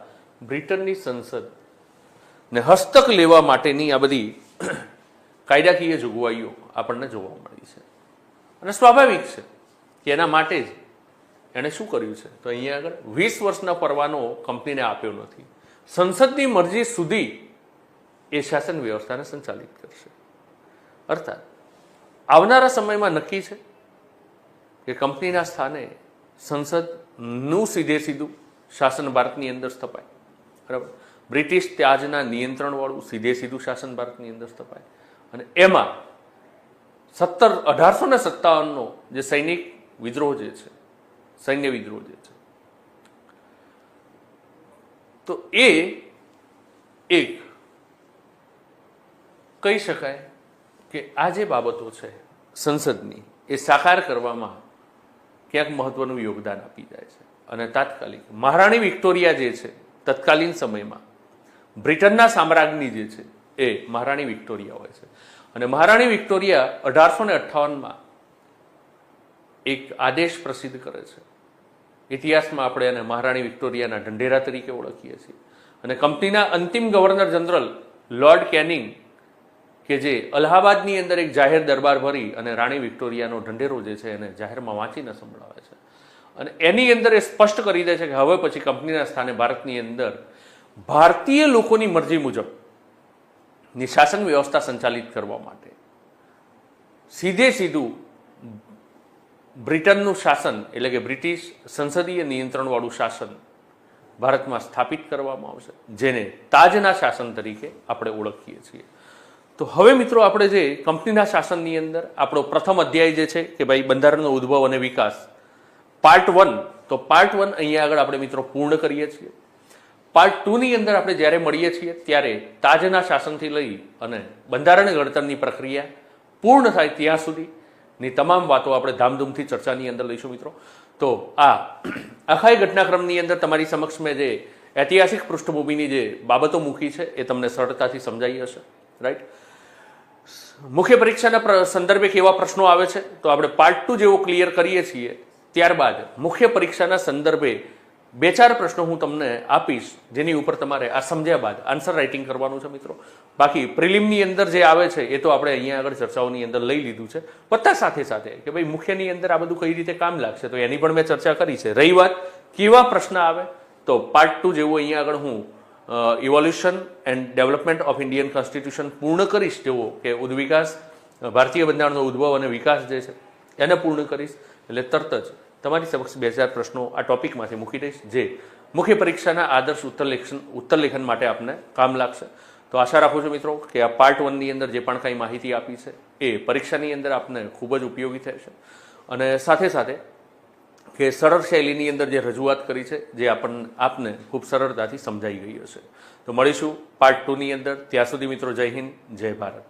બ્રિટનની સંસદને હસ્તક લેવા માટેની આ બધી કાયદાકીય જોગવાઈઓ આપણને જોવા મળી છે. અને સ્વાભાવિક છે કે એના માટે જ એણે શું કર્યું છે, તો અહીંયા આગળ 20 વર્ષના પરવાનો કંપનીને આપ્યો નથી. સંસદની મરજી સુધી એ શાસન વ્યવસ્થાને સંચાલિત કરશે. અર્થાત આવનારા સમયમાં નક્કી છે કે કંપનીના સ્થાને સંસદનું સીધું શાસન ભારતની અંદર સ્થપાય, બરાબર. બ્રિટિશ ત્યાજના નિયંત્રણવાળું સીધું શાસન ભારતની અંદર સ્થપાય. અને એમાં 1857નો જે સૈનિક વિદ્રોહ જે છે, સૈન્ય વિદ્રોહ જે છે, તો એ એક કહી શકાય કે આ જે બાબતો છે સંસદની એ સાકાર કરવામાં ક્યાંક મહત્વનું યોગદાન આપી જાય છે. અને તાત્કાલિક મહારાણી વિક્ટોરિયા જે છે, તત્કાલીન સમયમાં બ્રિટનના સામ્રાજ્ઞી જે છે એ મહારાણી વિક્ટોરિયા હોય છે. અને મહારાણી વિક્ટોરિયા 1858માં એક આદેશ પ્રસિદ્ધ કરે છે. ઇતિહાસમાં આપણે એને મહારાણી વિક્ટોરિયાના ઢંઢેરા તરીકે ઓળખીએ છીએ. અને કંપનીના અંતિમ ગવર્નર જનરલ લોર્ડ કેનિંગ કે જે અલ્હાબાદની અંદર એક જાહેર દરબાર ભરી અને રાણી વિક્ટોરિયાનો ઢંઢેરો જે છે એને જાહેરમાં વાંચીને સંભળાવે છે. અને એની અંદર એ સ્પષ્ટ કરી દે છે કે હવે પછી કંપનીના સ્થાને ભારતની અંદર ભારતીય લોકોની મરજી મુજબની શાસન વ્યવસ્થા સંચાલિત કરવા માટે સીધું બ્રિટનનું શાસન, એટલે કે બ્રિટિશ સંસદીય નિયંત્રણવાળું શાસન ભારતમાં સ્થાપિત કરવામાં આવશે, જેને તાજના શાસન તરીકે આપણે ઓળખીએ છીએ. તો હવે મિત્રો આપણે જે કંપનીના શાસનની અંદર આપણો પ્રથમ અધ્યાય જે છે કે ભાઈ બંધારણનો ઉદ્ભવ અને વિકાસ પાર્ટ 1, તો પાર્ટ 1 અહીંયા આગળ આપણે મિત્રો પૂર્ણ કરીએ છીએ. પાર્ટ 2ની અંદર આપણે જ્યારે મળીએ છીએ ત્યારે તાજના શાસનથી લઈ અને બંધારણ ઘડતરની પ્રક્રિયા પૂર્ણ થાય ત્યાં સુધીની તમામ વાતો આપણે ધામધૂમથી ચર્ચાની અંદર લઈશું મિત્રો. તો આ આખા ઘટનાક્રમની અંદર તમારી સમક્ષ મેં જે ઐતિહાસિક પૃષ્ઠભૂમિની જે બાબતો મૂકી છે એ તમને સરળતાથી સમજાઈ હશે, રાઈટ. મુખ્ય પરીક્ષાના સંદર્ભે કેવા પ્રશ્નો આવે છે તો આપણે પાર્ટ 2 જેવો ક્લિયર કરીએ છીએ. ત્યારબાદ મુખ્ય પરીક્ષાના સંદર્ભે 2-4 પ્રશ્નો હું તમને આપીશ જેની ઉપર તમારે આ સમજ્યા બાદ આન્સર રાઇટિંગ કરવાનું છે મિત્રો. બાકી પ્રિલિમની અંદર જે આવે છે એ તો આપણે અહીંયા આગળ ચર્ચાઓની અંદર લઈ લીધું છે. પત્તા સાથે કે ભાઈ મુખ્યની અંદર આ બધું કઈ રીતે કામ લાગશે તો એની પણ મેં ચર્ચા કરી છે. રહી વાત કેવા પ્રશ્ન આવે તો પાર્ટ 2 જેવું અહીંયા આગળ હું evolution and development of Indian constitution પૂર્ણ કરીશ, જેવો કે ઉદ્વિકાસ ભારતીય બંધારણનો ઉદ્ભવ અને વિકાસ જે છે એને પૂર્ણ કરીશ. એટલે તરત જ તમારી સમક્ષ 2-4 પ્રશ્નો આ ટોપિકમાંથી મૂકી દઈશ જે મુખ્ય પરીક્ષાના આદર્શ ઉત્તરલેખન માટે આપને કામ લાગશે. તો આશા રાખું છું મિત્રો કે આ પાર્ટ 1ની અંદર જે પણ કંઈ માહિતી આપી છે એ પરીક્ષાની અંદર આપને ખૂબ જ ઉપયોગી થશે. અને સાથે કે સરળ શૈલીની અંદર જે રજૂઆત કરી છે જે આપને ખૂબ સરળતાથી સમજાઈ ગઈ હશે. તો મળીશું પાર્ટ 2ની અંદર. ત્યાં સુધી મિત્રો જય હિન્દ, જય ભારત.